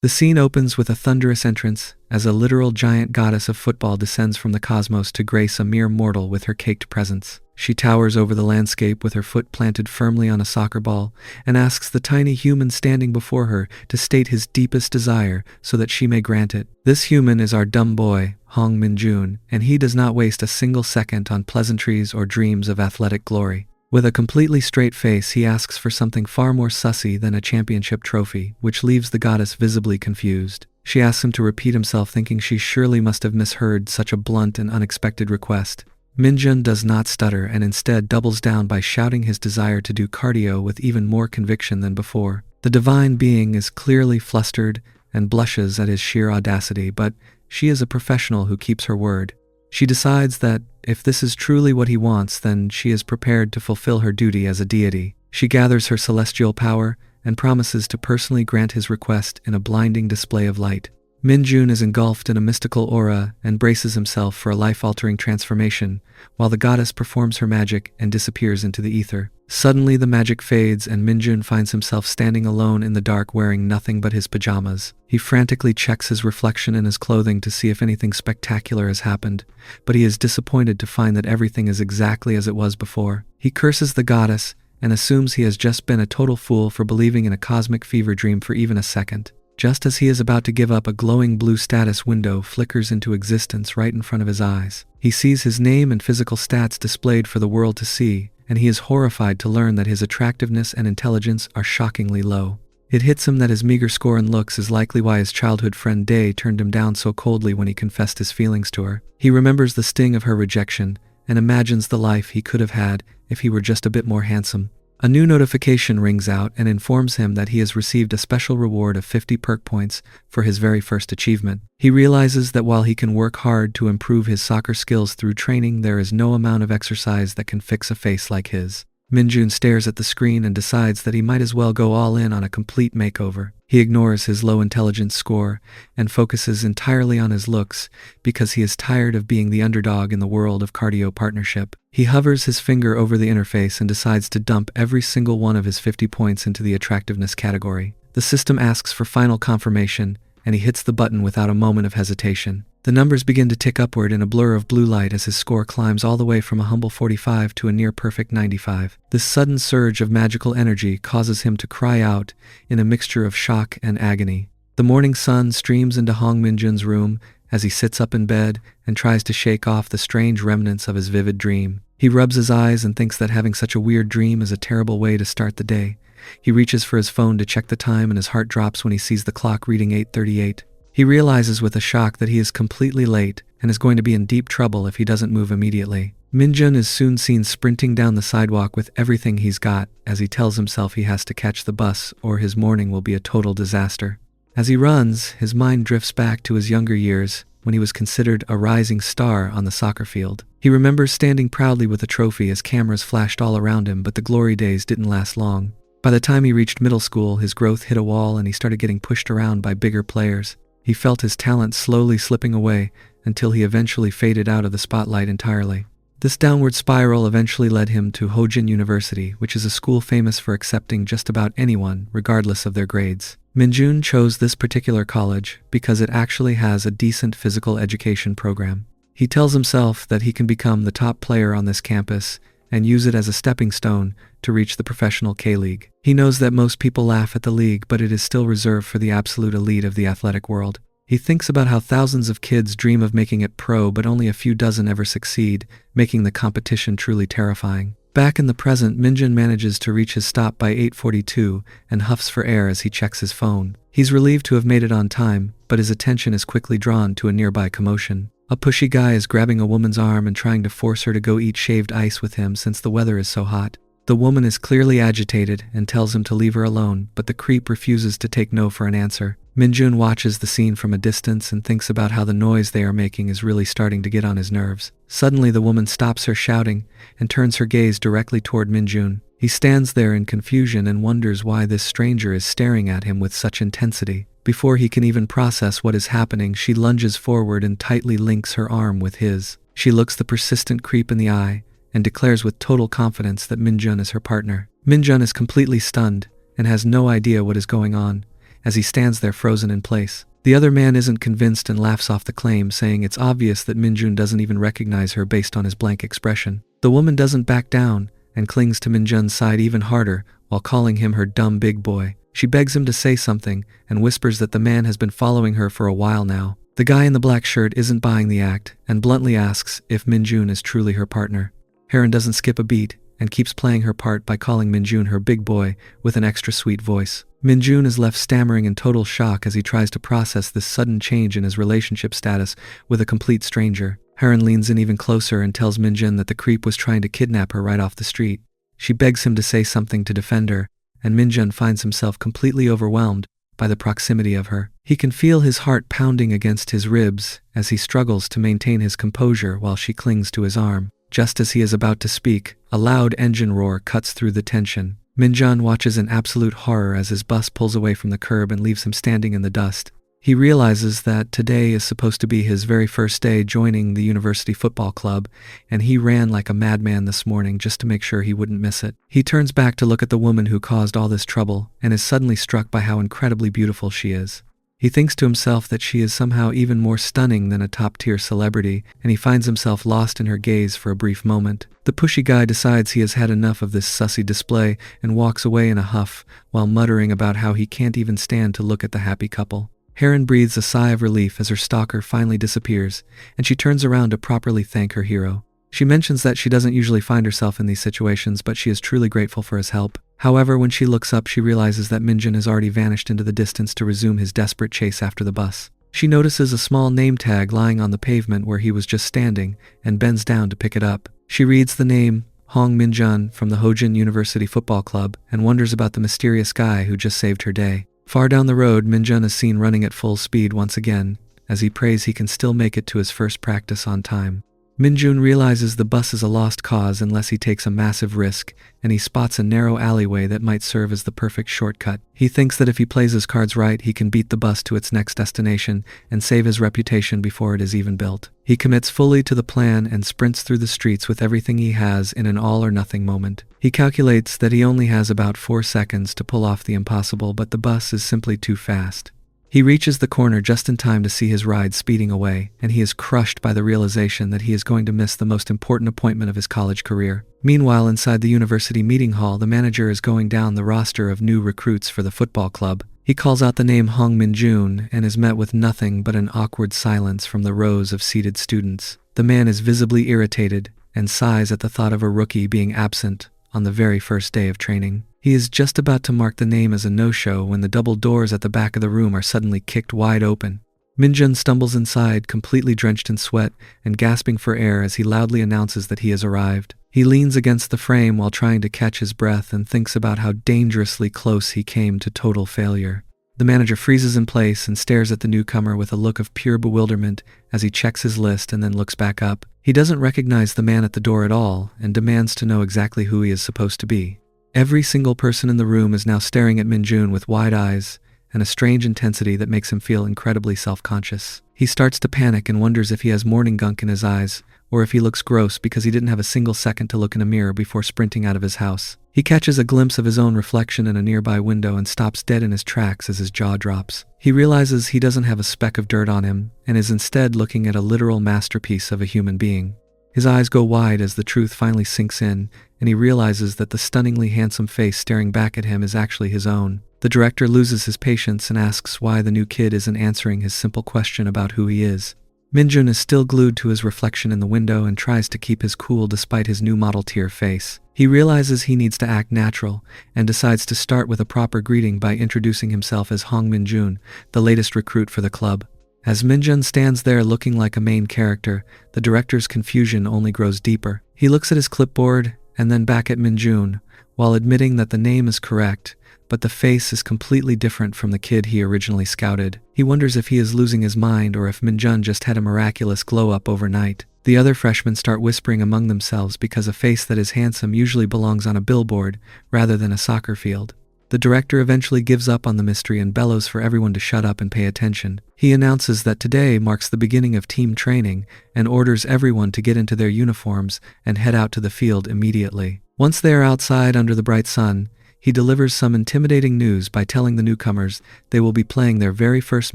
The scene opens with a thunderous entrance, as a literal giant goddess of football descends from the cosmos to grace a mere mortal with her caked presence. She towers over the landscape with her foot planted firmly on a soccer ball, and asks the tiny human standing before her to state his deepest desire so that she may grant it. This human is our dumb boy, Hong Min-jun, and he does not waste a single second on pleasantries or dreams of athletic glory. With a completely straight face, he asks for something far more sussy than a championship trophy, which leaves the goddess visibly confused. She asks him to repeat himself, thinking she surely must have misheard such a blunt and unexpected request. Min-jun does not stutter and instead doubles down by shouting his desire to do cardio with even more conviction than before. The divine being is clearly flustered and blushes at his sheer audacity, but she is a professional who keeps her word. She decides that if this is truly what he wants, then she is prepared to fulfill her duty as a deity. She gathers her celestial power and promises to personally grant his request in a blinding display of light. Min-jun is engulfed in a mystical aura and braces himself for a life-altering transformation, while the goddess performs her magic and disappears into the ether. Suddenly the magic fades and Min-jun finds himself standing alone in the dark wearing nothing but his pajamas. He frantically checks his reflection in his clothing to see if anything spectacular has happened, but he is disappointed to find that everything is exactly as it was before. He curses the goddess and assumes he has just been a total fool for believing in a cosmic fever dream for even a second. Just as he is about to give up, a glowing blue status window flickers into existence right in front of his eyes. He sees his name and physical stats displayed for the world to see, and he is horrified to learn that his attractiveness and intelligence are shockingly low. It hits him that his meager score in looks is likely why his childhood friend Day turned him down so coldly when he confessed his feelings to her. He remembers the sting of her rejection and imagines the life he could have had if he were just a bit more handsome. A new notification rings out and informs him that he has received a special reward of 50 perk points for his very first achievement. He realizes that while he can work hard to improve his soccer skills through training, there is no amount of exercise that can fix a face like his. Min-jun stares at the screen and decides that he might as well go all in on a complete makeover. He ignores his low intelligence score and focuses entirely on his looks because he is tired of being the underdog in the world of cardio partnership. He hovers his finger over the interface and decides to dump every single one of his 50 points into the attractiveness category. The system asks for final confirmation, and he hits the button without a moment of hesitation. The numbers begin to tick upward in a blur of blue light as his score climbs all the way from a humble 45 to a near-perfect 95. This sudden surge of magical energy causes him to cry out in a mixture of shock and agony. The morning sun streams into Hong Min-jun's room as he sits up in bed and tries to shake off the strange remnants of his vivid dream. He rubs his eyes and thinks that having such a weird dream is a terrible way to start the day. He reaches for his phone to check the time, and his heart drops when he sees the clock reading 8:38. He realizes with a shock that he is completely late and is going to be in deep trouble if he doesn't move immediately. Min-jun is soon seen sprinting down the sidewalk with everything he's got, as he tells himself he has to catch the bus or his morning will be a total disaster. As he runs, his mind drifts back to his younger years when he was considered a rising star on the soccer field. He remembers standing proudly with a trophy as cameras flashed all around him, but the glory days didn't last long. By the time he reached middle school, his growth hit a wall and he started getting pushed around by bigger players. He felt his talent slowly slipping away until he eventually faded out of the spotlight entirely. This downward spiral eventually led him to Hojin University, which is a school famous for accepting just about anyone, regardless of their grades. Min-jun chose this particular college because it actually has a decent physical education program. He tells himself that he can become the top player on this campus and use it as a stepping stone to reach the professional K-League. He knows that most people laugh at the league, but it is still reserved for the absolute elite of the athletic world. He thinks about how thousands of kids dream of making it pro, but only a few dozen ever succeed, making the competition truly terrifying. Back in the present, Min-jun manages to reach his stop by 8:42 and huffs for air as he checks his phone. He's relieved to have made it on time, but his attention is quickly drawn to a nearby commotion. A pushy guy is grabbing a woman's arm and trying to force her to go eat shaved ice with him since the weather is so hot. The woman is clearly agitated and tells him to leave her alone, but the creep refuses to take no for an answer. Min-jun watches the scene from a distance and thinks about how the noise they are making is really starting to get on his nerves. Suddenly the woman stops her shouting and turns her gaze directly toward Min-jun. He stands there in confusion and wonders why this stranger is staring at him with such intensity. Before he can even process what is happening, she lunges forward and tightly links her arm with his. She looks the persistent creep in the eye and declares with total confidence that Min-jun is her partner. Min-jun is completely stunned and has no idea what is going on, as he stands there frozen in place. The other man isn't convinced and laughs off the claim, saying it's obvious that Minjun doesn't even recognize her based on his blank expression. The woman doesn't back down and clings to Minjun's side even harder while calling him her dumb big boy. She begs him to say something and whispers that the man has been following her for a while now. The guy in the black shirt isn't buying the act and bluntly asks if Minjun is truly her partner. Heron doesn't skip a beat and keeps playing her part by calling Minjun her big boy with an extra sweet voice. Minjun is left stammering in total shock as he tries to process this sudden change in his relationship status with a complete stranger. Heron leans in even closer and tells Minjun that the creep was trying to kidnap her right off the street. She begs him to say something to defend her, and Minjun finds himself completely overwhelmed by the proximity of her. He can feel his heart pounding against his ribs as he struggles to maintain his composure while she clings to his arm. Just as he is about to speak, a loud engine roar cuts through the tension. Minjun watches in absolute horror as his bus pulls away from the curb and leaves him standing in the dust. He realizes that today is supposed to be his very first day joining the university football club, and he ran like a madman this morning just to make sure he wouldn't miss it. He turns back to look at the woman who caused all this trouble and is suddenly struck by how incredibly beautiful she is. He thinks to himself that she is somehow even more stunning than a top-tier celebrity, and he finds himself lost in her gaze for a brief moment. The pushy guy decides he has had enough of this sussy display and walks away in a huff while muttering about how he can't even stand to look at the happy couple. Heron breathes a sigh of relief as her stalker finally disappears, and she turns around to properly thank her hero. She mentions that she doesn't usually find herself in these situations, but she is truly grateful for his help. However, when she looks up, she realizes that Minjun has already vanished into the distance to resume his desperate chase after the bus. She notices a small name tag lying on the pavement where he was just standing and bends down to pick it up. She reads the name, Hong Minjun, from the Hojin University Football Club, and wonders about the mysterious guy who just saved her day. Far down the road, Minjun is seen running at full speed once again, as he prays he can still make it to his first practice on time. Minjun realizes the bus is a lost cause unless he takes a massive risk, and he spots a narrow alleyway that might serve as the perfect shortcut. He thinks that if he plays his cards right, he can beat the bus to its next destination and save his reputation before it is even built. He commits fully to the plan and sprints through the streets with everything he has in an all-or-nothing moment. He calculates that he only has about 4 seconds to pull off the impossible, but the bus is simply too fast. He reaches the corner just in time to see his ride speeding away, and he is crushed by the realization that he is going to miss the most important appointment of his college career. Meanwhile, inside the university meeting hall, the manager is going down the roster of new recruits for the football club. He calls out the name Hong Minjun and is met with nothing but an awkward silence from the rows of seated students. The man is visibly irritated and sighs at the thought of a rookie being absent on the very first day of training. He is just about to mark the name as a no-show when the double doors at the back of the room are suddenly kicked wide open. Minjun stumbles inside, completely drenched in sweat and gasping for air as he loudly announces that he has arrived. He leans against the frame while trying to catch his breath and thinks about how dangerously close he came to total failure. The manager freezes in place and stares at the newcomer with a look of pure bewilderment as he checks his list and then looks back up. He doesn't recognize the man at the door at all and demands to know exactly who he is supposed to be. Every single person in the room is now staring at Minjun with wide eyes and a strange intensity that makes him feel incredibly self-conscious. He starts to panic and wonders if he has morning gunk in his eyes or if he looks gross because he didn't have a single second to look in a mirror before sprinting out of his house. He catches a glimpse of his own reflection in a nearby window and stops dead in his tracks as his jaw drops. He realizes he doesn't have a speck of dirt on him and is instead looking at a literal masterpiece of a human being. His eyes go wide as the truth finally sinks in, and he realizes that the stunningly handsome face staring back at him is actually his own. The director loses his patience and asks why the new kid isn't answering his simple question about who he is. Minjun is still glued to his reflection in the window and tries to keep his cool despite his new Model Tier face. He realizes he needs to act natural and decides to start with a proper greeting by introducing himself as Hong Minjun, the latest recruit for the club. As Minjun stands there looking like a main character, the director's confusion only grows deeper. He looks at his clipboard and then back at Minjun, while admitting that the name is correct, but the face is completely different from the kid he originally scouted. He wonders if he is losing his mind or if Minjun just had a miraculous glow-up overnight. The other freshmen start whispering among themselves because a face that is handsome usually belongs on a billboard rather than a soccer field. The director eventually gives up on the mystery and bellows for everyone to shut up and pay attention. He announces that today marks the beginning of team training and orders everyone to get into their uniforms and head out to the field immediately. Once they are outside under the bright sun, he delivers some intimidating news by telling the newcomers they will be playing their very first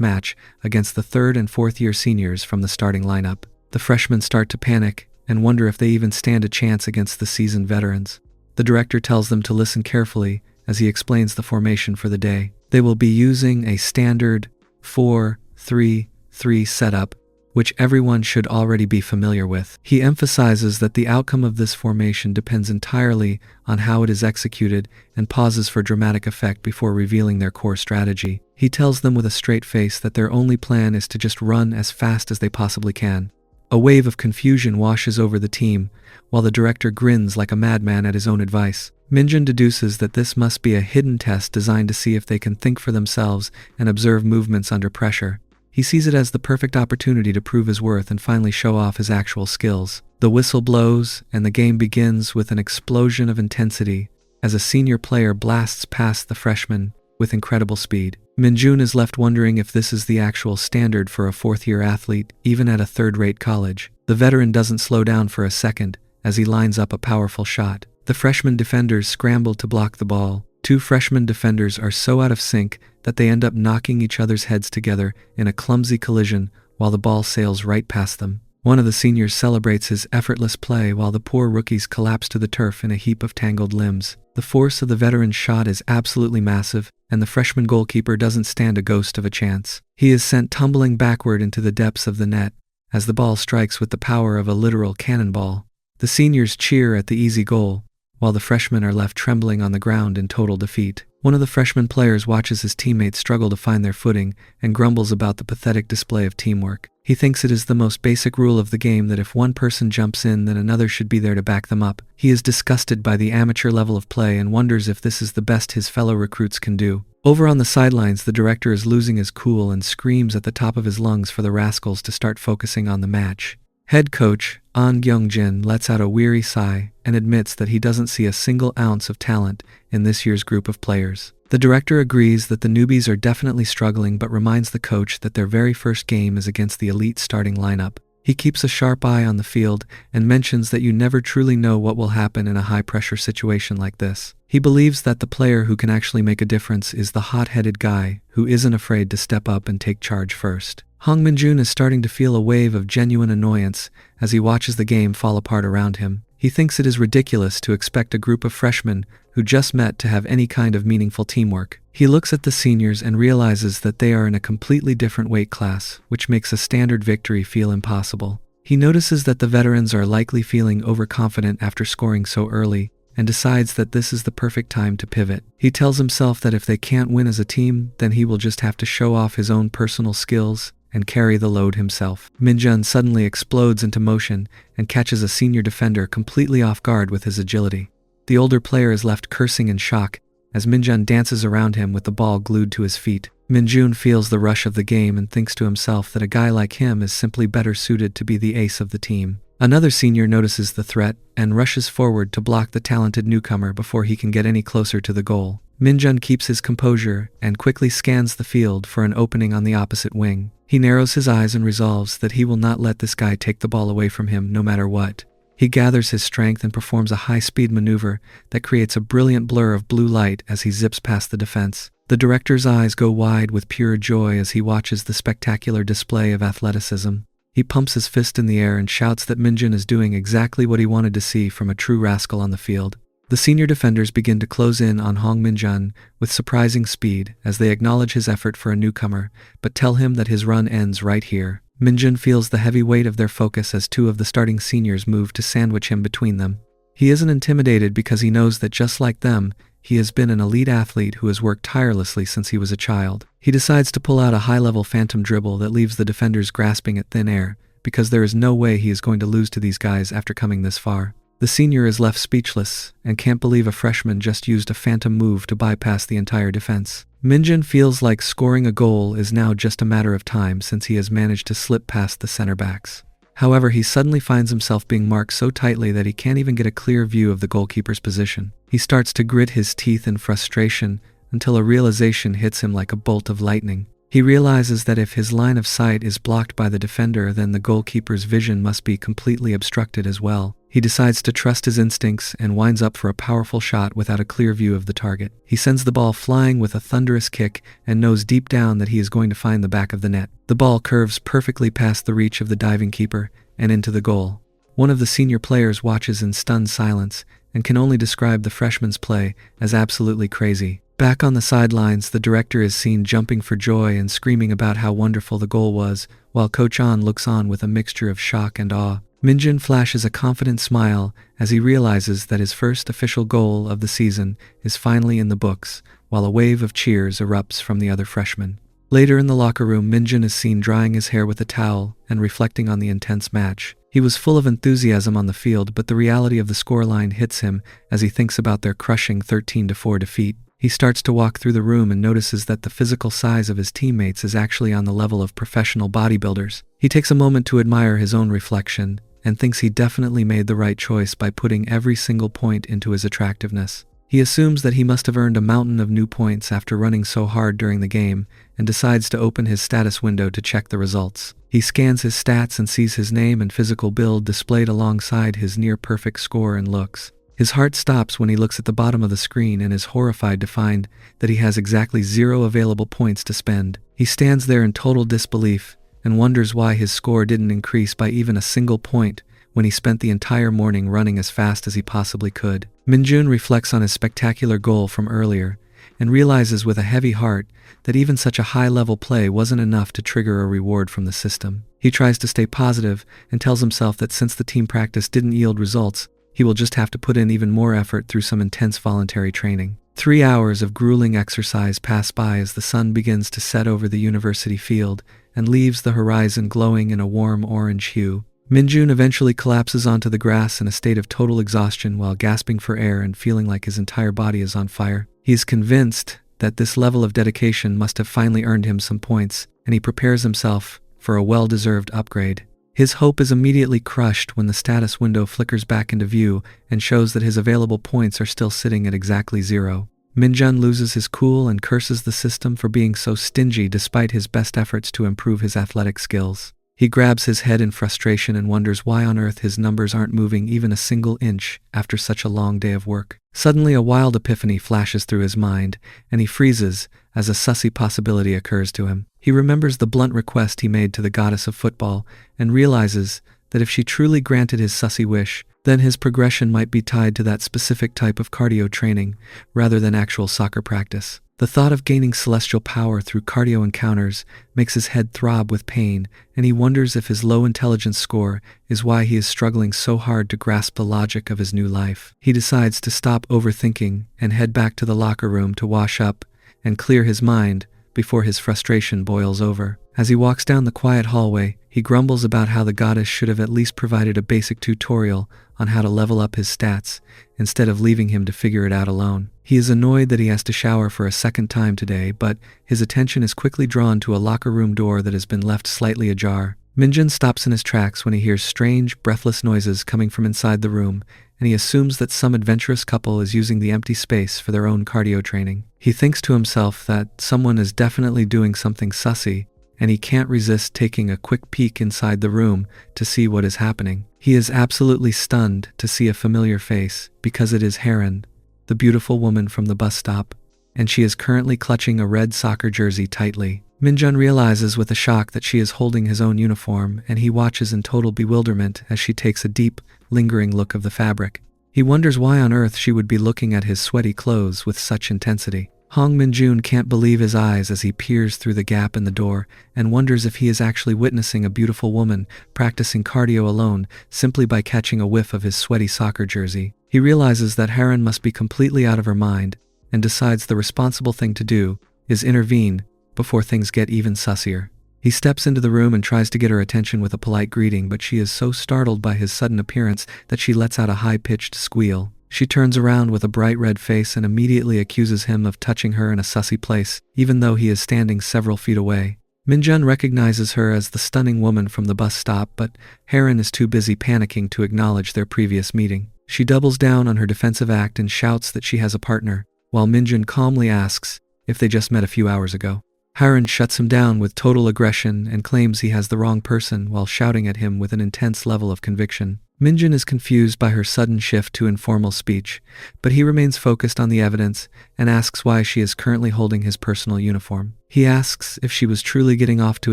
match against the third and fourth year seniors from the starting lineup. The freshmen start to panic and wonder if they even stand a chance against the seasoned veterans. The director tells them to listen carefully as he explains the formation for the day. They will be using a standard 4-3-3 setup, which everyone should already be familiar with. He emphasizes that the outcome of this formation depends entirely on how it is executed and pauses for dramatic effect before revealing their core strategy. He tells them with a straight face that their only plan is to just run as fast as they possibly can. A wave of confusion washes over the team, while the director grins like a madman at his own advice. Minjun deduces that this must be a hidden test designed to see if they can think for themselves and observe movements under pressure. He sees it as the perfect opportunity to prove his worth and finally show off his actual skills. The whistle blows, and the game begins with an explosion of intensity as a senior player blasts past the freshman with incredible speed. Minjun is left wondering if this is the actual standard for a fourth-year athlete, even at a third-rate college. The veteran doesn't slow down for a second as he lines up a powerful shot. The freshman defenders scramble to block the ball. Two freshman defenders are so out of sync that they end up knocking each other's heads together in a clumsy collision while the ball sails right past them. One of the seniors celebrates his effortless play while the poor rookies collapse to the turf in a heap of tangled limbs. The force of the veteran's shot is absolutely massive, and the freshman goalkeeper doesn't stand a ghost of a chance. He is sent tumbling backward into the depths of the net as the ball strikes with the power of a literal cannonball. The seniors cheer at the easy goal, while the freshmen are left trembling on the ground in total defeat. One of the freshman players watches his teammates struggle to find their footing and grumbles about the pathetic display of teamwork. He thinks it is the most basic rule of the game that if one person jumps in, then another should be there to back them up. He is disgusted by the amateur level of play and wonders if this is the best his fellow recruits can do. Over on the sidelines, the director is losing his cool and screams at the top of his lungs for the rascals to start focusing on the match. Head coach An Gyung-jin lets out a weary sigh and admits that he doesn't see a single ounce of talent in this year's group of players. The director agrees that the newbies are definitely struggling, but reminds the coach that their very first game is against the elite starting lineup. He keeps a sharp eye on the field and mentions that you never truly know what will happen in a high-pressure situation like this. He believes that the player who can actually make a difference is the hot-headed guy who isn't afraid to step up and take charge first. Hong Minjun is starting to feel a wave of genuine annoyance as he watches the game fall apart around him. He thinks it is ridiculous to expect a group of freshmen who just met to have any kind of meaningful teamwork. He looks at the seniors and realizes that they are in a completely different weight class, which makes a standard victory feel impossible. He notices that the veterans are likely feeling overconfident after scoring so early, and decides that this is the perfect time to pivot. He tells himself that if they can't win as a team, then he will just have to show off his own personal skills and carry the load himself. Minjun suddenly explodes into motion and catches a senior defender completely off guard with his agility. The older player is left cursing in shock as Minjun dances around him with the ball glued to his feet. Minjun feels the rush of the game and thinks to himself that a guy like him is simply better suited to be the ace of the team. Another senior notices the threat and rushes forward to block the talented newcomer before he can get any closer to the goal. Minjun keeps his composure and quickly scans the field for an opening on the opposite wing. He narrows his eyes and resolves that he will not let this guy take the ball away from him no matter what. He gathers his strength and performs a high-speed maneuver that creates a brilliant blur of blue light as he zips past the defense. The director's eyes go wide with pure joy as he watches the spectacular display of athleticism. He pumps his fist in the air and shouts that Minjun is doing exactly what he wanted to see from a true rascal on the field. The senior defenders begin to close in on Hong Minjun with surprising speed as they acknowledge his effort for a newcomer, but tell him that his run ends right here. Minjun feels the heavy weight of their focus as two of the starting seniors move to sandwich him between them. He isn't intimidated because he knows that just like them, he has been an elite athlete who has worked tirelessly since he was a child. He decides to pull out a high-level phantom dribble that leaves the defenders grasping at thin air, because there is no way he is going to lose to these guys after coming this far. The senior is left speechless and can't believe a freshman just used a phantom move to bypass the entire defense. Minjun feels like scoring a goal is now just a matter of time since he has managed to slip past the center backs. However, he suddenly finds himself being marked so tightly that he can't even get a clear view of the goalkeeper's position. He starts to grit his teeth in frustration until a realization hits him like a bolt of lightning. He realizes that if his line of sight is blocked by the defender, then the goalkeeper's vision must be completely obstructed as well. He decides to trust his instincts and winds up for a powerful shot without a clear view of the target. He sends the ball flying with a thunderous kick and knows deep down that he is going to find the back of the net. The ball curves perfectly past the reach of the diving keeper and into the goal. One of the senior players watches in stunned silence and can only describe the freshman's play as absolutely crazy. Back on the sidelines, the director is seen jumping for joy and screaming about how wonderful the goal was, while Coach An looks on with a mixture of shock and awe. Minjun flashes a confident smile as he realizes that his first official goal of the season is finally in the books, while a wave of cheers erupts from the other freshmen. Later in the locker room, Minjun is seen drying his hair with a towel and reflecting on the intense match. He was full of enthusiasm on the field, but the reality of the scoreline hits him as he thinks about their crushing 13-4 defeat. He starts to walk through the room and notices that the physical size of his teammates is actually on the level of professional bodybuilders. He takes a moment to admire his own reflection and thinks he definitely made the right choice by putting every single point into his attractiveness. He assumes that he must have earned a mountain of new points after running so hard during the game and decides to open his status window to check the results. He scans his stats and sees his name and physical build displayed alongside his near-perfect score and looks. His heart stops when he looks at the bottom of the screen and is horrified to find that he has exactly 0 available points to spend. He stands there in total disbelief and wonders why his score didn't increase by even a single point when he spent the entire morning running as fast as he possibly could. Minjun reflects on his spectacular goal from earlier and realizes with a heavy heart that even such a high-level play wasn't enough to trigger a reward from the system. He tries to stay positive and tells himself that since the team practice didn't yield results, he will just have to put in even more effort through some intense voluntary training. 3 hours of grueling exercise pass by as the sun begins to set over the university field and leaves the horizon glowing in a warm orange hue. Minjun eventually collapses onto the grass in a state of total exhaustion while gasping for air and feeling like his entire body is on fire. He is convinced that this level of dedication must have finally earned him some points, and he prepares himself for a well-deserved upgrade. His hope is immediately crushed when the status window flickers back into view and shows that his available points are still sitting at exactly 0. Minjun loses his cool and curses the system for being so stingy despite his best efforts to improve his athletic skills. He grabs his head in frustration and wonders why on earth his numbers aren't moving even a single inch after such a long day of work. Suddenly a wild epiphany flashes through his mind, and he freezes as a sussy possibility occurs to him. He remembers the blunt request he made to the goddess of football and realizes that if she truly granted his sussy wish, then his progression might be tied to that specific type of cardio training rather than actual soccer practice. The thought of gaining celestial power through cardio encounters makes his head throb with pain, and he wonders if his low intelligence score is why he is struggling so hard to grasp the logic of his new life. He decides to stop overthinking and head back to the locker room to wash up and clear his mind before his frustration boils over. As he walks down the quiet hallway, he grumbles about how the goddess should have at least provided a basic tutorial on how to level up his stats, instead of leaving him to figure it out alone. He is annoyed that he has to shower for a second time today, but his attention is quickly drawn to a locker room door that has been left slightly ajar. Minjun stops in his tracks when he hears strange, breathless noises coming from inside the room, and he assumes that some adventurous couple is using the empty space for their own cardio training. He thinks to himself that someone is definitely doing something sussy, and he can't resist taking a quick peek inside the room to see what is happening. He is absolutely stunned to see a familiar face, because it is Haren, the beautiful woman from the bus stop, and she is currently clutching a red soccer jersey tightly. Minjun realizes with a shock that she is holding his own uniform, and he watches in total bewilderment as she takes a deep, lingering look of the fabric. He wonders why on earth she would be looking at his sweaty clothes with such intensity. Hong Minjun can't believe his eyes as he peers through the gap in the door and wonders if he is actually witnessing a beautiful woman practicing cardio alone simply by catching a whiff of his sweaty soccer jersey. He realizes that Haren must be completely out of her mind and decides the responsible thing to do is intervene before things get even sussier. He steps into the room and tries to get her attention with a polite greeting, but she is so startled by his sudden appearance that she lets out a high-pitched squeal. She turns around with a bright red face and immediately accuses him of touching her in a sussy place, even though he is standing several feet away. Minjun recognizes her as the stunning woman from the bus stop, but Haren is too busy panicking to acknowledge their previous meeting. She doubles down on her defensive act and shouts that she has a partner, while Minjun calmly asks if they just met a few hours ago. Haren shuts him down with total aggression and claims he has the wrong person while shouting at him with an intense level of conviction. Minjun is confused by her sudden shift to informal speech, but he remains focused on the evidence and asks why she is currently holding his personal uniform. He asks if she was truly getting off to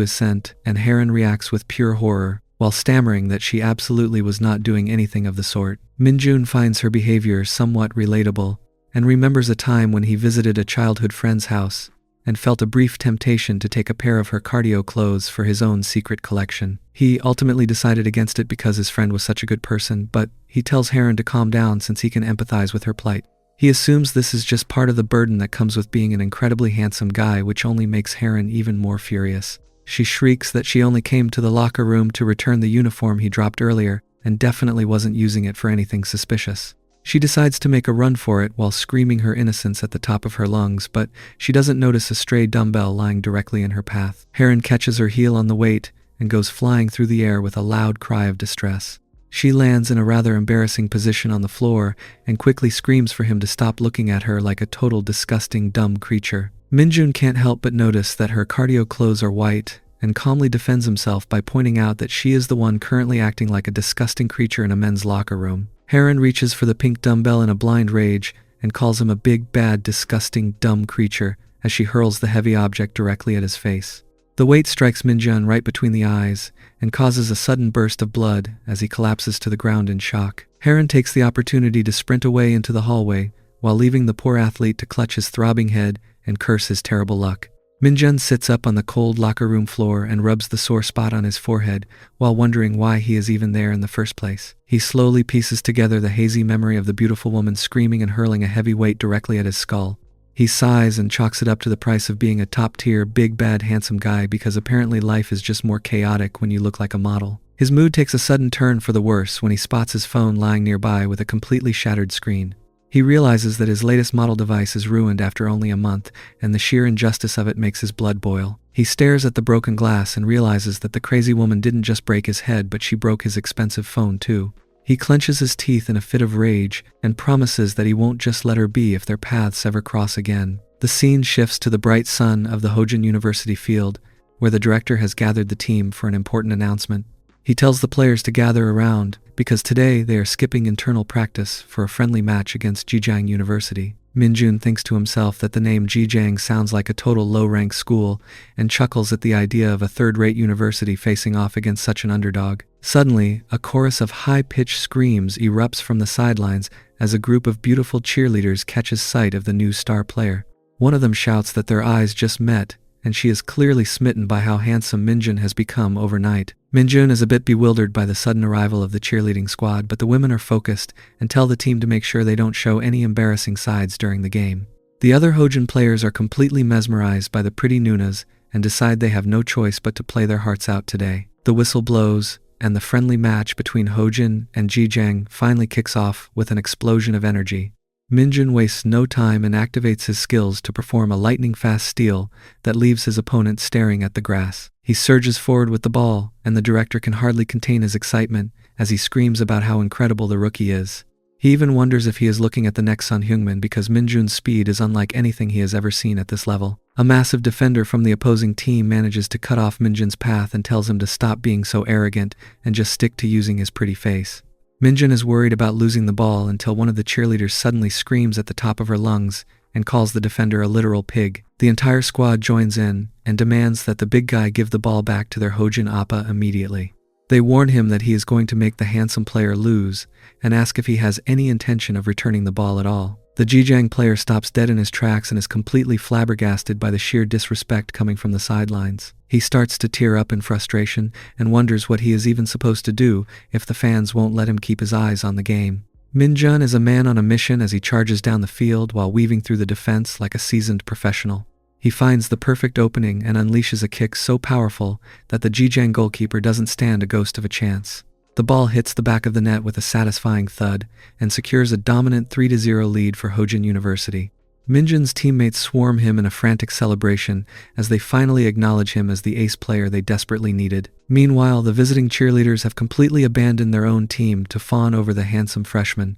his scent, and Heron reacts with pure horror, while stammering that she absolutely was not doing anything of the sort. Minjun finds her behavior somewhat relatable, and remembers a time when he visited a childhood friend's house, and felt a brief temptation to take a pair of her cardio clothes for his own secret collection. He ultimately decided against it because his friend was such a good person, but he tells Heron to calm down since he can empathize with her plight. He assumes this is just part of the burden that comes with being an incredibly handsome guy, which only makes Heron even more furious. She shrieks that she only came to the locker room to return the uniform he dropped earlier, and definitely wasn't using it for anything suspicious. She decides to make a run for it while screaming her innocence at the top of her lungs, but she doesn't notice a stray dumbbell lying directly in her path. Heron catches her heel on the weight and goes flying through the air with a loud cry of distress. She lands in a rather embarrassing position on the floor and quickly screams for him to stop looking at her like a total disgusting dumb creature. Minjun can't help but notice that her cardio clothes are white and calmly defends himself by pointing out that she is the one currently acting like a disgusting creature in a men's locker room. Heron reaches for the pink dumbbell in a blind rage and calls him a big, bad, disgusting, dumb creature as she hurls the heavy object directly at his face. The weight strikes Minjun right between the eyes and causes a sudden burst of blood as he collapses to the ground in shock. Heron takes the opportunity to sprint away into the hallway while leaving the poor athlete to clutch his throbbing head and curse his terrible luck. Minjun sits up on the cold locker room floor and rubs the sore spot on his forehead while wondering why he is even there in the first place. He slowly pieces together the hazy memory of the beautiful woman screaming and hurling a heavy weight directly at his skull. He sighs and chalks it up to the price of being a top-tier, big, bad, handsome guy, because apparently life is just more chaotic when you look like a model. His mood takes a sudden turn for the worse when he spots his phone lying nearby with a completely shattered screen. He realizes that his latest model device is ruined after only a month, and the sheer injustice of it makes his blood boil. He stares at the broken glass and realizes that the crazy woman didn't just break his head, but she broke his expensive phone too. He clenches his teeth in a fit of rage and promises that he won't just let her be if their paths ever cross again. The scene shifts to the bright sun of the Hojin University field, where the director has gathered the team for an important announcement. He tells the players to gather around because today they are skipping internal practice for a friendly match against Zhejiang University. Minjun thinks to himself that the name Zhejiang sounds like a total low-rank school and chuckles at the idea of a third-rate university facing off against such an underdog. Suddenly, a chorus of high-pitched screams erupts from the sidelines as a group of beautiful cheerleaders catches sight of the new star player. One of them shouts that their eyes just met, and she is clearly smitten by how handsome Minjun has become overnight. Minjun is a bit bewildered by the sudden arrival of the cheerleading squad, but the women are focused and tell the team to make sure they don't show any embarrassing sides during the game. The other Hojin players are completely mesmerized by the pretty Nunas and decide they have no choice but to play their hearts out today. The whistle blows, and the friendly match between Hojin and Zhejiang finally kicks off with an explosion of energy. Minjun wastes no time and activates his skills to perform a lightning-fast steal that leaves his opponent staring at the grass. He surges forward with the ball, and the director can hardly contain his excitement as he screams about how incredible the rookie is. He even wonders if he is looking at the next Sun Heung-min, because Minjun's speed is unlike anything he has ever seen at this level. A massive defender from the opposing team manages to cut off Minjun's path and tells him to stop being so arrogant and just stick to using his pretty face. Minjun is worried about losing the ball until one of the cheerleaders suddenly screams at the top of her lungs and calls the defender a literal pig. The entire squad joins in and demands that the big guy give the ball back to their Hojin Appa immediately. They warn him that he is going to make the handsome player lose and ask if he has any intention of returning the ball at all. The Zhejiang player stops dead in his tracks and is completely flabbergasted by the sheer disrespect coming from the sidelines. He starts to tear up in frustration and wonders what he is even supposed to do if the fans won't let him keep his eyes on the game. Minjun is a man on a mission as he charges down the field while weaving through the defense like a seasoned professional. He finds the perfect opening and unleashes a kick so powerful that the Zhejiang goalkeeper doesn't stand a ghost of a chance. The ball hits the back of the net with a satisfying thud and secures a dominant 3-0 lead for Hojin University. Minjun's teammates swarm him in a frantic celebration as they finally acknowledge him as the ace player they desperately needed. Meanwhile, the visiting cheerleaders have completely abandoned their own team to fawn over the handsome freshman.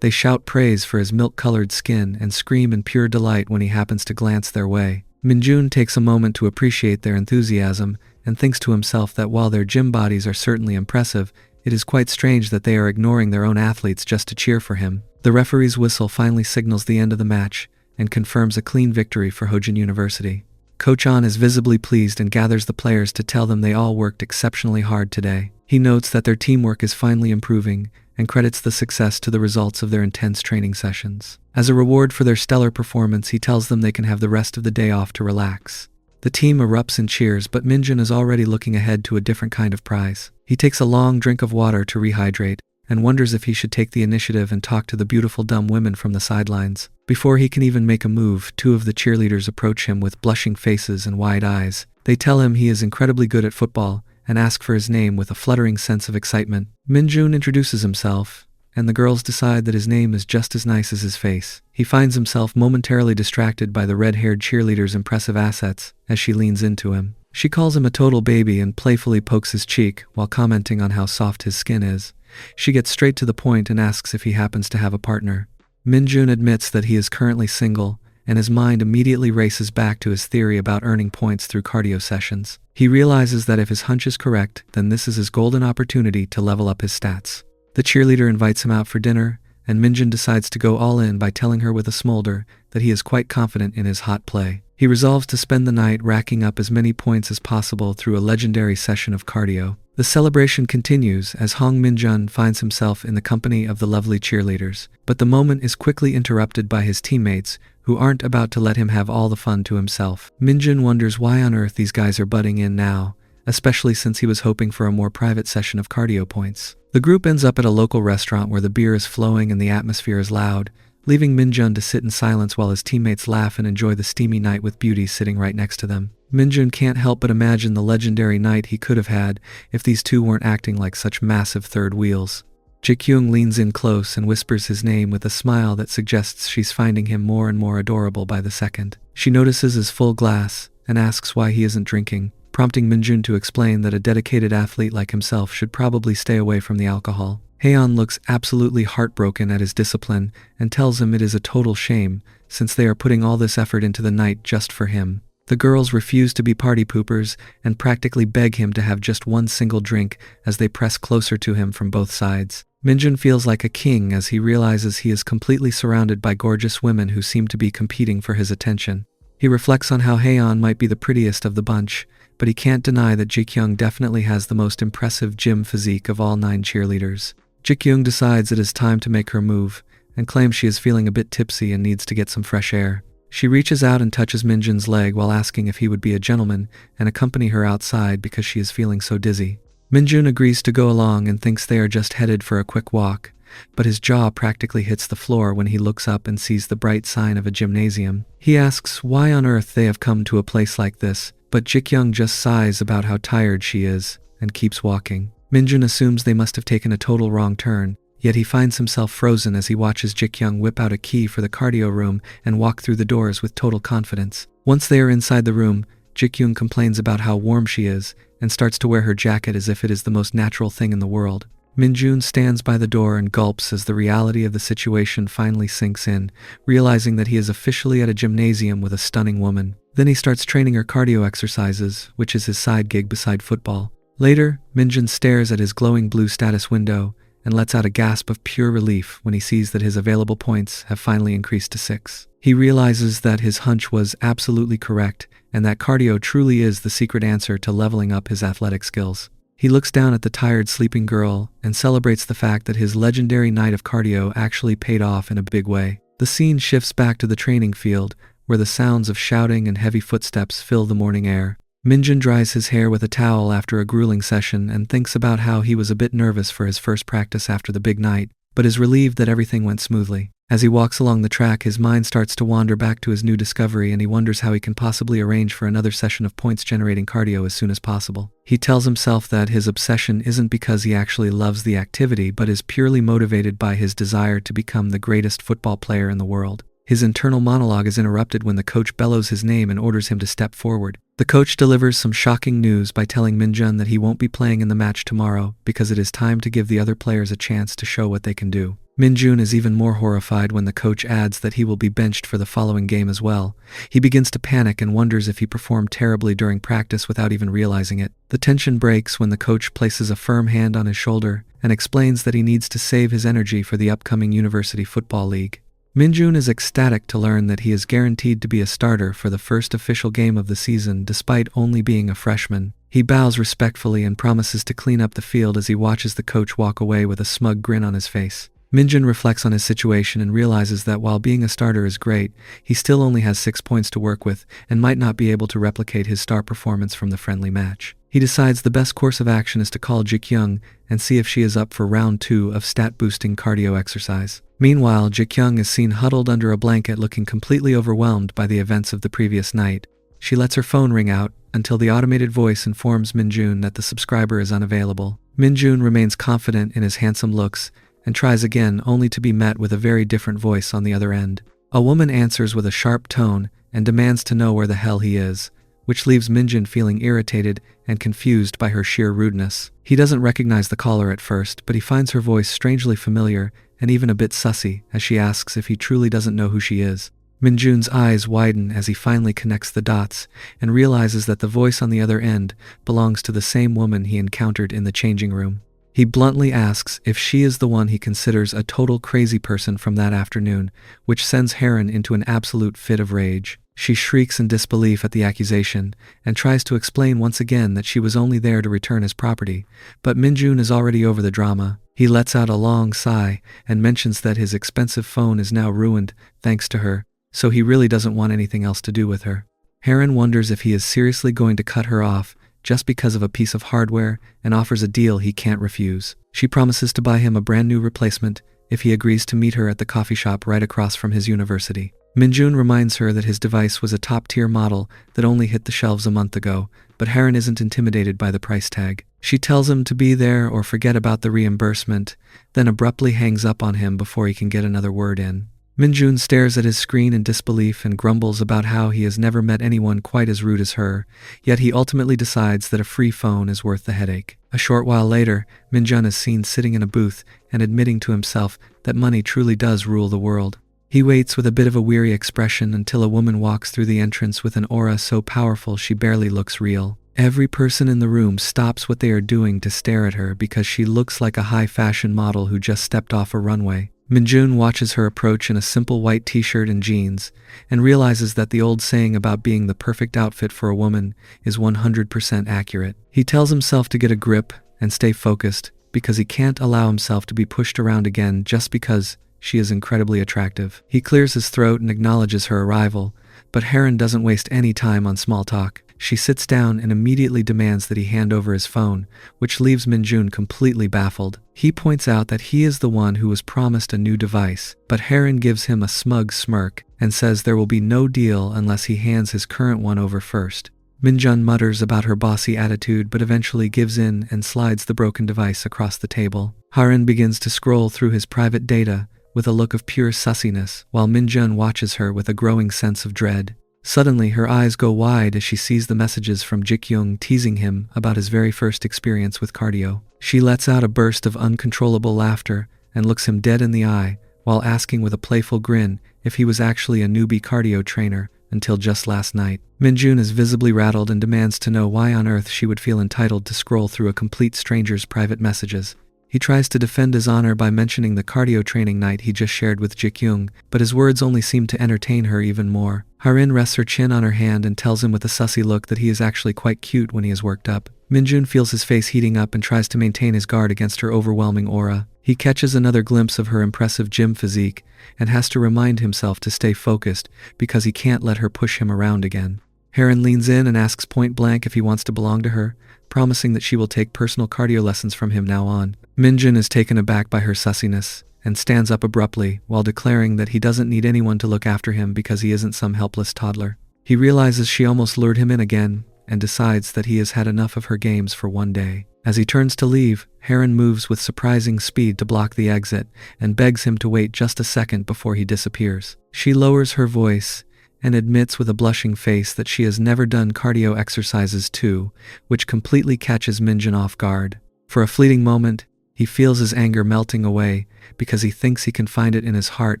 They shout praise for his milk-colored skin and scream in pure delight when he happens to glance their way. Minjun takes a moment to appreciate their enthusiasm and thinks to himself that while their gym bodies are certainly impressive, It is quite strange that they are ignoring their own athletes just to cheer for him. The referee's whistle finally signals the end of the match and confirms a clean victory for Hojin University. Coach An is visibly pleased and gathers the players to tell them they all worked exceptionally hard today. He notes that their teamwork is finally improving and credits the success to the results of their intense training sessions. As a reward for their stellar performance, he tells them they can have the rest of the day off to relax. The team erupts in cheers, but Minjun is already looking ahead to a different kind of prize. He takes a long drink of water to rehydrate and wonders if he should take the initiative and talk to the beautiful dumb women from the sidelines. Before he can even make a move, two of the cheerleaders approach him with blushing faces and wide eyes. They tell him he is incredibly good at football and ask for his name with a fluttering sense of excitement. Minjun introduces himself, and the girls decide that his name is just as nice as his face. He finds himself momentarily distracted by the red-haired cheerleader's impressive assets as she leans into him. She calls him a total baby and playfully pokes his cheek while commenting on how soft his skin is. She gets straight to the point and asks if he happens to have a partner. Minjun admits that he is currently single, and his mind immediately races back to his theory about earning points through cardio sessions. He realizes that if his hunch is correct, then this is his golden opportunity to level up his stats. The cheerleader invites him out for dinner, and Minjun decides to go all in by telling her with a smolder that he is quite confident in his hot play. He resolves to spend the night racking up as many points as possible through a legendary session of cardio. The celebration continues as Hong Minjun finds himself in the company of the lovely cheerleaders, but the moment is quickly interrupted by his teammates, who aren't about to let him have all the fun to himself. Minjun wonders why on earth these guys are butting in now, especially since he was hoping for a more private session of cardio points. The group ends up at a local restaurant where the beer is flowing and the atmosphere is loud, leaving Minjun to sit in silence while his teammates laugh and enjoy the steamy night with beauties sitting right next to them. Minjun can't help but imagine the legendary night he could have had if these two weren't acting like such massive third wheels. Ji-kyung leans in close and whispers his name with a smile that suggests she's finding him more and more adorable by the second. She notices his full glass and asks why he isn't drinking, prompting Minjun to explain that a dedicated athlete like himself should probably stay away from the alcohol. Haeon looks absolutely heartbroken at his discipline and tells him it is a total shame since they are putting all this effort into the night just for him. The girls refuse to be party poopers and practically beg him to have just one single drink as they press closer to him from both sides. Minjun feels like a king as he realizes he is completely surrounded by gorgeous women who seem to be competing for his attention. He reflects on how Haeon might be the prettiest of the bunch, but he can't deny that Ji-kyung definitely has the most impressive gym physique of all 9 cheerleaders. Ji-kyung decides it is time to make her move and claims she is feeling a bit tipsy and needs to get some fresh air. She reaches out and touches Minjun's leg while asking if he would be a gentleman and accompany her outside because she is feeling so dizzy. Minjun agrees to go along and thinks they are just headed for a quick walk, but his jaw practically hits the floor when he looks up and sees the bright sign of a gymnasium. He asks why on earth they have come to a place like this, but Ji-kyung just sighs about how tired she is and keeps walking. Minjun assumes they must have taken a total wrong turn, yet he finds himself frozen as he watches Ji-kyung whip out a key for the cardio room and walk through the doors with total confidence. Once they are inside the room, Ji-kyung complains about how warm she is and starts to wear her jacket as if it is the most natural thing in the world. Minjun stands by the door and gulps as the reality of the situation finally sinks in, realizing that he is officially at a gymnasium with a stunning woman. Then he starts training her cardio exercises, which is his side gig beside football. Later, Minjun stares at his glowing blue status window and lets out a gasp of pure relief when he sees that his available points have finally increased to 6. He realizes that his hunch was absolutely correct and that cardio truly is the secret answer to leveling up his athletic skills. He looks down at the tired sleeping girl and celebrates the fact that his legendary night of cardio actually paid off in a big way. The scene shifts back to the training field, where the sounds of shouting and heavy footsteps fill the morning air. Minjun dries his hair with a towel after a grueling session and thinks about how he was a bit nervous for his first practice after the big night, but is relieved that everything went smoothly. As he walks along the track, his mind starts to wander back to his new discovery and he wonders how he can possibly arrange for another session of points-generating cardio as soon as possible. He tells himself that his obsession isn't because he actually loves the activity but is purely motivated by his desire to become the greatest football player in the world. His internal monologue is interrupted when the coach bellows his name and orders him to step forward. The coach delivers some shocking news by telling Minjun that he won't be playing in the match tomorrow because it is time to give the other players a chance to show what they can do. Minjun is even more horrified when the coach adds that he will be benched for the following game as well. He begins to panic and wonders if he performed terribly during practice without even realizing it. The tension breaks when the coach places a firm hand on his shoulder and explains that he needs to save his energy for the upcoming University Football League. Minjun is ecstatic to learn that he is guaranteed to be a starter for the first official game of the season despite only being a freshman. He bows respectfully and promises to clean up the field as he watches the coach walk away with a smug grin on his face. Minjun reflects on his situation and realizes that while being a starter is great, he still only has 6 points to work with and might not be able to replicate his star performance from the friendly match. He decides the best course of action is to call Jikyung and see if she is up for round 2 of stat-boosting cardio exercise. Meanwhile, Jikyung is seen huddled under a blanket looking completely overwhelmed by the events of the previous night. She lets her phone ring out until the automated voice informs Minjun that the subscriber is unavailable. Minjun remains confident in his handsome looks and tries again only to be met with a very different voice on the other end. A woman answers with a sharp tone and demands to know where the hell he is, which leaves Minjun feeling irritated and confused by her sheer rudeness. He doesn't recognize the caller at first, but he finds her voice strangely familiar and even a bit sussy as she asks if he truly doesn't know who she is. Minjun's eyes widen as he finally connects the dots and realizes that the voice on the other end belongs to the same woman he encountered in the changing room. He bluntly asks if she is the one he considers a total crazy person from that afternoon, which sends Heron into an absolute fit of rage. She shrieks in disbelief at the accusation and tries to explain once again that she was only there to return his property, but Minjun is already over the drama. He lets out a long sigh and mentions that his expensive phone is now ruined thanks to her, so he really doesn't want anything else to do with her. Heron wonders if he is seriously going to cut her off just because of a piece of hardware and offers a deal he can't refuse. She promises to buy him a brand new replacement if he agrees to meet her at the coffee shop right across from his university. Minjun reminds her that his device was a top-tier model that only hit the shelves a month ago, but Heron isn't intimidated by the price tag. She tells him to be there or forget about the reimbursement, then abruptly hangs up on him before he can get another word in. Minjun stares at his screen in disbelief and grumbles about how he has never met anyone quite as rude as her, yet he ultimately decides that a free phone is worth the headache. A short while later, Minjun is seen sitting in a booth and admitting to himself that money truly does rule the world. He waits with a bit of a weary expression until a woman walks through the entrance with an aura so powerful she barely looks real. Every person in the room stops what they are doing to stare at her because she looks like a high-fashion model who just stepped off a runway. Minjun watches her approach in a simple white t-shirt and jeans, and realizes that the old saying about being the perfect outfit for a woman is 100% accurate. He tells himself to get a grip and stay focused, because he can't allow himself to be pushed around again just because she is incredibly attractive. He clears his throat and acknowledges her arrival, but Heron doesn't waste any time on small talk. She sits down and immediately demands that he hand over his phone, which leaves Minjun completely baffled. He points out that he is the one who was promised a new device, but Heron gives him a smug smirk and says there will be no deal unless he hands his current one over first. Minjun mutters about her bossy attitude but eventually gives in and slides the broken device across the table. Heron begins to scroll through his private data with a look of pure sussiness, while Minjun watches her with a growing sense of dread. Suddenly, her eyes go wide as she sees the messages from Jikyung teasing him about his very first experience with cardio. She lets out a burst of uncontrollable laughter and looks him dead in the eye while asking with a playful grin if he was actually a newbie cardio trainer until just last night. Minjun is visibly rattled and demands to know why on earth she would feel entitled to scroll through a complete stranger's private messages. He tries to defend his honor by mentioning the cardio training night he just shared with Jikyung, but his words only seem to entertain her even more. Harin rests her chin on her hand and tells him with a sussy look that he is actually quite cute when he is worked up. Minjun feels his face heating up and tries to maintain his guard against her overwhelming aura. He catches another glimpse of her impressive gym physique and has to remind himself to stay focused because he can't let her push him around again. Heron leans in and asks point blank if he wants to belong to her, promising that she will take personal cardio lessons from him now on. Minjun is taken aback by her sussiness and stands up abruptly while declaring that he doesn't need anyone to look after him because he isn't some helpless toddler. He realizes she almost lured him in again and decides that he has had enough of her games for one day. As he turns to leave, Heron moves with surprising speed to block the exit and begs him to wait just a second before he disappears. She lowers her voice and admits with a blushing face that she has never done cardio exercises too, which completely catches Minjun off guard. For a fleeting moment, He feels his anger melting away because he thinks he can find it in his heart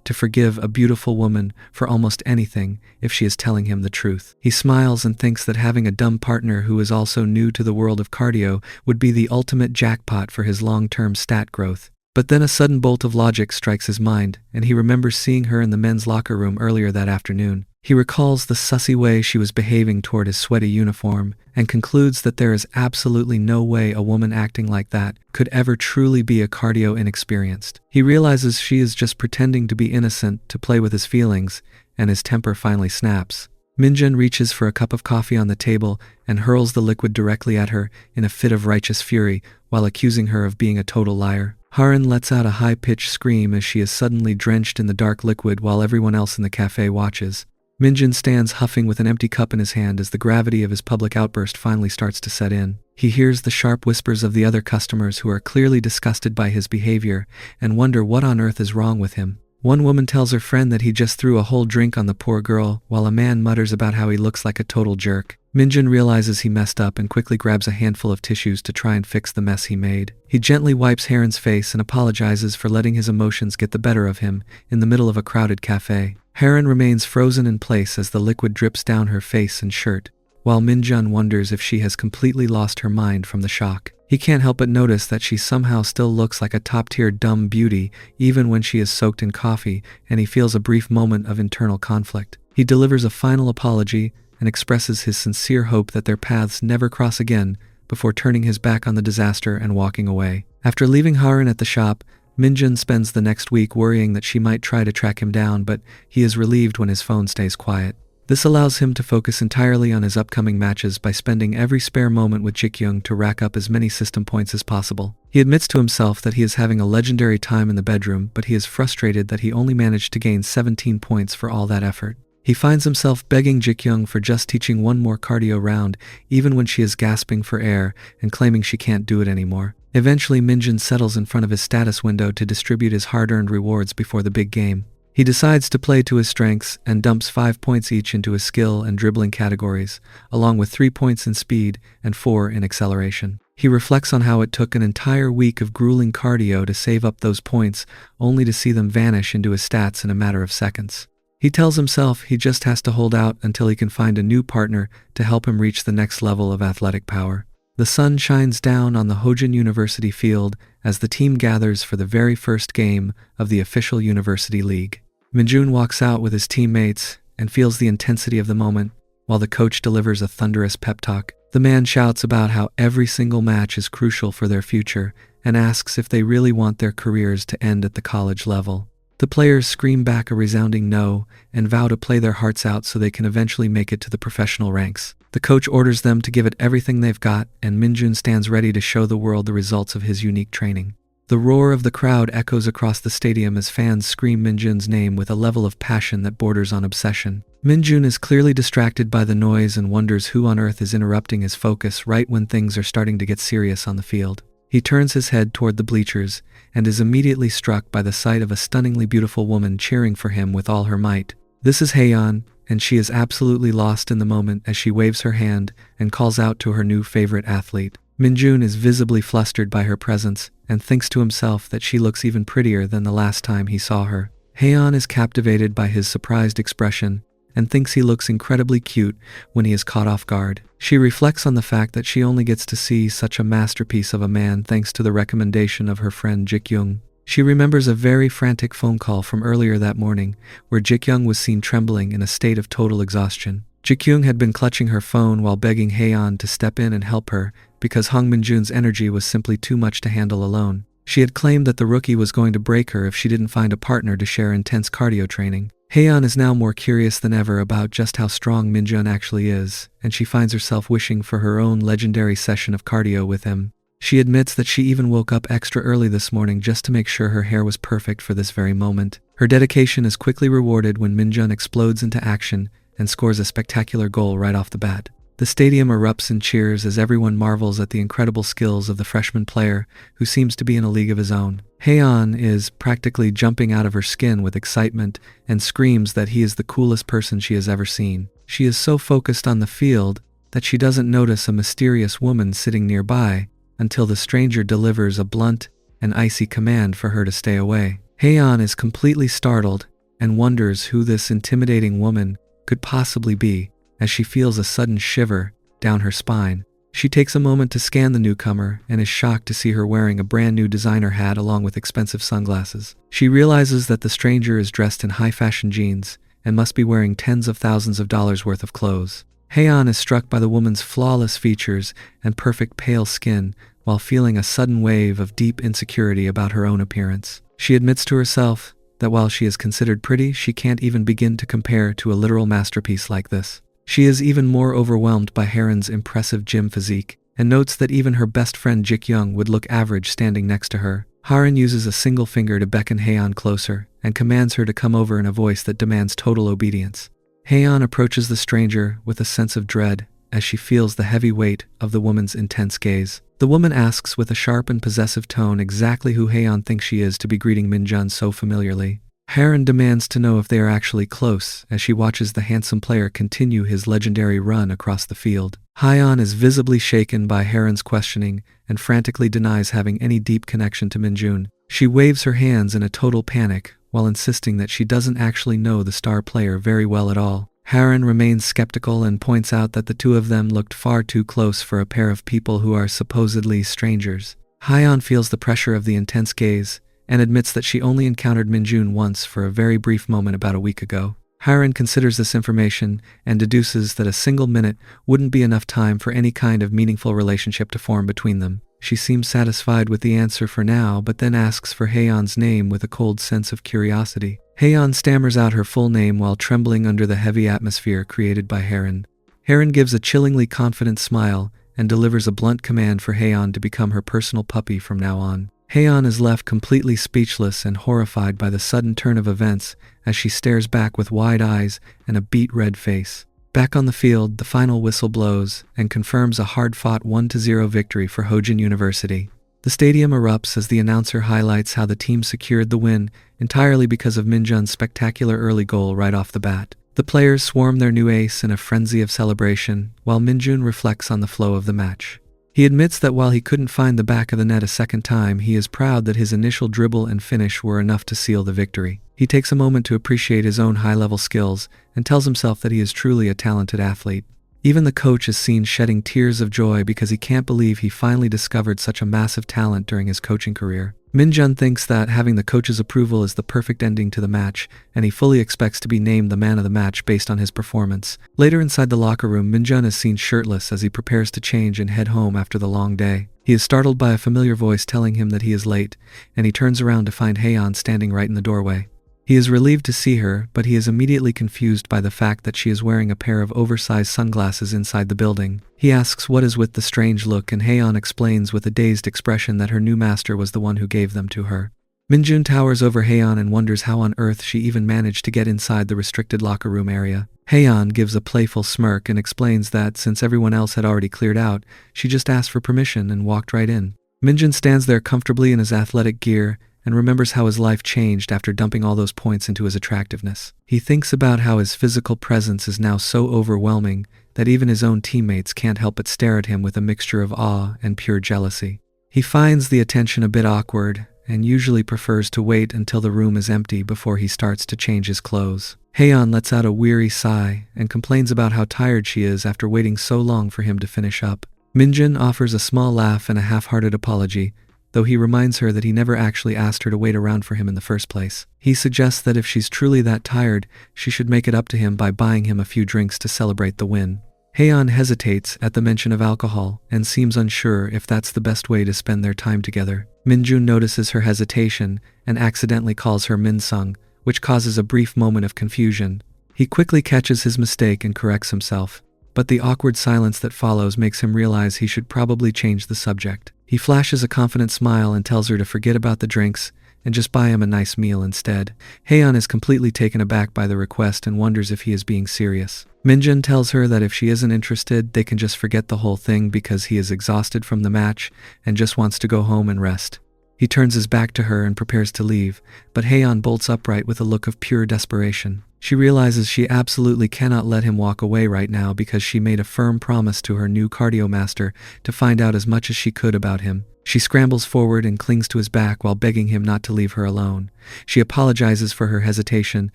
to forgive a beautiful woman for almost anything if she is telling him the truth. He smiles and thinks that having a dumb partner who is also new to the world of cardio would be the ultimate jackpot for his long-term stat growth. But then a sudden bolt of logic strikes his mind, and he remembers seeing her in the men's locker room earlier that afternoon. He recalls the sussy way she was behaving toward his sweaty uniform, and concludes that there is absolutely no way a woman acting like that could ever truly be a cardio inexperienced. He realizes she is just pretending to be innocent to play with his feelings, and his temper finally snaps. Minjun reaches for a cup of coffee on the table and hurls the liquid directly at her in a fit of righteous fury while accusing her of being a total liar. Haran lets out a high-pitched scream as she is suddenly drenched in the dark liquid while everyone else in the cafe watches. Minjun stands huffing with an empty cup in his hand as the gravity of his public outburst finally starts to set in. He hears the sharp whispers of the other customers who are clearly disgusted by his behavior and wonder what on earth is wrong with him. One woman tells her friend that he just threw a whole drink on the poor girl, while a man mutters about how he looks like a total jerk. Minjun realizes he messed up and quickly grabs a handful of tissues to try and fix the mess he made. He gently wipes Haran's face and apologizes for letting his emotions get the better of him in the middle of a crowded cafe. Haran remains frozen in place as the liquid drips down her face and shirt, while Minjun wonders if she has completely lost her mind from the shock. He can't help but notice that she somehow still looks like a top-tier dumb beauty even when she is soaked in coffee, and he feels a brief moment of internal conflict. He delivers a final apology and expresses his sincere hope that their paths never cross again before turning his back on the disaster and walking away. After leaving Haran at the shop, Minjun spends the next week worrying that she might try to track him down, but he is relieved when his phone stays quiet. This allows him to focus entirely on his upcoming matches by spending every spare moment with Jikyung to rack up as many system points as possible. He admits to himself that he is having a legendary time in the bedroom, but he is frustrated that he only managed to gain 17 points for all that effort. He finds himself begging Jikyung for just teaching one more cardio round, even when she is gasping for air and claiming she can't do it anymore. Eventually, Minjun settles in front of his status window to distribute his hard-earned rewards before the big game. He decides to play to his strengths and dumps 5 points each into his skill and dribbling categories, along with 3 points in speed and 4 in acceleration. He reflects on how it took an entire week of grueling cardio to save up those points, only to see them vanish into his stats in a matter of seconds. He tells himself he just has to hold out until he can find a new partner to help him reach the next level of athletic power. The sun shines down on the Hojin University field as the team gathers for the very first game of the official university league. Minjun walks out with his teammates and feels the intensity of the moment, while the coach delivers a thunderous pep talk. The man shouts about how every single match is crucial for their future and asks if they really want their careers to end at the college level. The players scream back a resounding no and vow to play their hearts out so they can eventually make it to the professional ranks. The coach orders them to give it everything they've got, and Minjun stands ready to show the world the results of his unique training. The roar of the crowd echoes across the stadium as fans scream Minjun's name with a level of passion that borders on obsession. Minjun is clearly distracted by the noise and wonders who on earth is interrupting his focus right when things are starting to get serious on the field. He turns his head toward the bleachers and is immediately struck by the sight of a stunningly beautiful woman cheering for him with all her might. This is Haeyeon, and she is absolutely lost in the moment as she waves her hand and calls out to her new favorite athlete. Minjun is visibly flustered by her presence and thinks to himself that she looks even prettier than the last time he saw her. Haeyeon is captivated by his surprised expression and thinks he looks incredibly cute when he is caught off guard. She reflects on the fact that she only gets to see such a masterpiece of a man thanks to the recommendation of her friend Jikyung. She remembers a very frantic phone call from earlier that morning where Jikyung was seen trembling in a state of total exhaustion. Jikyung had been clutching her phone while begging Haeyeon to step in and help her because Hong Minjun's energy was simply too much to handle alone. She had claimed that the rookie was going to break her if she didn't find a partner to share intense cardio training. Haeyeon is now more curious than ever about just how strong Minjun actually is, and she finds herself wishing for her own legendary session of cardio with him. She admits that she even woke up extra early this morning just to make sure her hair was perfect for this very moment. Her dedication is quickly rewarded when Minjun explodes into action and scores a spectacular goal right off the bat. The stadium erupts in cheers as everyone marvels at the incredible skills of the freshman player who seems to be in a league of his own. Haeyeon is practically jumping out of her skin with excitement and screams that he is the coolest person she has ever seen. She is so focused on the field that she doesn't notice a mysterious woman sitting nearby until the stranger delivers a blunt an icy command for her to stay away. Haeyeon is completely startled and wonders who this intimidating woman could possibly be as she feels a sudden shiver down her spine. She takes a moment to scan the newcomer and is shocked to see her wearing a brand new designer hat along with expensive sunglasses. She realizes that the stranger is dressed in high-fashion jeans and must be wearing tens of thousands of dollars worth of clothes. Haeyeon is struck by the woman's flawless features and perfect pale skin while feeling a sudden wave of deep insecurity about her own appearance. She admits to herself that while she is considered pretty, she can't even begin to compare to a literal masterpiece like this. She is even more overwhelmed by Haren's impressive gym physique, and notes that even her best friend Jik-young would look average standing next to her. Haren uses a single finger to beckon Haeyeon closer, and commands her to come over in a voice that demands total obedience. Haeyeon approaches the stranger with a sense of dread as she feels the heavy weight of the woman's intense gaze. The woman asks with a sharp and possessive tone exactly who Haeyeon thinks she is to be greeting Minjun so familiarly. Haren demands to know if they are actually close as she watches the handsome player continue his legendary run across the field. Haeyeon is visibly shaken by Haren's questioning and frantically denies having any deep connection to Minjun. She waves her hands in a total panic while insisting that she doesn't actually know the star player very well at all. Haren remains skeptical and points out that the two of them looked far too close for a pair of people who are supposedly strangers. Haeyeon feels the pressure of the intense gaze and admits that she only encountered Minjun once for a very brief moment about a week ago. Haren considers this information and deduces that a single minute wouldn't be enough time for any kind of meaningful relationship to form between them. She seems satisfied with the answer for now, but then asks for Haeyeon's name with a cold sense of curiosity. Haeyeon stammers out her full name while trembling under the heavy atmosphere created by Haren. Haren gives a chillingly confident smile and delivers a blunt command for Haeyeon to become her personal puppy from now on. Haeyeon is left completely speechless and horrified by the sudden turn of events as she stares back with wide eyes and a beet-red face. Back on the field, the final whistle blows and confirms a hard-fought 1-0 victory for Hojin University. The stadium erupts as the announcer highlights how the team secured the win entirely because of Minjun's spectacular early goal right off the bat. The players swarm their new ace in a frenzy of celebration, while Minjun reflects on the flow of the match. He admits that while he couldn't find the back of the net a second time, he is proud that his initial dribble and finish were enough to seal the victory. He takes a moment to appreciate his own high-level skills and tells himself that he is truly a talented athlete. Even the coach is seen shedding tears of joy because he can't believe he finally discovered such a massive talent during his coaching career. Minjun thinks that having the coach's approval is the perfect ending to the match, and he fully expects to be named the man of the match based on his performance. Later inside the locker room, Minjun is seen shirtless as he prepares to change and head home after the long day. He is startled by a familiar voice telling him that he is late, and he turns around to find Haeyeon standing right in the doorway. He is relieved to see her, but he is immediately confused by the fact that she is wearing a pair of oversized sunglasses inside the building. He asks what is with the strange look, and Haeyeon explains with a dazed expression that her new master was the one who gave them to her. Minjun towers over Haeyeon and wonders how on earth she even managed to get inside the restricted locker room area. Haeyeon gives a playful smirk and explains that since everyone else had already cleared out, she just asked for permission and walked right in. Minjun stands there comfortably in his athletic gear and remembers how his life changed after dumping all those points into his attractiveness. He thinks about how his physical presence is now so overwhelming that even his own teammates can't help but stare at him with a mixture of awe and pure jealousy. He finds the attention a bit awkward and usually prefers to wait until the room is empty before he starts to change his clothes. Haeyeon lets out a weary sigh and complains about how tired she is after waiting so long for him to finish up. Minjun offers a small laugh and a half-hearted apology, though he reminds her that he never actually asked her to wait around for him in the first place. He suggests that if she's truly that tired, she should make it up to him by buying him a few drinks to celebrate the win. Haeyeon hesitates at the mention of alcohol and seems unsure if that's the best way to spend their time together. Minjun notices her hesitation and accidentally calls her Minsung, which causes a brief moment of confusion. He quickly catches his mistake and corrects himself, but the awkward silence that follows makes him realize he should probably change the subject. He flashes a confident smile and tells her to forget about the drinks and just buy him a nice meal instead. Haeyeon is completely taken aback by the request and wonders if he is being serious. Minjun tells her that if she isn't interested, they can just forget the whole thing because he is exhausted from the match and just wants to go home and rest. He turns his back to her and prepares to leave, but Haeyeon bolts upright with a look of pure desperation. She realizes she absolutely cannot let him walk away right now because she made a firm promise to her new cardio master to find out as much as she could about him. She scrambles forward and clings to his back while begging him not to leave her alone. She apologizes for her hesitation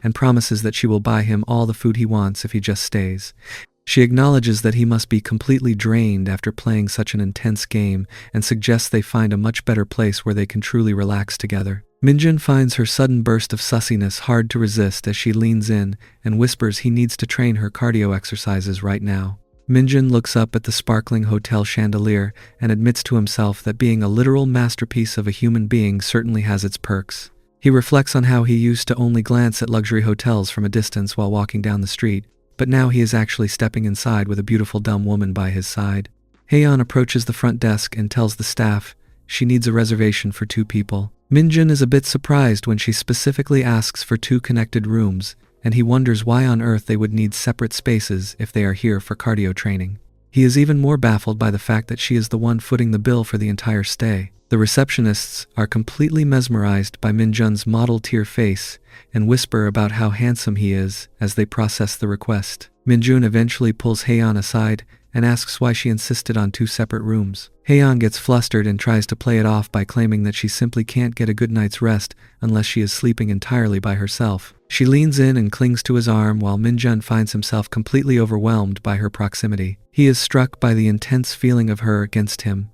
and promises that she will buy him all the food he wants if he just stays. She acknowledges that he must be completely drained after playing such an intense game and suggests they find a much better place where they can truly relax together. Minjun finds her sudden burst of sussiness hard to resist as she leans in and whispers he needs to train her cardio exercises right now. Minjun looks up at the sparkling hotel chandelier and admits to himself that being a literal masterpiece of a human being certainly has its perks. He reflects on how he used to only glance at luxury hotels from a distance while walking down the street, but now he is actually stepping inside with a beautiful dumb woman by his side. Haeyeon approaches the front desk and tells the staff she needs a reservation for 2 people. Minjun is a bit surprised when she specifically asks for 2 connected rooms, and he wonders why on earth they would need separate spaces if they are here for cardio training. He is even more baffled by the fact that she is the one footing the bill for the entire stay. The receptionists are completely mesmerized by Minjun's model-tier face and whisper about how handsome he is as they process the request. Minjun eventually pulls Haeyeon aside and asks why she insisted on 2 separate rooms. Haeyeon gets flustered and tries to play it off by claiming that she simply can't get a good night's rest unless she is sleeping entirely by herself. She leans in and clings to his arm while Minjun finds himself completely overwhelmed by her proximity. He is struck by the intense feeling of her against him,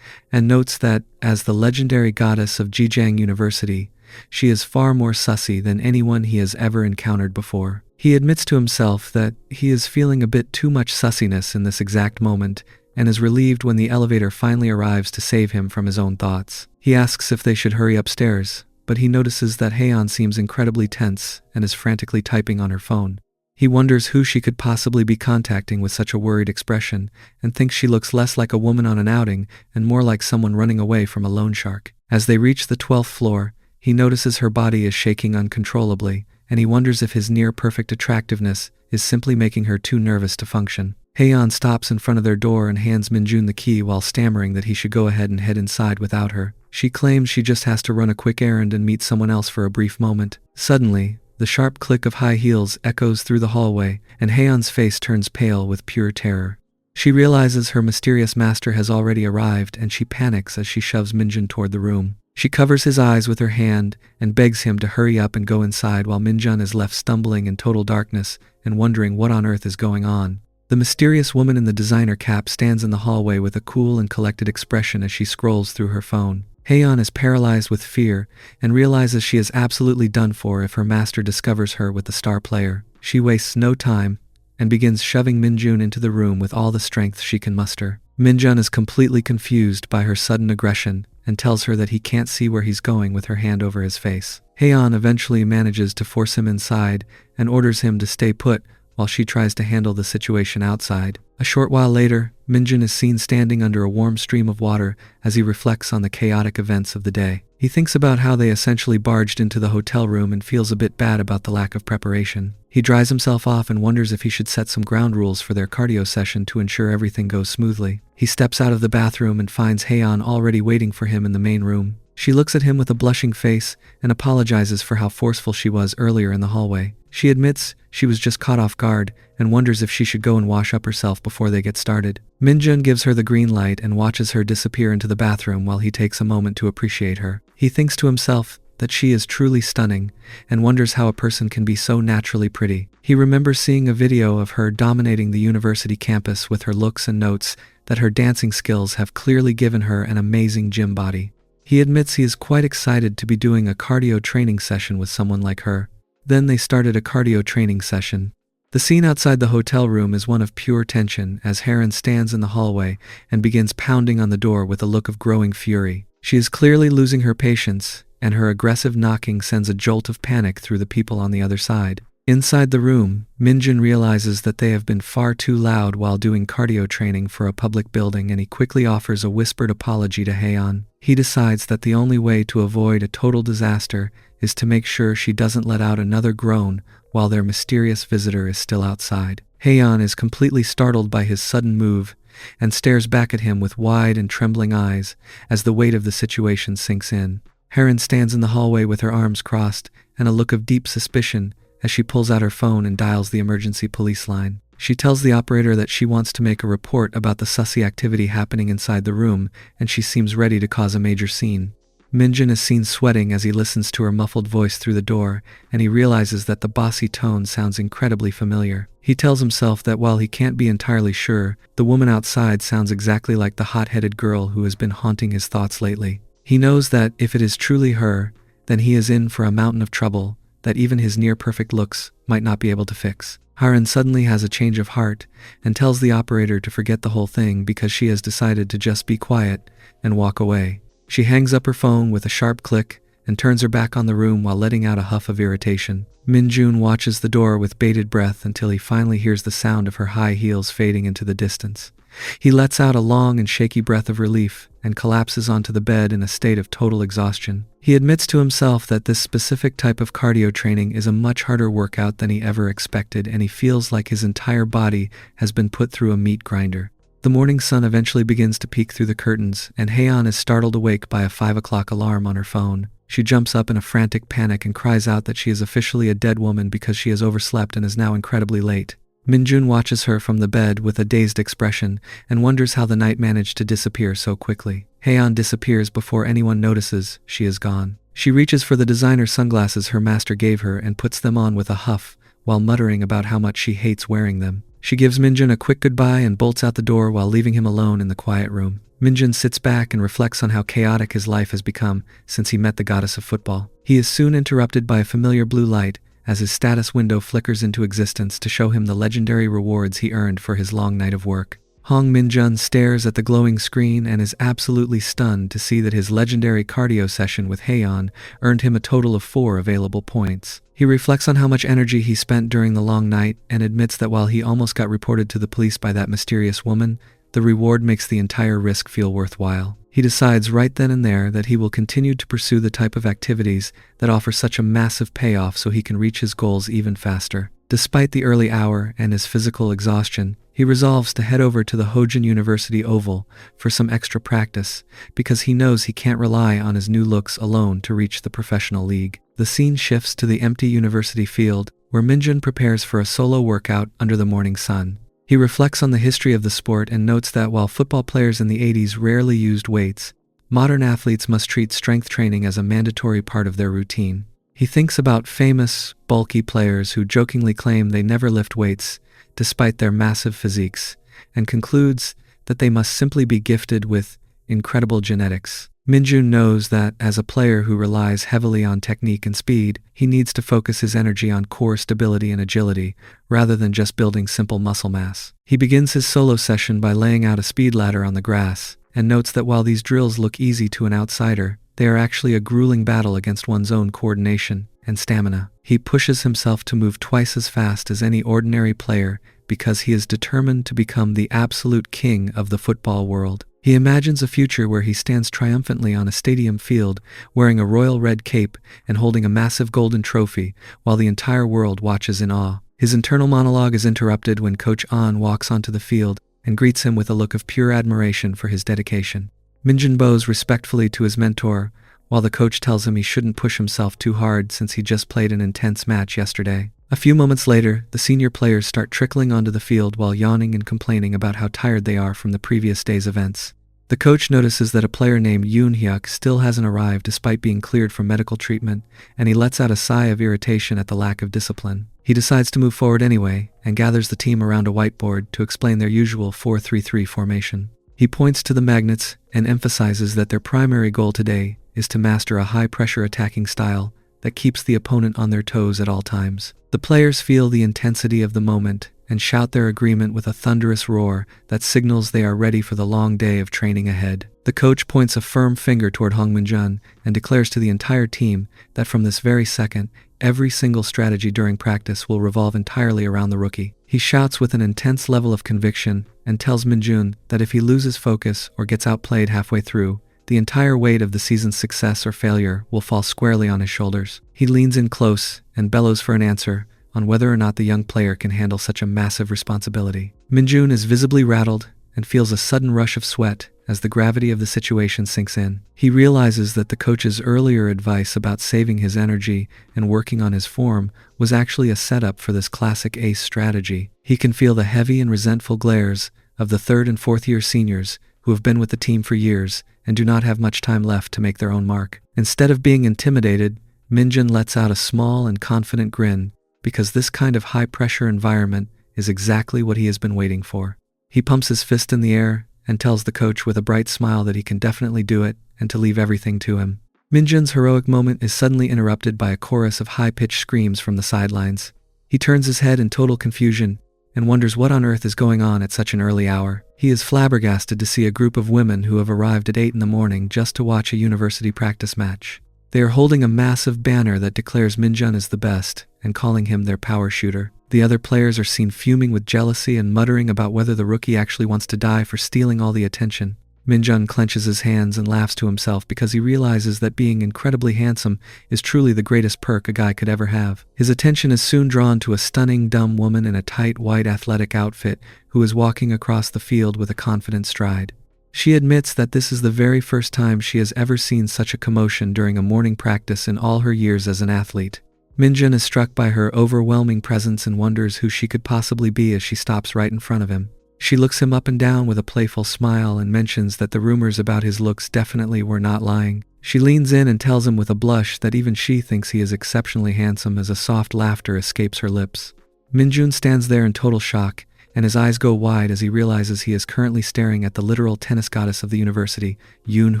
and notes that, as the legendary goddess of Jijang University, she is far more sussy than anyone he has ever encountered before. He admits to himself that he is feeling a bit too much sussiness in this exact moment, and is relieved when the elevator finally arrives to save him from his own thoughts. He asks if they should hurry upstairs, but he notices that Haeyeon seems incredibly tense and is frantically typing on her phone. He wonders who she could possibly be contacting with such a worried expression, and thinks she looks less like a woman on an outing and more like someone running away from a loan shark. As they reach the 12th floor, he notices her body is shaking uncontrollably, and he wonders if his near-perfect attractiveness is simply making her too nervous to function. Haeyeon stops in front of their door and hands Minjun the key while stammering that he should go ahead and head inside without her. She claims she just has to run a quick errand and meet someone else for a brief moment. Suddenly, the sharp click of high heels echoes through the hallway, and Haeyeon's face turns pale with pure terror. She realizes her mysterious master has already arrived, and she panics as she shoves Minjun toward the room. She covers his eyes with her hand and begs him to hurry up and go inside while Minjun is left stumbling in total darkness and wondering what on earth is going on. The mysterious woman in the designer cap stands in the hallway with a cool and collected expression as she scrolls through her phone. Haeyeon is paralyzed with fear and realizes she is absolutely done for if her master discovers her with the star player. She wastes no time and begins shoving Minjun into the room with all the strength she can muster. Minjun is completely confused by her sudden aggression and tells her that he can't see where he's going with her hand over his face. Haeyeon eventually manages to force him inside and orders him to stay put while she tries to handle the situation outside. A short while later, Minjun is seen standing under a warm stream of water as he reflects on the chaotic events of the day. He thinks about how they essentially barged into the hotel room and feels a bit bad about the lack of preparation. He dries himself off and wonders if he should set some ground rules for their cardio session to ensure everything goes smoothly. He steps out of the bathroom and finds Haeyeon already waiting for him in the main room. She looks at him with a blushing face and apologizes for how forceful she was earlier in the hallway. She admits she was just caught off guard and wonders if she should go and wash up herself before they get started. Minjun gives her the green light and watches her disappear into the bathroom while he takes a moment to appreciate her. He thinks to himself that she is truly stunning and wonders how a person can be so naturally pretty. He remembers seeing a video of her dominating the university campus with her looks and notes that her dancing skills have clearly given her an amazing gym body. He admits he is quite excited to be doing a cardio training session with someone like her. Then they started a cardio training session. The scene outside the hotel room is one of pure tension as Heron stands in the hallway and begins pounding on the door with a look of growing fury. She is clearly losing her patience, and her aggressive knocking sends a jolt of panic through the people on the other side. Inside the room, Minjun realizes that they have been far too loud while doing cardio training for a public building, and he quickly offers a whispered apology to Haeyeon. He decides that the only way to avoid a total disaster is to make sure she doesn't let out another groan while their mysterious visitor is still outside. Haeyeon is completely startled by his sudden move and stares back at him with wide and trembling eyes as the weight of the situation sinks in. Heron stands in the hallway with her arms crossed and a look of deep suspicion as she pulls out her phone and dials the emergency police line. She tells the operator that she wants to make a report about the sussy activity happening inside the room, and she seems ready to cause a major scene. Minjun is seen sweating as he listens to her muffled voice through the door, and he realizes that the bossy tone sounds incredibly familiar. He tells himself that while he can't be entirely sure, the woman outside sounds exactly like the hot-headed girl who has been haunting his thoughts lately. He knows that if it is truly her, then he is in for a mountain of trouble that even his near-perfect looks might not be able to fix. Haren suddenly has a change of heart and tells the operator to forget the whole thing because she has decided to just be quiet and walk away. She hangs up her phone with a sharp click and turns her back on the room while letting out a huff of irritation. Minjun watches the door with bated breath until he finally hears the sound of her high heels fading into the distance. He lets out a long and shaky breath of relief and collapses onto the bed in a state of total exhaustion. He admits to himself that this specific type of cardio training is a much harder workout than he ever expected, and he feels like his entire body has been put through a meat grinder. The morning sun eventually begins to peek through the curtains, and Haeyeon is startled awake by a 5 o'clock alarm on her phone. She jumps up in a frantic panic and cries out that she is officially a dead woman because she has overslept and is now incredibly late. Minjun watches her from the bed with a dazed expression and wonders how the night managed to disappear so quickly. Haeyeon disappears before anyone notices she is gone. She reaches for the designer sunglasses her master gave her and puts them on with a huff, while muttering about how much she hates wearing them. She gives Minjun a quick goodbye and bolts out the door while leaving him alone in the quiet room. Minjun sits back and reflects on how chaotic his life has become since he met the goddess of football. He is soon interrupted by a familiar blue light as his status window flickers into existence to show him the legendary rewards he earned for his long night of work. Hong Minjun stares at the glowing screen and is absolutely stunned to see that his legendary cardio session with Haeyeon earned him a total of 4 available points. He reflects on how much energy he spent during the long night and admits that while he almost got reported to the police by that mysterious woman, the reward makes the entire risk feel worthwhile. He decides right then and there that he will continue to pursue the type of activities that offer such a massive payoff so he can reach his goals even faster. Despite the early hour and his physical exhaustion, he resolves to head over to the Hojin University Oval for some extra practice because he knows he can't rely on his new looks alone to reach the professional league. The scene shifts to the empty university field where Minjun prepares for a solo workout under the morning sun. He reflects on the history of the sport and notes that while football players in the 80s rarely used weights, modern athletes must treat strength training as a mandatory part of their routine. He thinks about famous, bulky players who jokingly claim they never lift weights despite their massive physiques, and concludes that they must simply be gifted with incredible genetics. Minjun knows that, as a player who relies heavily on technique and speed, he needs to focus his energy on core stability and agility, rather than just building simple muscle mass. He begins his solo session by laying out a speed ladder on the grass, and notes that while these drills look easy to an outsider, they are actually a grueling battle against one's own coordination and stamina. He pushes himself to move twice as fast as any ordinary player because he is determined to become the absolute king of the football world. He imagines a future where he stands triumphantly on a stadium field, wearing a royal red cape and holding a massive golden trophy, while the entire world watches in awe. His internal monologue is interrupted when Coach An walks onto the field and greets him with a look of pure admiration for his dedication. Minjun bows respectfully to his mentor, while the coach tells him he shouldn't push himself too hard since he just played an intense match yesterday. A few moments later, the senior players start trickling onto the field while yawning and complaining about how tired they are from the previous day's events. The coach notices that a player named Yoon Hyuk still hasn't arrived despite being cleared for medical treatment, and he lets out a sigh of irritation at the lack of discipline. He decides to move forward anyway, and gathers the team around a whiteboard to explain their usual 4-3-3 formation. He points to the magnets and emphasizes that their primary goal today is to master a high-pressure attacking style that keeps the opponent on their toes at all times. The players feel the intensity of the moment and shout their agreement with a thunderous roar that signals they are ready for the long day of training ahead. The coach points a firm finger toward Hong Minjun and declares to the entire team that from this very second, every single strategy during practice will revolve entirely around the rookie. He shouts with an intense level of conviction and tells Minjun that if he loses focus or gets outplayed halfway through, the entire weight of the season's success or failure will fall squarely on his shoulders. He leans in close and bellows for an answer on whether or not the young player can handle such a massive responsibility. Minjun is visibly rattled and feels a sudden rush of sweat as the gravity of the situation sinks in. He realizes that the coach's earlier advice about saving his energy and working on his form was actually a setup for this classic ace strategy. He can feel the heavy and resentful glares of the third and fourth year seniors who have been with the team for years and do not have much time left to make their own mark. Instead of being intimidated, Minjun lets out a small and confident grin because this kind of high-pressure environment is exactly what he has been waiting for. He pumps his fist in the air and tells the coach with a bright smile that he can definitely do it and to leave everything to him. Minjun's heroic moment is suddenly interrupted by a chorus of high-pitched screams from the sidelines. He turns his head in total confusion and wonders what on earth is going on at such an early hour. He is flabbergasted to see a group of women who have arrived at 8 in the morning just to watch a university practice match. They are holding a massive banner that declares Minjun is the best and calling him their power shooter. The other players are seen fuming with jealousy and muttering about whether the rookie actually wants to die for stealing all the attention. Minjun clenches his hands and laughs to himself because he realizes that being incredibly handsome is truly the greatest perk a guy could ever have. His attention is soon drawn to a stunning dumb woman in a tight white athletic outfit who is walking across the field with a confident stride. She admits that this is the very first time she has ever seen such a commotion during a morning practice in all her years as an athlete. Minjun is struck by her overwhelming presence and wonders who she could possibly be as she stops right in front of him. She looks him up and down with a playful smile and mentions that the rumors about his looks definitely were not lying. She leans in and tells him with a blush that even she thinks he is exceptionally handsome as a soft laughter escapes her lips. Minjun stands there in total shock, and his eyes go wide as he realizes he is currently staring at the literal tennis goddess of the university, Yoon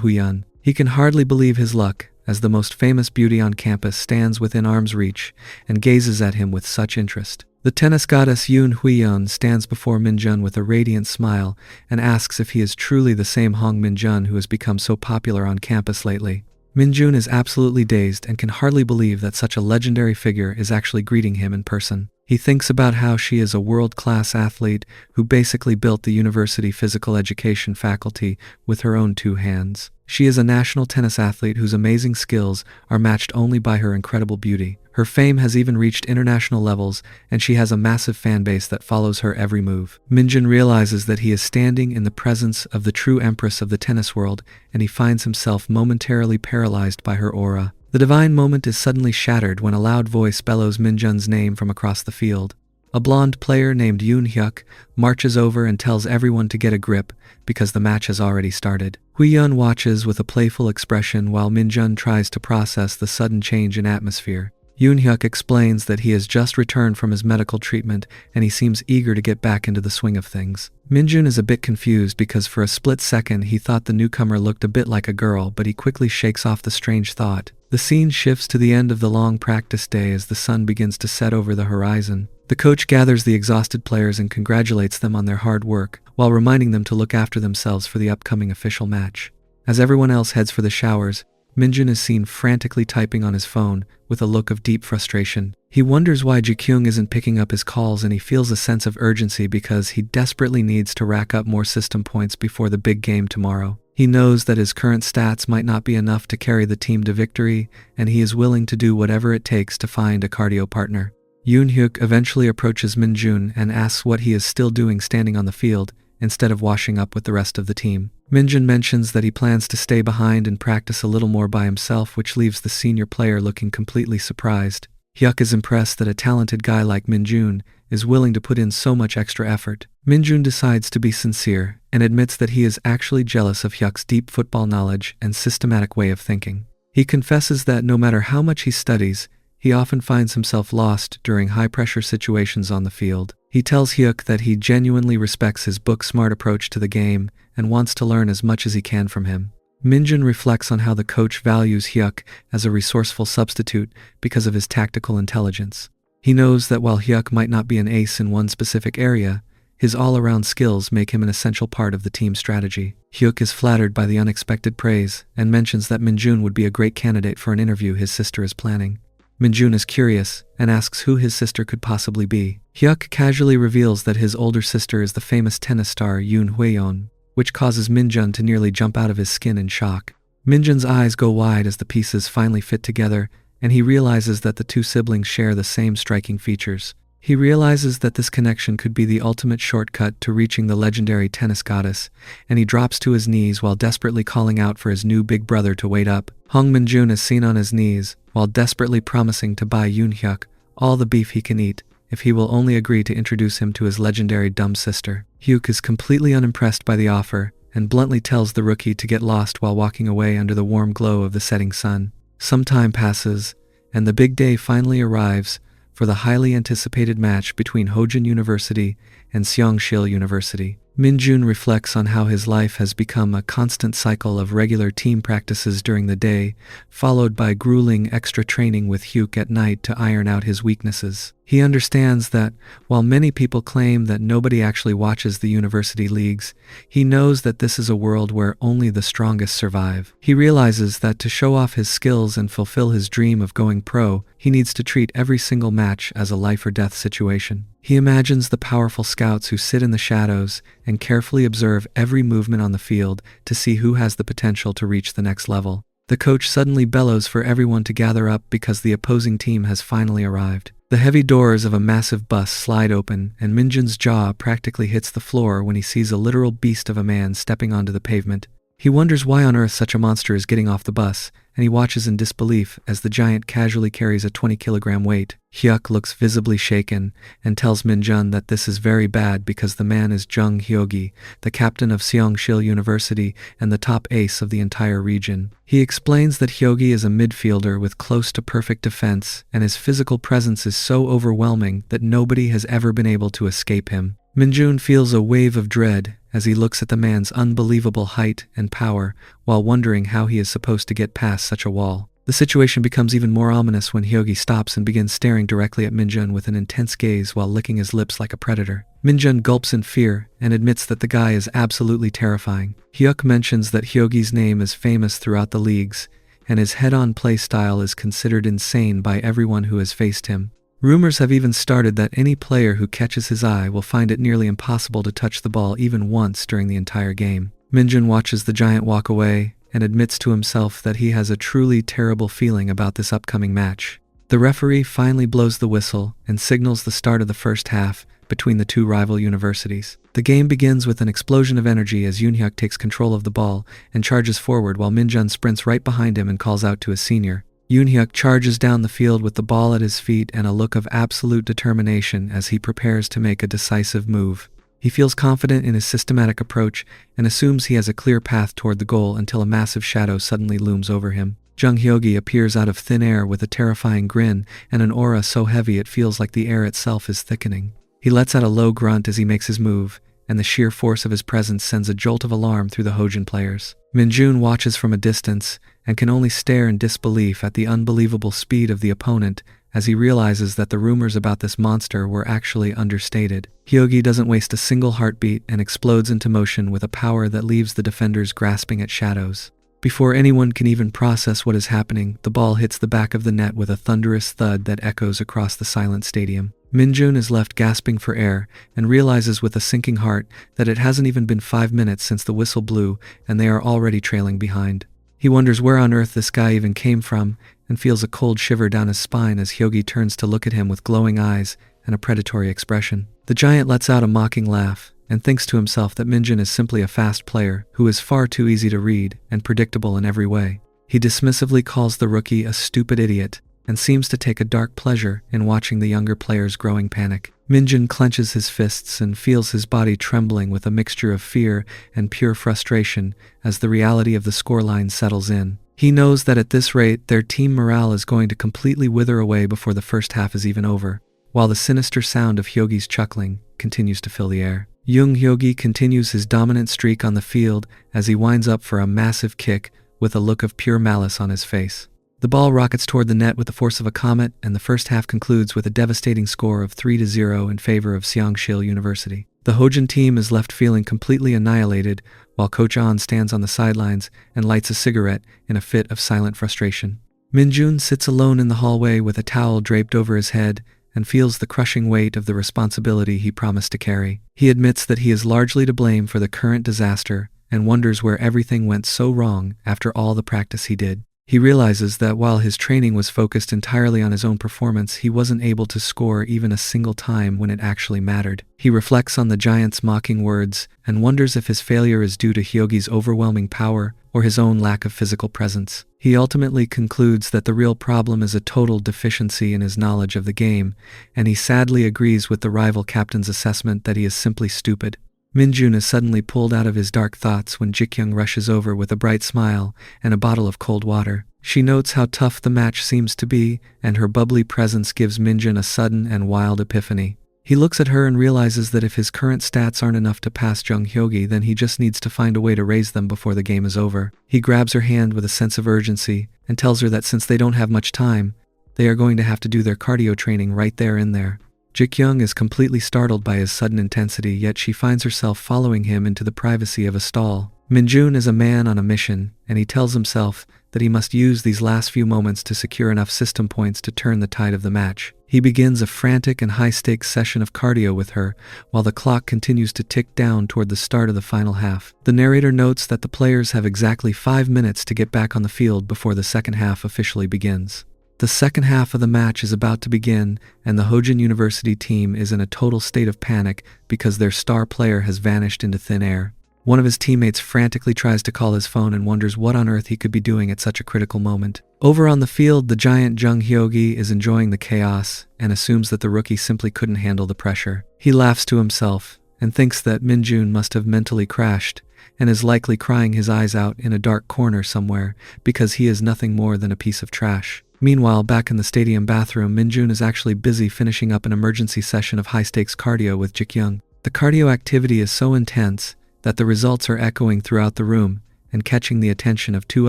Huyeon. He can hardly believe his luck, as the most famous beauty on campus stands within arm's reach and gazes at him with such interest. The tennis goddess Yoon Huyeon stands before Minjun with a radiant smile and asks if he is truly the same Hong Minjun who has become so popular on campus lately. Minjun is absolutely dazed and can hardly believe that such a legendary figure is actually greeting him in person. He thinks about how she is a world-class athlete who basically built the university physical education faculty with her own 2 hands. She is a national tennis athlete whose amazing skills are matched only by her incredible beauty. Her fame has even reached international levels, and she has a massive fan base that follows her every move. Minjun realizes that he is standing in the presence of the true empress of the tennis world, and he finds himself momentarily paralyzed by her aura. The divine moment is suddenly shattered when a loud voice bellows Minjun's name from across the field. A blonde player named Yoon Hyuk marches over and tells everyone to get a grip because the match has already started. Huyeon watches with a playful expression while Minjun tries to process the sudden change in atmosphere. Yoon Hyuk explains that he has just returned from his medical treatment and he seems eager to get back into the swing of things. Minjun is a bit confused because for a split second he thought the newcomer looked a bit like a girl, but he quickly shakes off the strange thought. The scene shifts to the end of the long practice day as the sun begins to set over the horizon. The coach gathers the exhausted players and congratulates them on their hard work, while reminding them to look after themselves for the upcoming official match. As everyone else heads for the showers, Minjun is seen frantically typing on his phone with a look of deep frustration. He wonders why Ji-kyung isn't picking up his calls, and he feels a sense of urgency because he desperately needs to rack up more system points before the big game tomorrow. He knows that his current stats might not be enough to carry the team to victory, and he is willing to do whatever it takes to find a cardio partner. Yoon Hyuk eventually approaches Minjun and asks what he is still doing standing on the field instead of washing up with the rest of the team. Minjun mentions that he plans to stay behind and practice a little more by himself, which leaves the senior player looking completely surprised. Hyuk is impressed that a talented guy like Minjun is willing to put in so much extra effort. Minjun decides to be sincere and admits that he is actually jealous of Hyuk's deep football knowledge and systematic way of thinking. He confesses that no matter how much he studies, he often finds himself lost during high-pressure situations on the field. He tells Hyuk that he genuinely respects his book-smart approach to the game and wants to learn as much as he can from him. Minjun reflects on how the coach values Hyuk as a resourceful substitute because of his tactical intelligence. He knows that while Hyuk might not be an ace in one specific area, his all-around skills make him an essential part of the team's strategy. Hyuk is flattered by the unexpected praise and mentions that Minjun would be a great candidate for an interview his sister is planning. Minjun is curious and asks who his sister could possibly be. Hyuk casually reveals that his older sister is the famous tennis star Yoon Huyeon, which causes Minjun to nearly jump out of his skin in shock. Minjun's eyes go wide as the pieces finally fit together, and he realizes that the two siblings share the same striking features. He realizes that this connection could be the ultimate shortcut to reaching the legendary tennis goddess, and he drops to his knees while desperately calling out for his new big brother to wait up. Hong Minjun is seen on his knees, while desperately promising to buy Yoon-hyuk all the beef he can eat, if he will only agree to introduce him to his legendary dumb sister. Hyuk is completely unimpressed by the offer, and bluntly tells the rookie to get lost while walking away under the warm glow of the setting sun. Some time passes, and the big day finally arrives for the highly anticipated match between Hojin University and Seongshil University. Minjun reflects on how his life has become a constant cycle of regular team practices during the day, followed by grueling extra training with Hyuk at night to iron out his weaknesses. He understands that, while many people claim that nobody actually watches the university leagues, he knows that this is a world where only the strongest survive. He realizes that to show off his skills and fulfill his dream of going pro, he needs to treat every single match as a life-or-death situation. He imagines the powerful scouts who sit in the shadows and carefully observe every movement on the field to see who has the potential to reach the next level. The coach suddenly bellows for everyone to gather up because the opposing team has finally arrived. The heavy doors of a massive bus slide open, and Minjun's jaw practically hits the floor when he sees a literal beast of a man stepping onto the pavement. He wonders why on earth such a monster is getting off the bus, and he watches in disbelief as the giant casually carries a 20-kilogram weight. Hyuk looks visibly shaken and tells Minjun that this is very bad because the man is Jung Hyogi, the captain of Seongshil University and the top ace of the entire region. He explains that Hyogi is a midfielder with close to perfect defense, and his physical presence is so overwhelming that nobody has ever been able to escape him. Minjun feels a wave of dread as he looks at the man's unbelievable height and power while wondering how he is supposed to get past such a wall. The situation becomes even more ominous when Hyogi stops and begins staring directly at Minjun with an intense gaze while licking his lips like a predator. Minjun gulps in fear and admits that the guy is absolutely terrifying. Hyuk mentions that Hyogi's name is famous throughout the leagues, and his head-on play style is considered insane by everyone who has faced him. Rumors have even started that any player who catches his eye will find it nearly impossible to touch the ball even once during the entire game. Minjun watches the giant walk away and admits to himself that he has a truly terrible feeling about this upcoming match. The referee finally blows the whistle and signals the start of the first half between the two rival universities. The game begins with an explosion of energy as Yoon-hyuk takes control of the ball and charges forward while Minjun sprints right behind him and calls out to his senior. Yoon-hyuk charges down the field with the ball at his feet and a look of absolute determination as he prepares to make a decisive move. He feels confident in his systematic approach and assumes he has a clear path toward the goal until a massive shadow suddenly looms over him. Jung Hyogi appears out of thin air with a terrifying grin and an aura so heavy it feels like the air itself is thickening. He lets out a low grunt as he makes his move, and the sheer force of his presence sends a jolt of alarm through the Hojin players. Minjun watches from a distance and can only stare in disbelief at the unbelievable speed of the opponent as he realizes that the rumors about this monster were actually understated. Hyogi doesn't waste a single heartbeat and explodes into motion with a power that leaves the defenders grasping at shadows. Before anyone can even process what is happening, the ball hits the back of the net with a thunderous thud that echoes across the silent stadium. Minjun is left gasping for air and realizes with a sinking heart that it hasn't even been 5 minutes since the whistle blew and they are already trailing behind. He wonders where on earth this guy even came from and feels a cold shiver down his spine as Hyogi turns to look at him with glowing eyes and a predatory expression. The giant lets out a mocking laugh and thinks to himself that Minjun is simply a fast player who is far too easy to read and predictable in every way. He dismissively calls the rookie a stupid idiot and seems to take a dark pleasure in watching the younger player's growing panic. Minjun clenches his fists and feels his body trembling with a mixture of fear and pure frustration as the reality of the scoreline settles in. He knows that at this rate, their team morale is going to completely wither away before the first half is even over, while the sinister sound of Hyogi's chuckling continues to fill the air. Jung Hyogi continues his dominant streak on the field as he winds up for a massive kick with a look of pure malice on his face. The ball rockets toward the net with the force of a comet, and the first half concludes with a devastating score of 3-0 in favor of Seongshil University. The Hojin team is left feeling completely annihilated, while Coach An stands on the sidelines and lights a cigarette in a fit of silent frustration. Minjun sits alone in the hallway with a towel draped over his head and feels the crushing weight of the responsibility he promised to carry. He admits that he is largely to blame for the current disaster and wonders where everything went so wrong after all the practice he did. He realizes that while his training was focused entirely on his own performance, he wasn't able to score even a single time when it actually mattered. He reflects on the giant's mocking words and wonders if his failure is due to Hyogi's overwhelming power or his own lack of physical presence. He ultimately concludes that the real problem is a total deficiency in his knowledge of the game, and he sadly agrees with the rival captain's assessment that he is simply stupid. Minjun is suddenly pulled out of his dark thoughts when Jikyung rushes over with a bright smile and a bottle of cold water. She notes how tough the match seems to be, and her bubbly presence gives Minjun a sudden and wild epiphany. He looks at her and realizes that if his current stats aren't enough to pass Jung Hyogi, then he just needs to find a way to raise them before the game is over. He grabs her hand with a sense of urgency and tells her that since they don't have much time, they are going to have to do their cardio training right there in there. Jikyung is completely startled by his sudden intensity, yet she finds herself following him into the privacy of a stall. Minjun is a man on a mission, and he tells himself that he must use these last few moments to secure enough system points to turn the tide of the match. He begins a frantic and high-stakes session of cardio with her, while the clock continues to tick down toward the start of the final half. The narrator notes that the players have exactly 5 minutes to get back on the field before the second half officially begins. The second half of the match is about to begin, and the Hojin University team is in a total state of panic because their star player has vanished into thin air. One of his teammates frantically tries to call his phone and wonders what on earth he could be doing at such a critical moment. Over on the field, the giant Jung Hyogi is enjoying the chaos and assumes that the rookie simply couldn't handle the pressure. He laughs to himself and thinks that Minjun must have mentally crashed and is likely crying his eyes out in a dark corner somewhere because he is nothing more than a piece of trash. Meanwhile, back in the stadium bathroom, Minjun is actually busy finishing up an emergency session of high-stakes cardio with Jikyung. The cardio activity is so intense that the results are echoing throughout the room and catching the attention of 2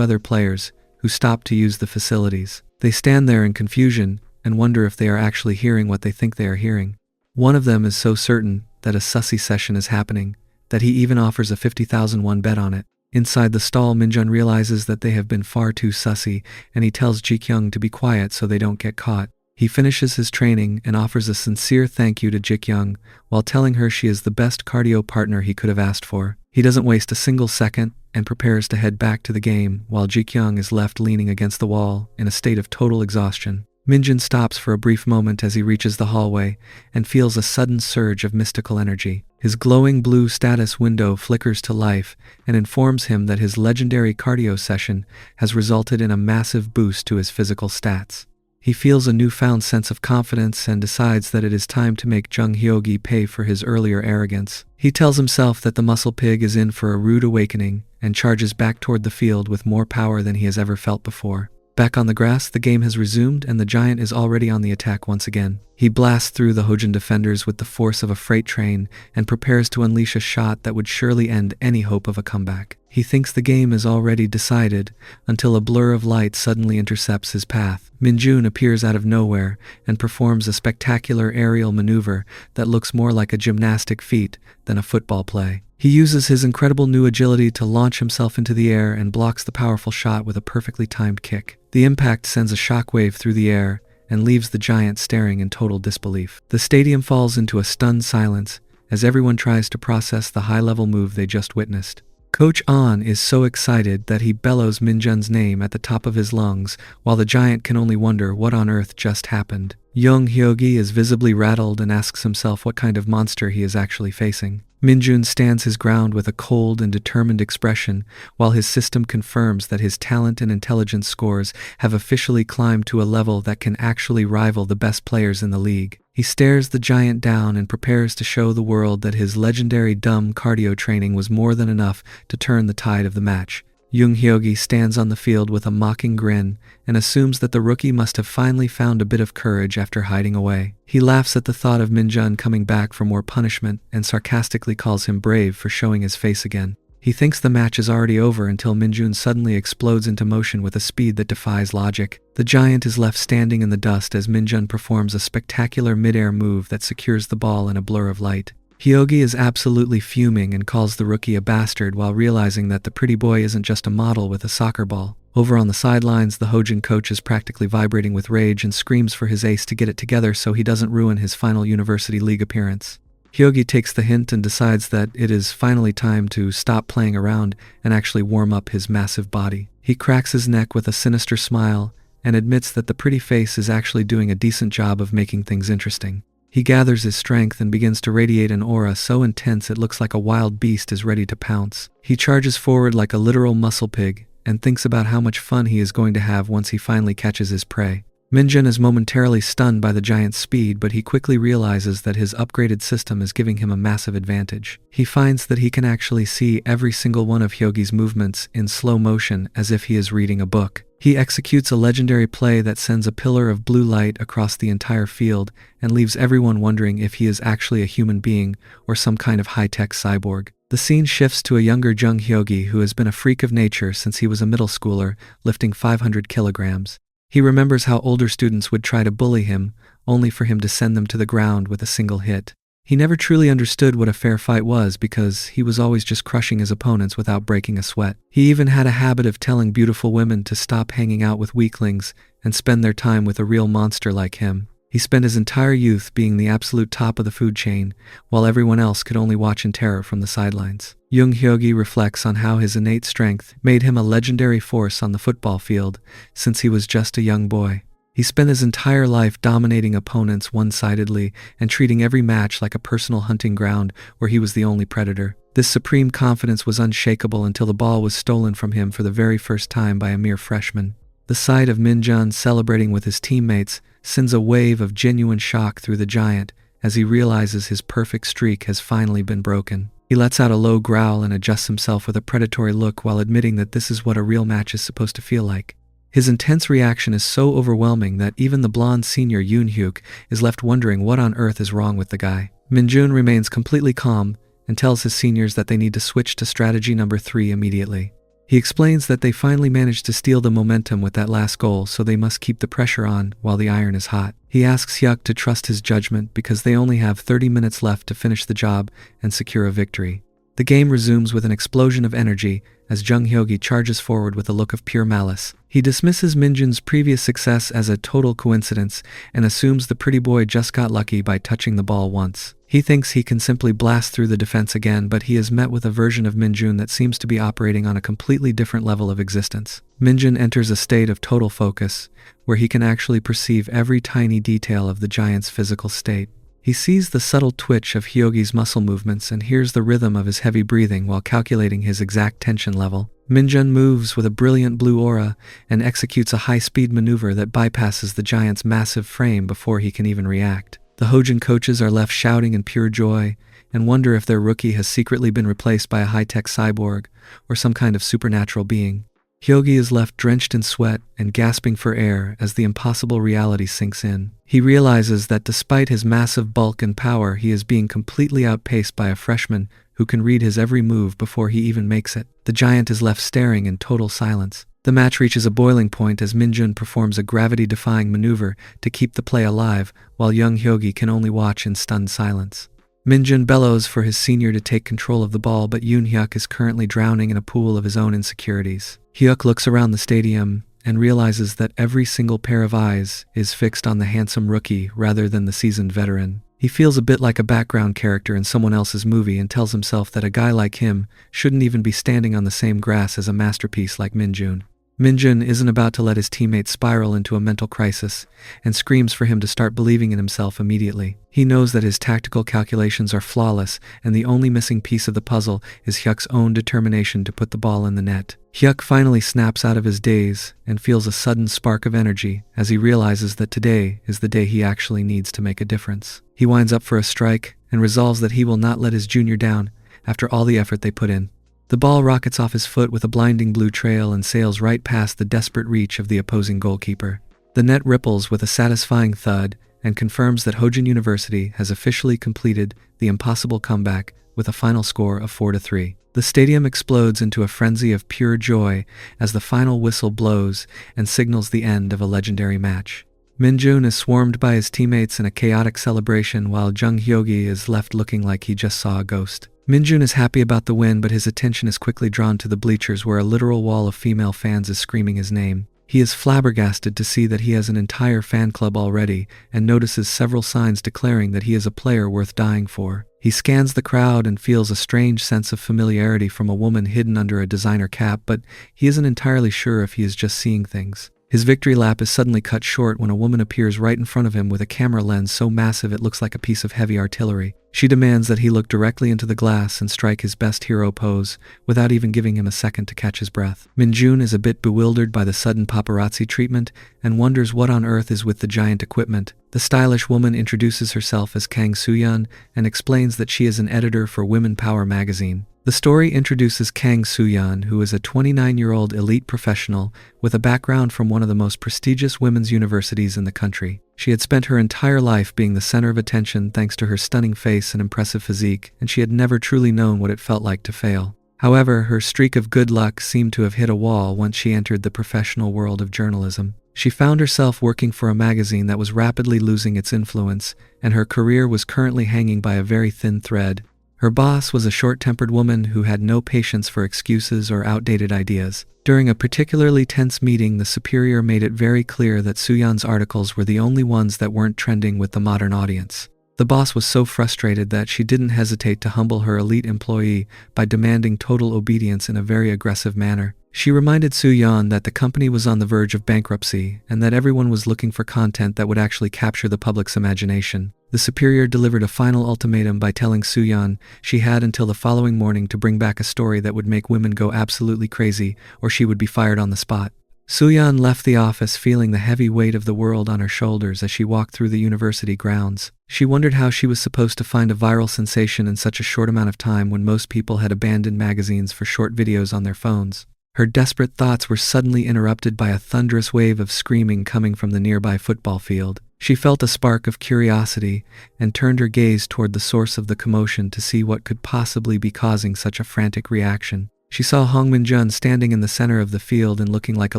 other players who stop to use the facilities. They stand there in confusion and wonder if they are actually hearing what they think they are hearing. One of them is so certain that a sussy session is happening that he even offers a 50,000 won bet on it. Inside the stall, Minjun realizes that they have been far too sussy, and he tells Jikyung to be quiet so they don't get caught. He finishes his training and offers a sincere thank you to Jikyung while telling her she is the best cardio partner he could have asked for. He doesn't waste a single second and prepares to head back to the game while Jikyung is left leaning against the wall in a state of total exhaustion. Minjun stops for a brief moment as he reaches the hallway and feels a sudden surge of mystical energy. His glowing blue status window flickers to life and informs him that his legendary cardio session has resulted in a massive boost to his physical stats. He feels a newfound sense of confidence and decides that it is time to make Jung Hyogi pay for his earlier arrogance. He tells himself that the muscle pig is in for a rude awakening and charges back toward the field with more power than he has ever felt before. Back on the grass, the game has resumed and the giant is already on the attack once again. He blasts through the Hojin defenders with the force of a freight train and prepares to unleash a shot that would surely end any hope of a comeback. He thinks the game is already decided until a blur of light suddenly intercepts his path. Minjun appears out of nowhere and performs a spectacular aerial maneuver that looks more like a gymnastic feat than a football play. He uses his incredible new agility to launch himself into the air and blocks the powerful shot with a perfectly timed kick. The impact sends a shockwave through the air and leaves the giant staring in total disbelief. The stadium falls into a stunned silence as everyone tries to process the high-level move they just witnessed. Coach An is so excited that he bellows Minjun's name at the top of his lungs, while the giant can only wonder what on earth just happened. Jung Hyogi is visibly rattled and asks himself what kind of monster he is actually facing. Minjun stands his ground with a cold and determined expression, while his system confirms that his talent and intelligence scores have officially climbed to a level that can actually rival the best players in the league. He stares the giant down and prepares to show the world that his legendary dumb cardio training was more than enough to turn the tide of the match. Jung Hyogi stands on the field with a mocking grin and assumes that the rookie must have finally found a bit of courage after hiding away. He laughs at the thought of Minjun coming back for more punishment and sarcastically calls him brave for showing his face again. He thinks the match is already over until Minjun suddenly explodes into motion with a speed that defies logic. The giant is left standing in the dust as Minjun performs a spectacular mid-air move that secures the ball in a blur of light. Hyogi is absolutely fuming and calls the rookie a bastard while realizing that the pretty boy isn't just a model with a soccer ball. Over on the sidelines, the Hojin coach is practically vibrating with rage and screams for his ace to get it together so he doesn't ruin his final University League appearance. Hyogi takes the hint and decides that it is finally time to stop playing around and actually warm up his massive body. He cracks his neck with a sinister smile and admits that the pretty face is actually doing a decent job of making things interesting. He gathers his strength and begins to radiate an aura so intense it looks like a wild beast is ready to pounce. He charges forward like a literal muscle pig and thinks about how much fun he is going to have once he finally catches his prey. Minjun is momentarily stunned by the giant's speed, but he quickly realizes that his upgraded system is giving him a massive advantage. He finds that he can actually see every single one of Hyogi's movements in slow motion as if he is reading a book. He executes a legendary play that sends a pillar of blue light across the entire field and leaves everyone wondering if he is actually a human being or some kind of high-tech cyborg. The scene shifts to a younger Jung Hyogi who has been a freak of nature since he was a middle schooler, lifting 500 kilograms. He remembers how older students would try to bully him, only for him to send them to the ground with a single hit. He never truly understood what a fair fight was because he was always just crushing his opponents without breaking a sweat. He even had a habit of telling beautiful women to stop hanging out with weaklings and spend their time with a real monster like him. He spent his entire youth being the absolute top of the food chain, while everyone else could only watch in terror from the sidelines. Jung Hyogi reflects on how his innate strength made him a legendary force on the football field since he was just a young boy. He spent his entire life dominating opponents one-sidedly and treating every match like a personal hunting ground where he was the only predator. This supreme confidence was unshakable until the ball was stolen from him for the very first time by a mere freshman. The sight of Minjun celebrating with his teammates sends a wave of genuine shock through the giant as he realizes his perfect streak has finally been broken. He lets out a low growl and adjusts himself with a predatory look while admitting that this is what a real match is supposed to feel like. His intense reaction is so overwhelming that even the blonde senior Yoon Hyuk is left wondering what on earth is wrong with the guy. Minjun remains completely calm and tells his seniors that they need to switch to strategy number 3 immediately. He explains that they finally managed to steal the momentum with that last goal, so they must keep the pressure on while the iron is hot. He asks Hyuk to trust his judgment because they only have 30 minutes left to finish the job and secure a victory. The game resumes with an explosion of energy as Jung Hyogi charges forward with a look of pure malice. He dismisses Minjun's previous success as a total coincidence and assumes the pretty boy just got lucky by touching the ball once. He thinks he can simply blast through the defense again, but he is met with a version of Minjun that seems to be operating on a completely different level of existence. Minjun enters a state of total focus, where he can actually perceive every tiny detail of the giant's physical state. He sees the subtle twitch of Hyogi's muscle movements and hears the rhythm of his heavy breathing while calculating his exact tension level. Minjun moves with a brilliant blue aura and executes a high-speed maneuver that bypasses the giant's massive frame before he can even react. The Hojin coaches are left shouting in pure joy and wonder if their rookie has secretly been replaced by a high-tech cyborg or some kind of supernatural being. Hyogi is left drenched in sweat and gasping for air as the impossible reality sinks in. He realizes that despite his massive bulk and power, he is being completely outpaced by a freshman who can read his every move before he even makes it. The giant is left staring in total silence. The match reaches a boiling point as Minjun performs a gravity-defying maneuver to keep the play alive, while Jung Hyogi can only watch in stunned silence. Minjun bellows for his senior to take control of the ball, but Yoon Hyuk is currently drowning in a pool of his own insecurities. Hyuk looks around the stadium and realizes that every single pair of eyes is fixed on the handsome rookie rather than the seasoned veteran. He feels a bit like a background character in someone else's movie and tells himself that a guy like him shouldn't even be standing on the same grass as a masterpiece like Minjun. Minjun isn't about to let his teammates spiral into a mental crisis and screams for him to start believing in himself immediately. He knows that his tactical calculations are flawless and the only missing piece of the puzzle is Hyuk's own determination to put the ball in the net. Hyuk finally snaps out of his daze and feels a sudden spark of energy as he realizes that today is the day he actually needs to make a difference. He winds up for a strike and resolves that he will not let his junior down after all the effort they put in. The ball rockets off his foot with a blinding blue trail and sails right past the desperate reach of the opposing goalkeeper. The net ripples with a satisfying thud and confirms that Hojin University has officially completed the impossible comeback with a final score of 4-3. The stadium explodes into a frenzy of pure joy as the final whistle blows and signals the end of a legendary match. Minjun is swarmed by his teammates in a chaotic celebration while Jung Hyogi is left looking like he just saw a ghost. Minjun is happy about the win, but his attention is quickly drawn to the bleachers where a literal wall of female fans is screaming his name. He is flabbergasted to see that he has an entire fan club already and notices several signs declaring that he is a player worth dying for. He scans the crowd and feels a strange sense of familiarity from a woman hidden under a designer cap, but he isn't entirely sure if he is just seeing things. His victory lap is suddenly cut short when a woman appears right in front of him with a camera lens so massive it looks like a piece of heavy artillery. She demands that he look directly into the glass and strike his best hero pose, without even giving him a second to catch his breath. Minjun is a bit bewildered by the sudden paparazzi treatment and wonders what on earth is with the giant equipment. The stylish woman introduces herself as Kang Soo-yeon and explains that she is an editor for Women Power magazine. The story introduces Kang Soo-yeon, who is a 29-year-old elite professional with a background from one of the most prestigious women's universities in the country. She had spent her entire life being the center of attention thanks to her stunning face and impressive physique, and she had never truly known what it felt like to fail. However, her streak of good luck seemed to have hit a wall once she entered the professional world of journalism. She found herself working for a magazine that was rapidly losing its influence, and her career was currently hanging by a very thin thread. Her boss was a short-tempered woman who had no patience for excuses or outdated ideas. During a particularly tense meeting, the superior made it very clear that Soo-yeon's articles were the only ones that weren't trending with the modern audience. The boss was so frustrated that she didn't hesitate to humble her elite employee by demanding total obedience in a very aggressive manner. She reminded Soo-yeon that the company was on the verge of bankruptcy and that everyone was looking for content that would actually capture the public's imagination. The superior delivered a final ultimatum by telling Soo-yeon she had until the following morning to bring back a story that would make women go absolutely crazy, or she would be fired on the spot. Soo-yeon left the office feeling the heavy weight of the world on her shoulders as she walked through the university grounds. She wondered how she was supposed to find a viral sensation in such a short amount of time when most people had abandoned magazines for short videos on their phones. Her desperate thoughts were suddenly interrupted by a thunderous wave of screaming coming from the nearby football field. She felt a spark of curiosity and turned her gaze toward the source of the commotion to see what could possibly be causing such a frantic reaction. She saw Hong Min-jun standing in the center of the field and looking like a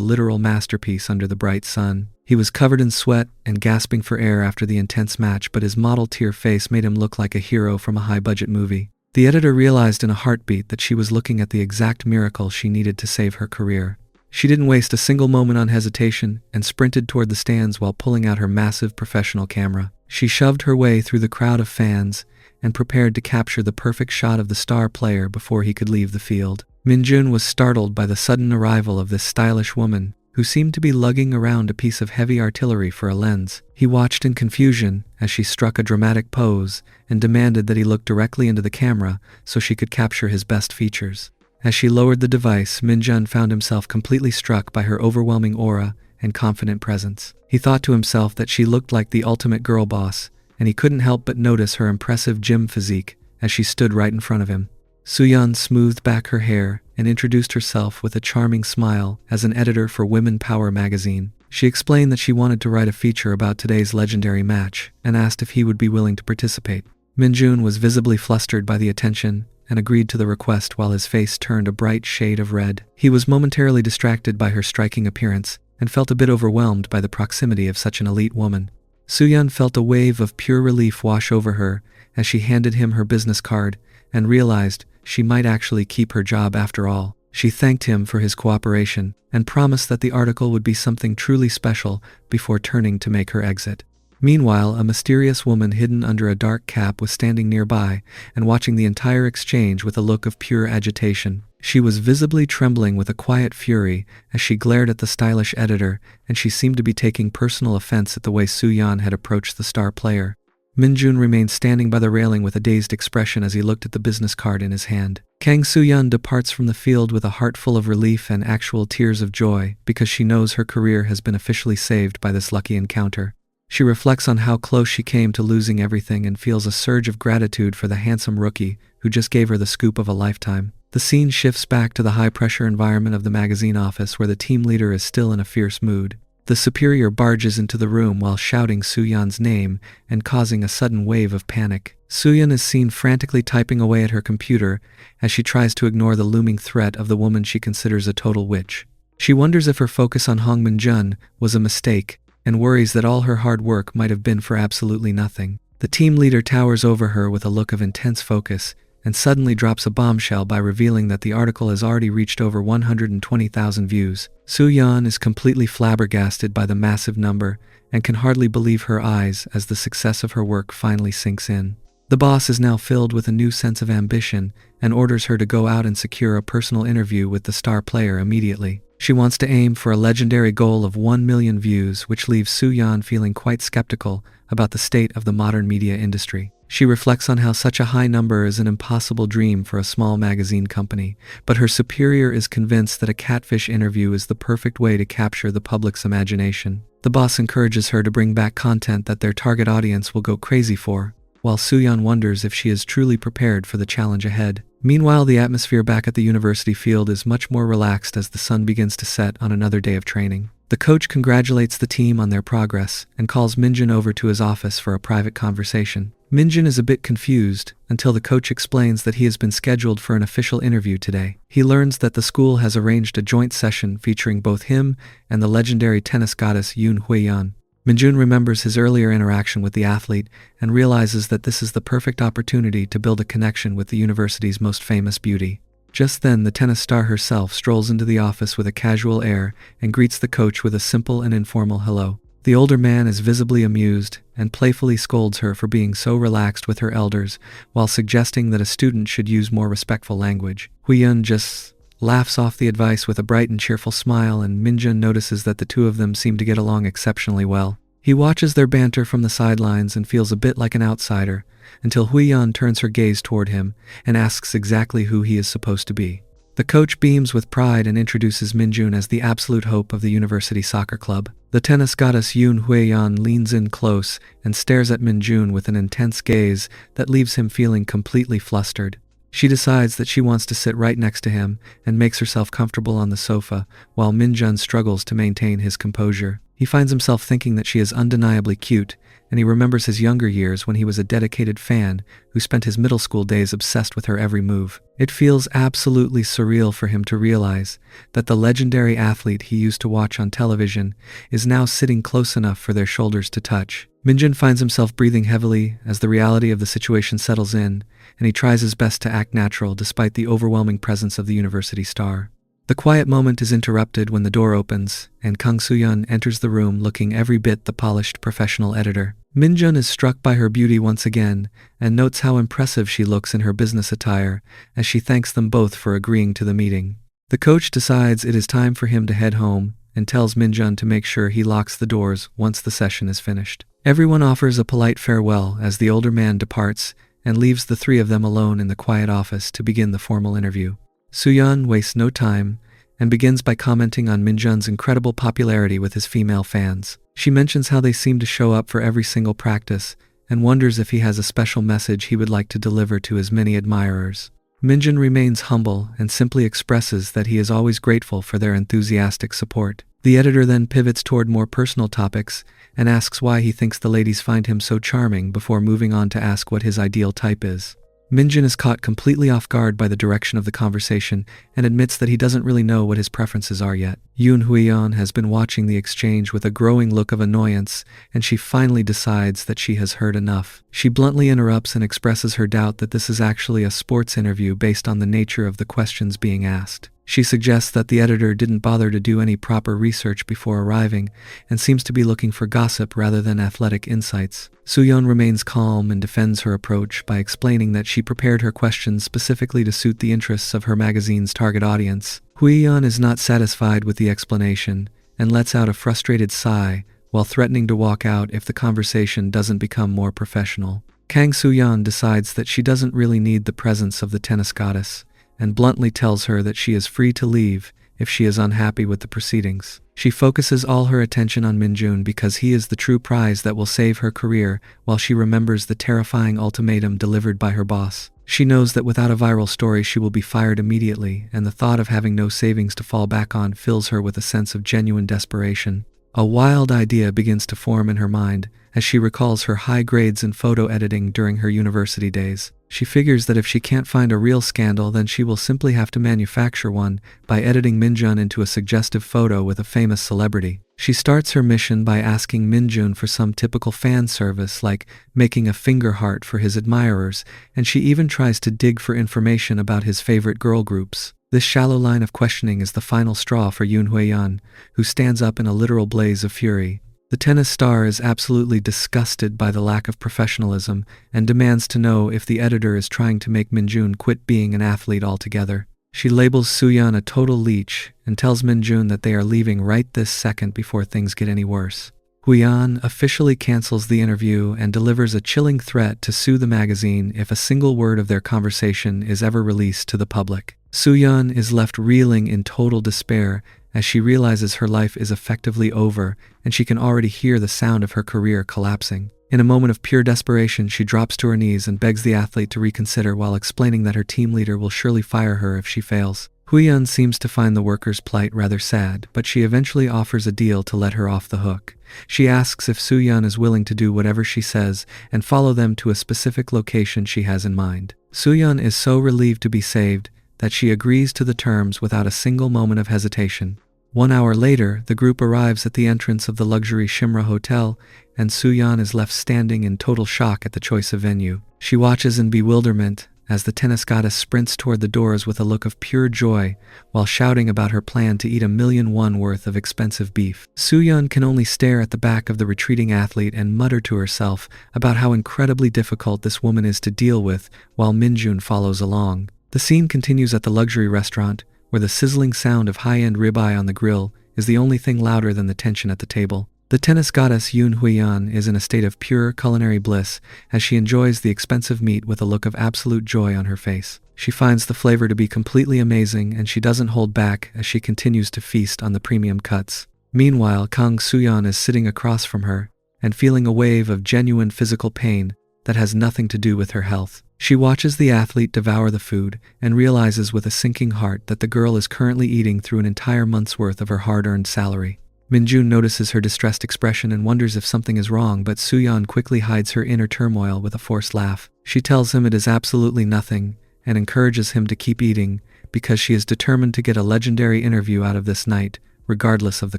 literal masterpiece under the bright sun. He was covered in sweat and gasping for air after the intense match, but his model-tier face made him look like a hero from a high-budget movie. The editor realized in a heartbeat that she was looking at the exact miracle she needed to save her career. She didn't waste a single moment on hesitation and sprinted toward the stands while pulling out her massive professional camera. She shoved her way through the crowd of fans and prepared to capture the perfect shot of the star player before he could leave the field. Minjun was startled by the sudden arrival of this stylish woman, who seemed to be lugging around a piece of heavy artillery for a lens. He watched in confusion as she struck a dramatic pose and demanded that he look directly into the camera so she could capture his best features. As she lowered the device, Minjun found himself completely struck by her overwhelming aura and confident presence. He thought to himself that she looked like the ultimate girl boss, and he couldn't help but notice her impressive gym physique as she stood right in front of him. Soo-yeon smoothed back her hair and introduced herself with a charming smile as an editor for Women Power magazine. She explained that she wanted to write a feature about today's legendary match and asked if he would be willing to participate. Minjun was visibly flustered by the attention and agreed to the request while his face turned a bright shade of red. He was momentarily distracted by her striking appearance and felt a bit overwhelmed by the proximity of such an elite woman. Soo-yeon felt a wave of pure relief wash over her as she handed him her business card and realized she might actually keep her job after all. She thanked him for his cooperation and promised that the article would be something truly special before turning to make her exit. Meanwhile, a mysterious woman hidden under a dark cap was standing nearby and watching the entire exchange with a look of pure agitation. She was visibly trembling with a quiet fury as she glared at the stylish editor, and she seemed to be taking personal offense at the way Soo-yeon had approached the star player. Minjun remained standing by the railing with a dazed expression as he looked at the business card in his hand. Kang Soo-yeon departs from the field with a heart full of relief and actual tears of joy because she knows her career has been officially saved by this lucky encounter. She reflects on how close she came to losing everything and feels a surge of gratitude for the handsome rookie who just gave her the scoop of a lifetime. The scene shifts back to the high-pressure environment of the magazine office where the team leader is still in a fierce mood. The superior barges into the room while shouting Soo-yeon's name and causing a sudden wave of panic. Soo-yeon is seen frantically typing away at her computer as she tries to ignore the looming threat of the woman she considers a total witch. She wonders if her focus on Hong Min-jun was a mistake and worries that all her hard work might have been for absolutely nothing. The team leader towers over her with a look of intense focus and suddenly drops a bombshell by revealing that the article has already reached over 120,000 views. Soo-yeon is completely flabbergasted by the massive number and can hardly believe her eyes as the success of her work finally sinks in. The boss is now filled with a new sense of ambition and orders her to go out and secure a personal interview with the star player immediately. She wants to aim for a legendary goal of 1 million views, which leaves Soo-yeon feeling quite skeptical about the state of the modern media industry. She reflects on how such a high number is an impossible dream for a small magazine company, but her superior is convinced that a catfish interview is the perfect way to capture the public's imagination. The boss encourages her to bring back content that their target audience will go crazy for, while Soo-yeon wonders if she is truly prepared for the challenge ahead. Meanwhile, the atmosphere back at the university field is much more relaxed as the sun begins to set on another day of training. The coach congratulates the team on their progress and calls Minjun over to his office for a private conversation. Minjun is a bit confused until the coach explains that he has been scheduled for an official interview today. He learns that the school has arranged a joint session featuring both him and the legendary tennis goddess Yoon Hwaeyeon. Minjun remembers his earlier interaction with the athlete and realizes that this is the perfect opportunity to build a connection with the university's most famous beauty. Just then, the tennis star herself strolls into the office with a casual air and greets the coach with a simple and informal hello. The older man is visibly amused and playfully scolds her for being so relaxed with her elders, while suggesting that a student should use more respectful language. Hwaeyeon just laughs off the advice with a bright and cheerful smile, and Minjun notices that the two of them seem to get along exceptionally well. He watches their banter from the sidelines and feels a bit like an outsider, until Hwaeyeon turns her gaze toward him and asks exactly who he is supposed to be. The coach beams with pride and introduces Minjun as the absolute hope of the university soccer club. The tennis goddess Yoon Hwaeyeon leans in close and stares at Minjun with an intense gaze that leaves him feeling completely flustered. She decides that she wants to sit right next to him and makes herself comfortable on the sofa, while Minjun struggles to maintain his composure. He finds himself thinking that she is undeniably cute, and he remembers his younger years when he was a dedicated fan who spent his middle school days obsessed with her every move. It feels absolutely surreal for him to realize that the legendary athlete he used to watch on television is now sitting close enough for their shoulders to touch. Minjun finds himself breathing heavily as the reality of the situation settles in, and he tries his best to act natural despite the overwhelming presence of the university star. The quiet moment is interrupted when the door opens, and Kang Soo-yeon enters the room looking every bit the polished professional editor. Minjun is struck by her beauty once again, and notes how impressive she looks in her business attire, as she thanks them both for agreeing to the meeting. The coach decides it is time for him to head home, and tells Minjun to make sure he locks the doors once the session is finished. Everyone offers a polite farewell as the older man departs, and leaves the three of them alone in the quiet office to begin the formal interview. Soo-yeon wastes no time and begins by commenting on Minjun's incredible popularity with his female fans. She mentions how they seem to show up for every single practice and wonders if he has a special message he would like to deliver to his many admirers. Minjun remains humble and simply expresses that he is always grateful for their enthusiastic support. The editor then pivots toward more personal topics and asks why he thinks the ladies find him so charming before moving on to ask what his ideal type is. Minjun is caught completely off guard by the direction of the conversation and admits that he doesn't really know what his preferences are yet. Yoon Hwaeyeon has been watching the exchange with a growing look of annoyance, and she finally decides that she has heard enough. She bluntly interrupts and expresses her doubt that this is actually a sports interview based on the nature of the questions being asked. She suggests that the editor didn't bother to do any proper research before arriving and seems to be looking for gossip rather than athletic insights. Soo-yeon remains calm and defends her approach by explaining that she prepared her questions specifically to suit the interests of her magazine's target audience. Hwaeyeon is not satisfied with the explanation and lets out a frustrated sigh while threatening to walk out if the conversation doesn't become more professional. Kang Soo-yeon decides that she doesn't really need the presence of the tennis goddess and bluntly tells her that she is free to leave if she is unhappy with the proceedings. She focuses all her attention on Minjun because he is the true prize that will save her career, while she remembers the terrifying ultimatum delivered by her boss. She knows that without a viral story she will be fired immediately, and the thought of having no savings to fall back on fills her with a sense of genuine desperation. A wild idea begins to form in her mind as she recalls her high grades in photo editing during her university days. She figures that if she can't find a real scandal, then she will simply have to manufacture one by editing Minjun into a suggestive photo with a famous celebrity. She starts her mission by asking Minjun for some typical fan service like making a finger heart for his admirers, and she even tries to dig for information about his favorite girl groups. This shallow line of questioning is the final straw for Yoon Hwaeyeon, who stands up in a literal blaze of fury. The tennis star is absolutely disgusted by the lack of professionalism and demands to know if the editor is trying to make Minjun quit being an athlete altogether. She labels Soohyun a total leech and tells Minjun that they are leaving right this second before things get any worse. Hwyeon officially cancels the interview and delivers a chilling threat to sue the magazine if a single word of their conversation is ever released to the public. Soohyun is left reeling in total despair as she realizes her life is effectively over and she can already hear the sound of her career collapsing. In a moment of pure desperation, she drops to her knees and begs the athlete to reconsider while explaining that her team leader will surely fire her if she fails. Hwyeon seems to find the worker's plight rather sad, but she eventually offers a deal to let her off the hook. She asks if Soohyun is willing to do whatever she says and follow them to a specific location she has in mind. Soohyun is so relieved to be saved that she agrees to the terms without a single moment of hesitation. 1 hour later, the group arrives at the entrance of the luxury Shimra Hotel, and Soohyun is left standing in total shock at the choice of venue. She watches in bewilderment as the tennis goddess sprints toward the doors with a look of pure joy, while shouting about her plan to eat $1 million worth of expensive beef. Soohyun can only stare at the back of the retreating athlete and mutter to herself about how incredibly difficult this woman is to deal with, while Minjun follows along. The scene continues at the luxury restaurant, where the sizzling sound of high-end ribeye on the grill is the only thing louder than the tension at the table. The tennis goddess Yoon Hwyeon is in a state of pure culinary bliss as she enjoys the expensive meat with a look of absolute joy on her face. She finds the flavor to be completely amazing and she doesn't hold back as she continues to feast on the premium cuts. Meanwhile, Kang Soohyun is sitting across from her and feeling a wave of genuine physical pain that has nothing to do with her health. She watches the athlete devour the food and realizes with a sinking heart that the girl is currently eating through an entire month's worth of her hard-earned salary. Minjun notices her distressed expression and wonders if something is wrong, but Soohyun quickly hides her inner turmoil with a forced laugh. She tells him it is absolutely nothing and encourages him to keep eating because she is determined to get a legendary interview out of this night, regardless of the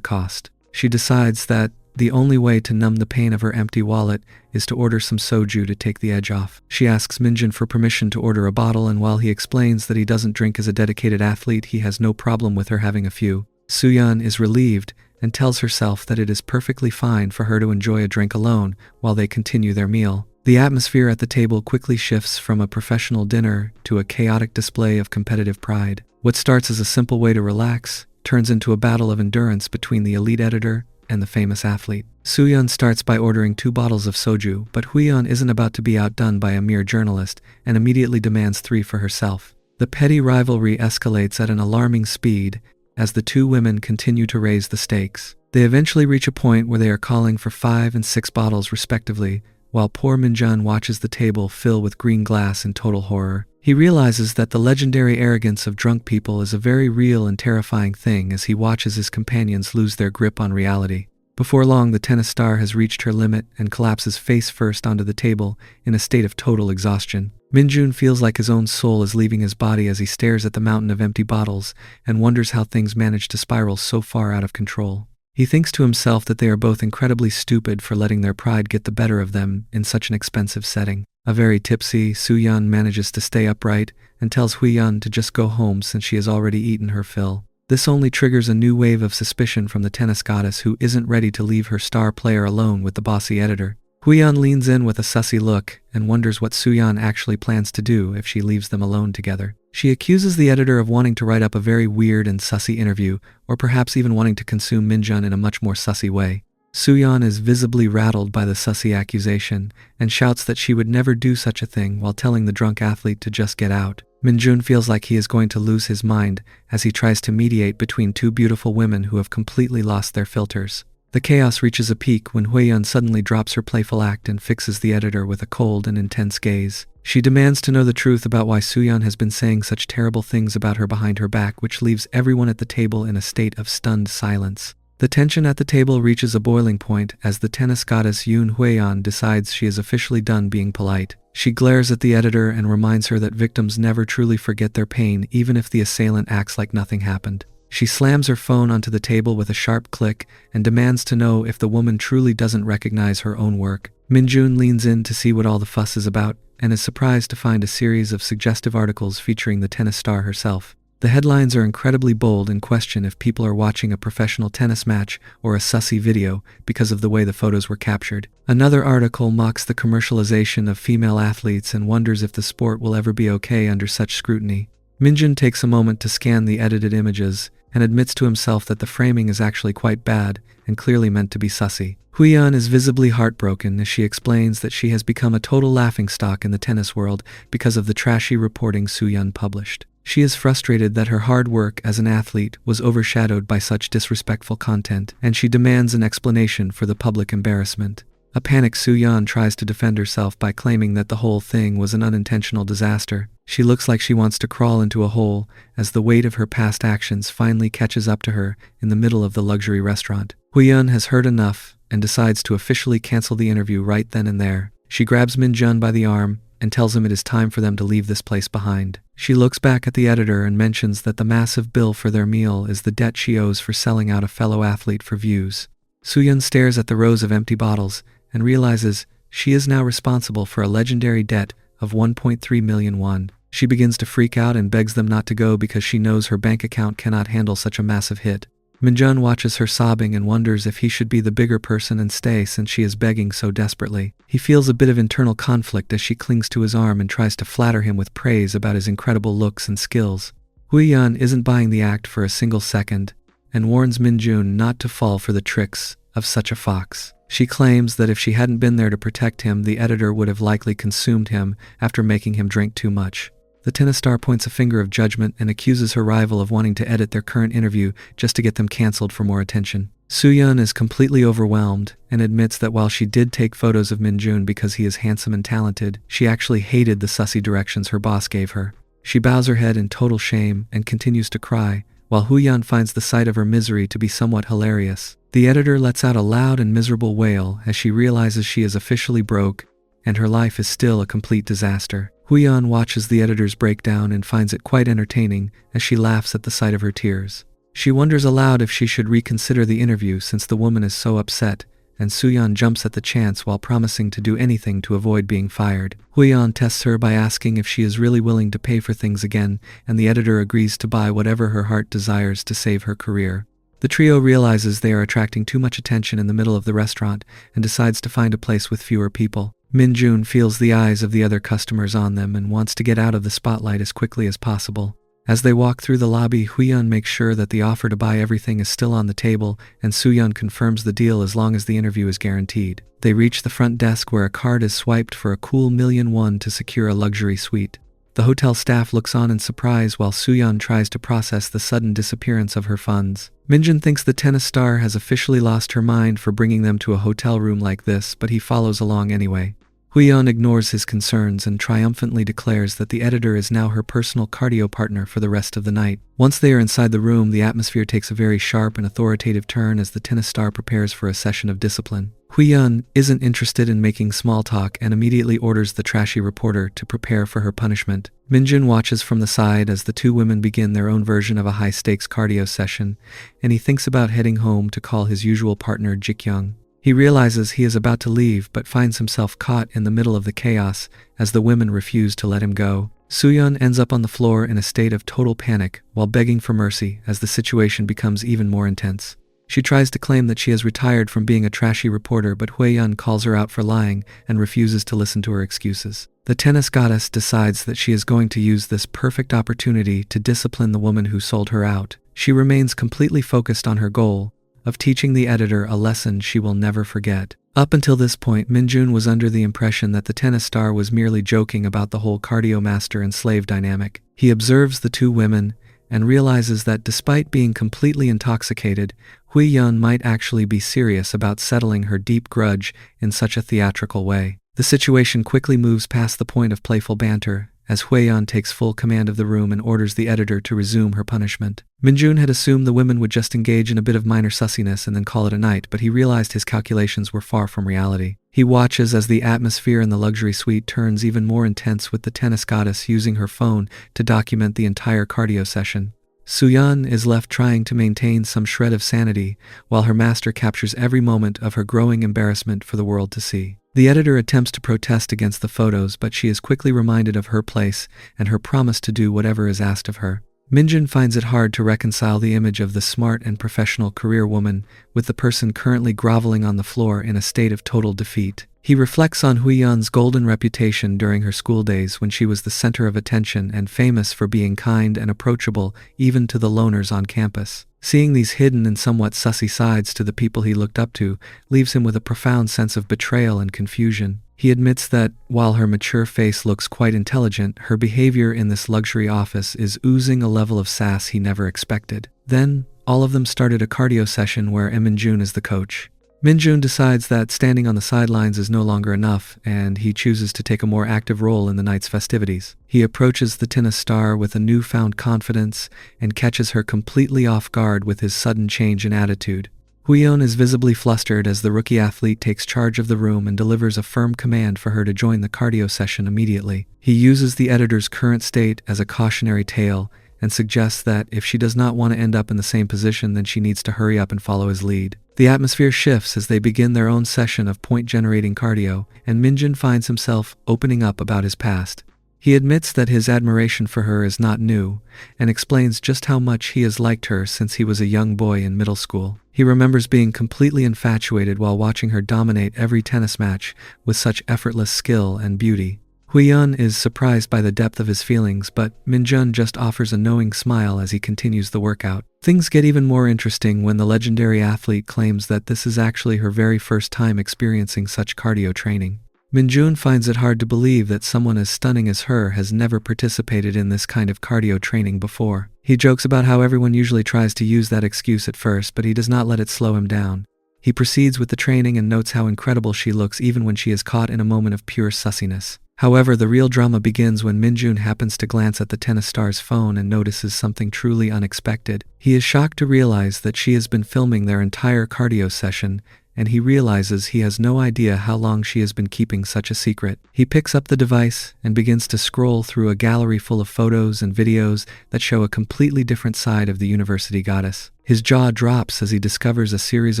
cost. She decides that the only way to numb the pain of her empty wallet is to order some soju to take the edge off. She asks Minjun for permission to order a bottle, and while he explains that he doesn't drink as a dedicated athlete, he has no problem with her having a few. Soohyun is relieved and tells herself that it is perfectly fine for her to enjoy a drink alone while they continue their meal. The atmosphere at the table quickly shifts from a professional dinner to a chaotic display of competitive pride. What starts as a simple way to relax turns into a battle of endurance between the elite editor and the famous athlete. Soohyun starts by ordering 2 bottles of soju, but Hwyeon isn't about to be outdone by a mere journalist and immediately demands 3 for herself. The petty rivalry escalates at an alarming speed as the 2 women continue to raise the stakes. They eventually reach a point where they are calling for 5 and 6 bottles respectively, while poor Minjun watches the table fill with green glass in total horror. He realizes that the legendary arrogance of drunk people is a very real and terrifying thing as he watches his companions lose their grip on reality. Before long, the tennis star has reached her limit and collapses face first onto the table in a state of total exhaustion. Minjun feels like his own soul is leaving his body as he stares at the mountain of empty bottles and wonders how things managed to spiral so far out of control. He thinks to himself that they are both incredibly stupid for letting their pride get the better of them in such an expensive setting. A very tipsy, Soohyun manages to stay upright and tells Hwyeon to just go home since she has already eaten her fill. This only triggers a new wave of suspicion from the tennis goddess, who isn't ready to leave her star player alone with the bossy editor. Hwyeon leans in with a sussy look and wonders what Soohyun actually plans to do if she leaves them alone together. She accuses the editor of wanting to write up a very weird and sussy interview, or perhaps even wanting to consume Minjun in a much more sussy way. Soohyun is visibly rattled by the sussy accusation and shouts that she would never do such a thing while telling the drunk athlete to just get out. Minjun feels like he is going to lose his mind as he tries to mediate between 2 beautiful women who have completely lost their filters. The chaos reaches a peak when Hwyeon suddenly drops her playful act and fixes the editor with a cold and intense gaze. She demands to know the truth about why Soohyun has been saying such terrible things about her behind her back, which leaves everyone at the table in a state of stunned silence. The tension at the table reaches a boiling point as the tennis goddess Yoon Hwyeon decides she is officially done being polite. She glares at the editor and reminds her that victims never truly forget their pain, even if the assailant acts like nothing happened. She slams her phone onto the table with a sharp click and demands to know if the woman truly doesn't recognize her own work. Minjun leans in to see what all the fuss is about and is surprised to find a series of suggestive articles featuring the tennis star herself. The headlines are incredibly bold and question if people are watching a professional tennis match or a sussy video because of the way the photos were captured. Another article mocks the commercialization of female athletes and wonders if the sport will ever be okay under such scrutiny. Minjun takes a moment to scan the edited images and admits to himself that the framing is actually quite bad and clearly meant to be sussy. Huiyun is visibly heartbroken as she explains that she has become a total laughingstock in the tennis world because of the trashy reporting Suyun published. She is frustrated that her hard work as an athlete was overshadowed by such disrespectful content, and she demands an explanation for the public embarrassment. A panicked Suyun tries to defend herself by claiming that the whole thing was an unintentional disaster. She looks like she wants to crawl into a hole as the weight of her past actions finally catches up to her in the middle of the luxury restaurant. Huiyun has heard enough and decides to officially cancel the interview right then and there. She grabs Minjun by the arm and tells him it is time for them to leave this place behind. She looks back at the editor and mentions that the massive bill for their meal is the debt she owes for selling out a fellow athlete for views. Suyun stares at the rows of empty bottles and realizes she is now responsible for a legendary debt of 1.3 million won. She begins to freak out and begs them not to go because she knows her bank account cannot handle such a massive hit. Minjun watches her sobbing and wonders if he should be the bigger person and stay since she is begging so desperately. He feels a bit of internal conflict as she clings to his arm and tries to flatter him with praise about his incredible looks and skills. Huiyun isn't buying the act for a single second and warns Minjun not to fall for the tricks of such a fox. She claims that if she hadn't been there to protect him, the editor would have likely consumed him after making him drink too much. The tennis star points a finger of judgment and accuses her rival of wanting to edit their current interview just to get them cancelled for more attention. Suyun is completely overwhelmed and admits that while she did take photos of Minjun because he is handsome and talented, she actually hated the sussy directions her boss gave her. She bows her head in total shame and continues to cry, while Huiyun finds the sight of her misery to be somewhat hilarious. The editor lets out a loud and miserable wail as she realizes she is officially broke and her life is still a complete disaster. Huiyun watches the editor's breakdown and finds it quite entertaining as she laughs at the sight of her tears. She wonders aloud if she should reconsider the interview since the woman is so upset, and Suyun jumps at the chance while promising to do anything to avoid being fired. Huiyun tests her by asking if she is really willing to pay for things again, and the editor agrees to buy whatever her heart desires to save her career. The trio realizes they are attracting too much attention in the middle of the restaurant and decides to find a place with fewer people. Minjun feels the eyes of the other customers on them and wants to get out of the spotlight as quickly as possible. As they walk through the lobby, Huiyun makes sure that the offer to buy everything is still on the table, and Suyun confirms the deal as long as the interview is guaranteed. They reach the front desk where a card is swiped for a cool $1,000,000 to secure a luxury suite. The hotel staff looks on in surprise while Suyun tries to process the sudden disappearance of her funds. Minjun thinks the tennis star has officially lost her mind for bringing them to a hotel room like this, but he follows along anyway. Huiyun ignores his concerns and triumphantly declares that the editor is now her personal cardio partner for the rest of the night. Once they are inside the room, the atmosphere takes a very sharp and authoritative turn as the tennis star prepares for a session of discipline. Huiyun isn't interested in making small talk and immediately orders the trashy reporter to prepare for her punishment. Minjun watches from the side as the two women begin their own version of a high-stakes cardio session, and he thinks about heading home to call his usual partner Jikyung. He realizes he is about to leave but finds himself caught in the middle of the chaos as the women refuse to let him go. Suyun ends up on the floor in a state of total panic while begging for mercy as the situation becomes even more intense. She tries to claim that she has retired from being a trashy reporter, but Huiyun calls her out for lying and refuses to listen to her excuses. The tennis goddess decides that she is going to use this perfect opportunity to discipline the woman who sold her out. She remains completely focused on her goal of teaching the editor a lesson she will never forget. Up until this point, Minjun was under the impression that the tennis star was merely joking about the whole cardio master and slave dynamic. He observes the two women and realizes that despite being completely intoxicated, Huiyun might actually be serious about settling her deep grudge in such a theatrical way. The situation quickly moves past the point of playful banter as Huiyun takes full command of the room and orders the editor to resume her punishment. Minjun had assumed the women would just engage in a bit of minor sussiness and then call it a night, but he realized his calculations were far from reality. He watches as the atmosphere in the luxury suite turns even more intense with the tennis goddess using her phone to document the entire cardio session. Suyun is left trying to maintain some shred of sanity while her master captures every moment of her growing embarrassment for the world to see. The editor attempts to protest against the photos, but she is quickly reminded of her place and her promise to do whatever is asked of her. Minjun finds it hard to reconcile the image of the smart and professional career woman with the person currently groveling on the floor in a state of total defeat. He reflects on Huiyun's golden reputation during her school days when she was the center of attention and famous for being kind and approachable even to the loners on campus. Seeing these hidden and somewhat sussy sides to the people he looked up to leaves him with a profound sense of betrayal and confusion. He admits that, while her mature face looks quite intelligent, her behavior in this luxury office is oozing a level of sass he never expected. Then, all of them started a cardio session where Minjun is the coach. Minjun decides that standing on the sidelines is no longer enough, and he chooses to take a more active role in the night's festivities. He approaches the tennis star with a newfound confidence and catches her completely off guard with his sudden change in attitude. Huiyun is visibly flustered as the rookie athlete takes charge of the room and delivers a firm command for her to join the cardio session immediately. He uses the editor's current state as a cautionary tale and suggests that if she does not want to end up in the same position, then she needs to hurry up and follow his lead. The atmosphere shifts as they begin their own session of point-generating cardio, and Minjun finds himself opening up about his past. He admits that his admiration for her is not new, and explains just how much he has liked her since he was a young boy in middle school. He remembers being completely infatuated while watching her dominate every tennis match with such effortless skill and beauty. Huiyun is surprised by the depth of his feelings, but Minjun just offers a knowing smile as he continues the workout. Things get even more interesting when the legendary athlete claims that this is actually her very first time experiencing such cardio training. Minjun finds it hard to believe that someone as stunning as her has never participated in this kind of cardio training before. He jokes about how everyone usually tries to use that excuse at first, but he does not let it slow him down. He proceeds with the training and notes how incredible she looks even when she is caught in a moment of pure sussiness. However, the real drama begins when Minjun happens to glance at the tennis star's phone and notices something truly unexpected. He is shocked to realize that she has been filming their entire cardio session, and he realizes he has no idea how long she has been keeping such a secret. He picks up the device and begins to scroll through a gallery full of photos and videos that show a completely different side of the university goddess. His jaw drops as he discovers a series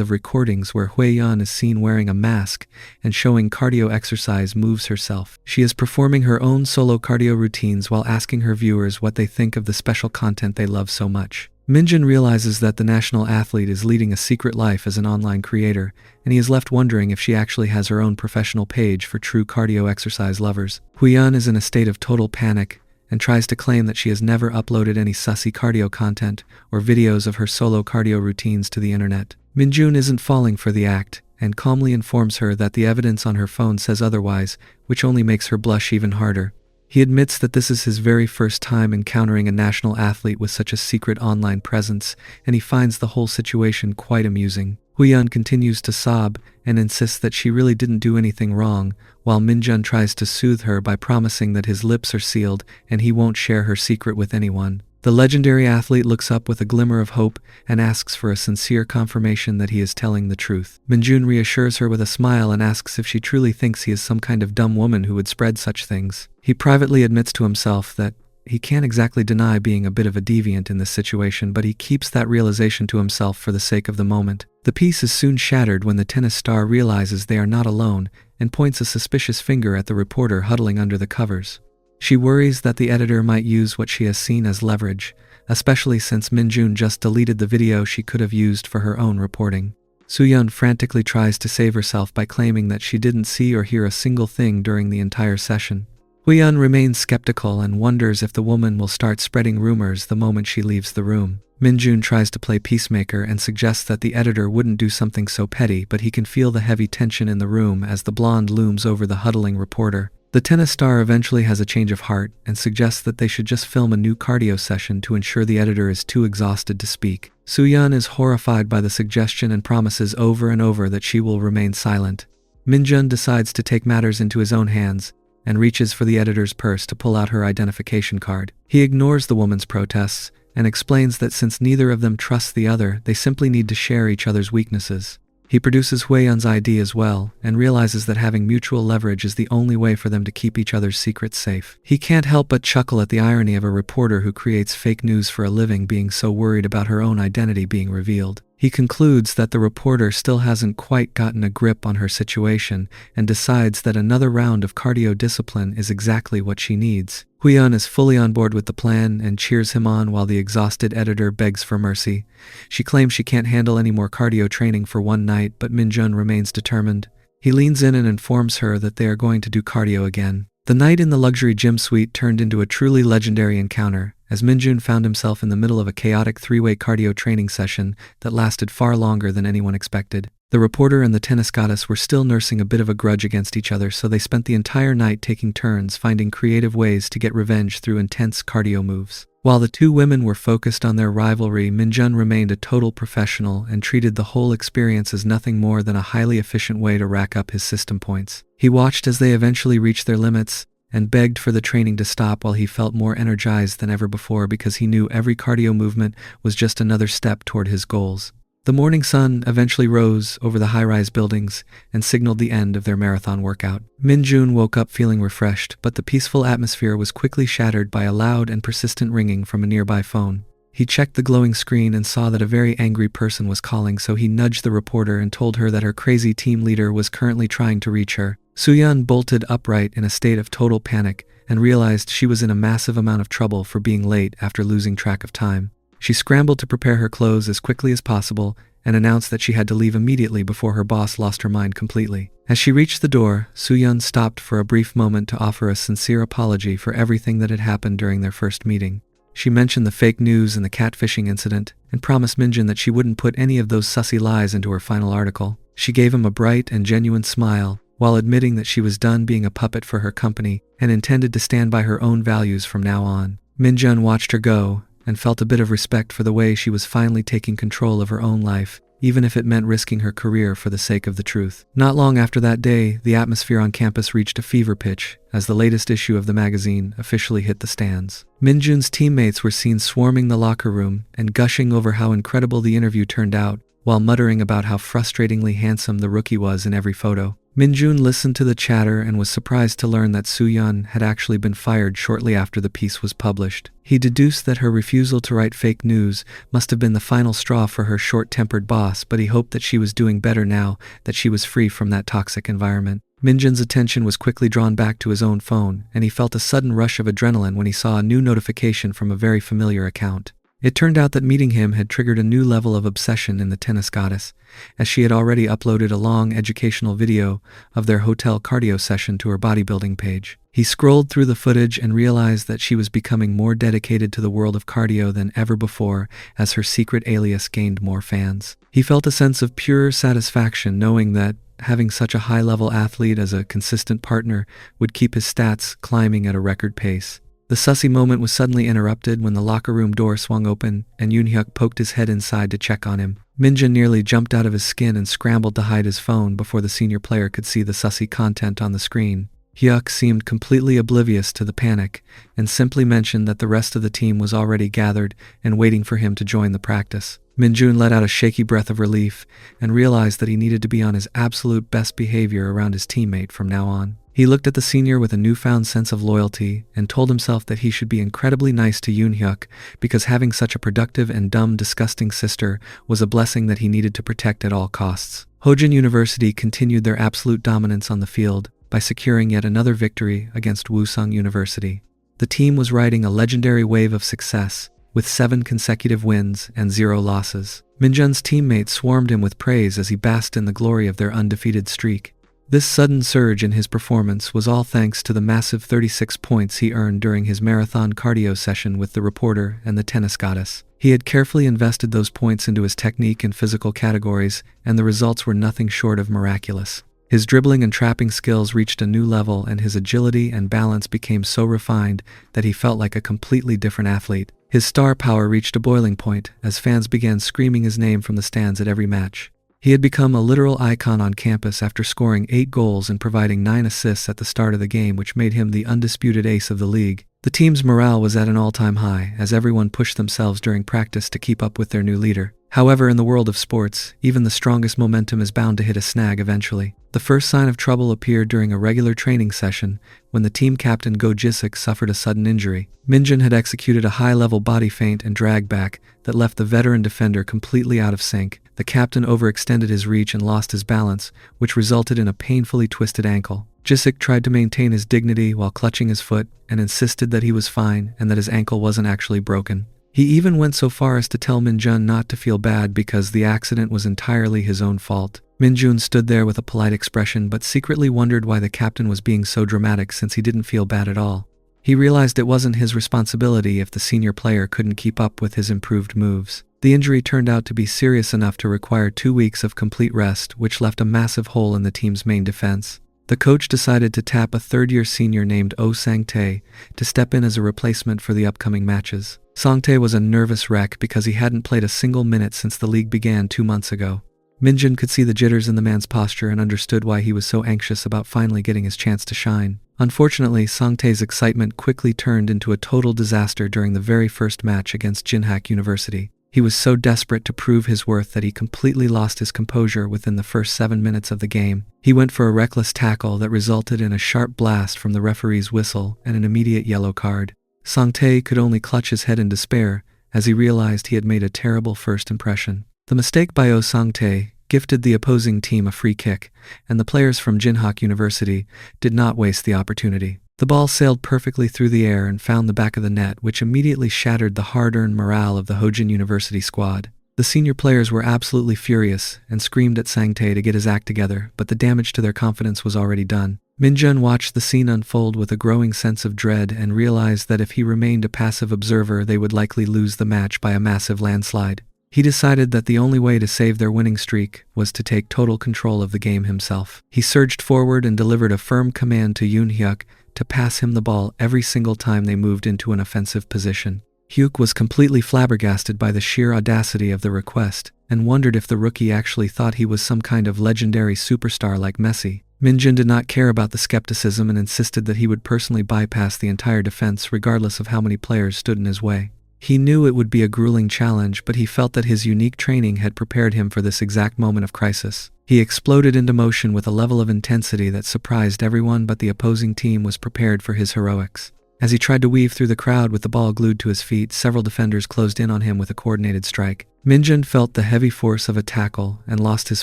of recordings where Huiyun is seen wearing a mask and showing cardio exercise moves herself. She is performing her own solo cardio routines while asking her viewers what they think of the special content they love so much. Minjun realizes that the national athlete is leading a secret life as an online creator, and he is left wondering if she actually has her own professional page for true cardio exercise lovers. Huiyun is in a state of total panic and tries to claim that she has never uploaded any sussy cardio content or videos of her solo cardio routines to the internet. Minjun isn't falling for the act and calmly informs her that the evidence on her phone says otherwise, which only makes her blush even harder. He admits that this is his very first time encountering a national athlete with such a secret online presence, and he finds the whole situation quite amusing. Huiyun continues to sob and insists that she really didn't do anything wrong, while Minjun tries to soothe her by promising that his lips are sealed and he won't share her secret with anyone. The legendary athlete looks up with a glimmer of hope and asks for a sincere confirmation that he is telling the truth. Minjun reassures her with a smile and asks if she truly thinks he is some kind of dumb woman who would spread such things. He privately admits to himself that he can't exactly deny being a bit of a deviant in this situation, but he keeps that realization to himself for the sake of the moment. The peace is soon shattered when the tennis star realizes they are not alone and points a suspicious finger at the reporter huddling under the covers. She worries that the editor might use what she has seen as leverage, especially since Minjun just deleted the video she could have used for her own reporting. Suyun frantically tries to save herself by claiming that she didn't see or hear a single thing during the entire session. Huiyun remains skeptical and wonders if the woman will start spreading rumors the moment she leaves the room. Minjun tries to play peacemaker and suggests that the editor wouldn't do something so petty, but he can feel the heavy tension in the room as the blonde looms over the huddling reporter. The tennis star eventually has a change of heart and suggests that they should just film a new cardio session to ensure the editor is too exhausted to speak. Suyun is horrified by the suggestion and promises over and over that she will remain silent. Minjun decides to take matters into his own hands and reaches for the editor's purse to pull out her identification card. He ignores the woman's protests and explains that since neither of them trusts the other, they simply need to share each other's weaknesses. He produces Huiyun's ID as well, and realizes that having mutual leverage is the only way for them to keep each other's secrets safe. He can't help but chuckle at the irony of a reporter who creates fake news for a living being so worried about her own identity being revealed. He concludes that the reporter still hasn't quite gotten a grip on her situation and decides that another round of cardio discipline is exactly what she needs. Huion is fully on board with the plan and cheers him on while the exhausted editor begs for mercy. She claims she can't handle any more cardio training for one night, but Minjun remains determined. He leans in and informs her that they are going to do cardio again. The night in the luxury gym suite turned into a truly legendary encounter, as Minjun found himself in the middle of a chaotic three-way cardio training session that lasted far longer than anyone expected. The reporter and the tennis goddess were still nursing a bit of a grudge against each other, so they spent the entire night taking turns finding creative ways to get revenge through intense cardio moves. While the two women were focused on their rivalry, Minjun remained a total professional and treated the whole experience as nothing more than a highly efficient way to rack up his system points. He watched as they eventually reached their limits and begged for the training to stop while he felt more energized than ever before because he knew every cardio movement was just another step toward his goals. The morning sun eventually rose over the high-rise buildings and signaled the end of their marathon workout. Minjun woke up feeling refreshed, but the peaceful atmosphere was quickly shattered by a loud and persistent ringing from a nearby phone. He checked the glowing screen and saw that a very angry person was calling, so he nudged the reporter and told her that her crazy team leader was currently trying to reach her. Suyeon bolted upright in a state of total panic and realized she was in a massive amount of trouble for being late after losing track of time. She scrambled to prepare her clothes as quickly as possible and announced that she had to leave immediately before her boss lost her mind completely. As she reached the door, Suyeon stopped for a brief moment to offer a sincere apology for everything that had happened during their first meeting. She mentioned the fake news and the catfishing incident and promised Minjun that she wouldn't put any of those sussy lies into her final article. She gave him a bright and genuine smile while admitting that she was done being a puppet for her company and intended to stand by her own values from now on. Minjun watched her go and felt a bit of respect for the way she was finally taking control of her own life, even if it meant risking her career for the sake of the truth. Not long after that day, the atmosphere on campus reached a fever pitch as the latest issue of the magazine officially hit the stands. Minjun's teammates were seen swarming the locker room and gushing over how incredible the interview turned out, while muttering about how frustratingly handsome the rookie was in every photo. Minjun listened to the chatter and was surprised to learn that Suyeon had actually been fired shortly after the piece was published. He deduced that her refusal to write fake news must have been the final straw for her short-tempered boss, but he hoped that she was doing better now that she was free from that toxic environment. Minjun's attention was quickly drawn back to his own phone, and he felt a sudden rush of adrenaline when he saw a new notification from a very familiar account. It turned out that meeting him had triggered a new level of obsession in the tennis goddess, as she had already uploaded a long educational video of their hotel cardio session to her bodybuilding page. He scrolled through the footage and realized that she was becoming more dedicated to the world of cardio than ever before as her secret alias gained more fans. He felt a sense of pure satisfaction knowing that having such a high-level athlete as a consistent partner would keep his stats climbing at a record pace. The sussy moment was suddenly interrupted when the locker room door swung open and Yoonhyuk poked his head inside to check on him. Minjun nearly jumped out of his skin and scrambled to hide his phone before the senior player could see the sussy content on the screen. Hyuk seemed completely oblivious to the panic and simply mentioned that the rest of the team was already gathered and waiting for him to join the practice. Minjun let out a shaky breath of relief and realized that he needed to be on his absolute best behavior around his teammate from now on. He looked at the senior with a newfound sense of loyalty and told himself that he should be incredibly nice to Yoonhyuk because having such a productive and dumb, disgusting sister was a blessing that he needed to protect at all costs. Hojin University continued their absolute dominance on the field by securing yet another victory against Wusung University. The team was riding a legendary wave of success with 7 consecutive wins and 0 losses. Minjun's teammates swarmed him with praise as he basked in the glory of their undefeated streak. This sudden surge in his performance was all thanks to the massive 36 points he earned during his marathon cardio session with the reporter and the tennis goddess. He had carefully invested those points into his technique and physical categories, and the results were nothing short of miraculous. His dribbling and trapping skills reached a new level, and his agility and balance became so refined that he felt like a completely different athlete. His star power reached a boiling point as fans began screaming his name from the stands at every match. He had become a literal icon on campus after scoring 8 goals and providing 9 assists at the start of the game, which made him the undisputed ace of the league. The team's morale was at an all-time high as everyone pushed themselves during practice to keep up with their new leader. However, in the world of sports, even the strongest momentum is bound to hit a snag eventually. The first sign of trouble appeared during a regular training session when the team captain Go Jisik suffered a sudden injury. Minjun had executed a high-level body feint and drag back that left the veteran defender completely out of sync, The captain overextended his reach and lost his balance, which resulted in a painfully twisted ankle. Thicc tried to maintain his dignity while clutching his foot and insisted that he was fine and that his ankle wasn't actually broken. He even went so far as to tell Minjun not to feel bad because the accident was entirely his own fault. Minjun stood there with a polite expression but secretly wondered why the captain was being so dramatic since he didn't feel bad at all. He realized it wasn't his responsibility if the senior player couldn't keep up with his improved moves. The injury turned out to be serious enough to require 2 weeks of complete rest, which left a massive hole in the team's main defense. The coach decided to tap a third-year senior named Sang-tae to step in as a replacement for the upcoming matches. Sang-tae was a nervous wreck because he hadn't played a single minute since the league began 2 months ago. Minjun could see the jitters in the man's posture and understood why he was so anxious about finally getting his chance to shine. Unfortunately, Sang-tae's excitement quickly turned into a total disaster during the very first match against Jinhak University. He was so desperate to prove his worth that he completely lost his composure within the first 7 minutes of the game. He went for a reckless tackle that resulted in a sharp blast from the referee's whistle and an immediate yellow card. Sang-tae could only clutch his head in despair as he realized he had made a terrible first impression. The mistake by Sang-tae gifted the opposing team a free kick, and the players from Jinhak University did not waste the opportunity. The ball sailed perfectly through the air and found the back of the net, which immediately shattered the hard-earned morale of the Hojin University squad. The senior players were absolutely furious and screamed at Sang-tae to get his act together, but the damage to their confidence was already done. Minjun watched the scene unfold with a growing sense of dread and realized that if he remained a passive observer, they would likely lose the match by a massive landslide. He decided that the only way to save their winning streak was to take total control of the game himself. He surged forward and delivered a firm command to Yoon-hyuk to pass him the ball every single time they moved into an offensive position. Hyuk was completely flabbergasted by the sheer audacity of the request and wondered if the rookie actually thought he was some kind of legendary superstar like Messi. Minjun did not care about the skepticism and insisted that he would personally bypass the entire defense regardless of how many players stood in his way. He knew it would be a grueling challenge, but he felt that his unique training had prepared him for this exact moment of crisis. He exploded into motion with a level of intensity that surprised everyone, but the opposing team was prepared for his heroics. As he tried to weave through the crowd with the ball glued to his feet, several defenders closed in on him with a coordinated strike. Minjun felt the heavy force of a tackle and lost his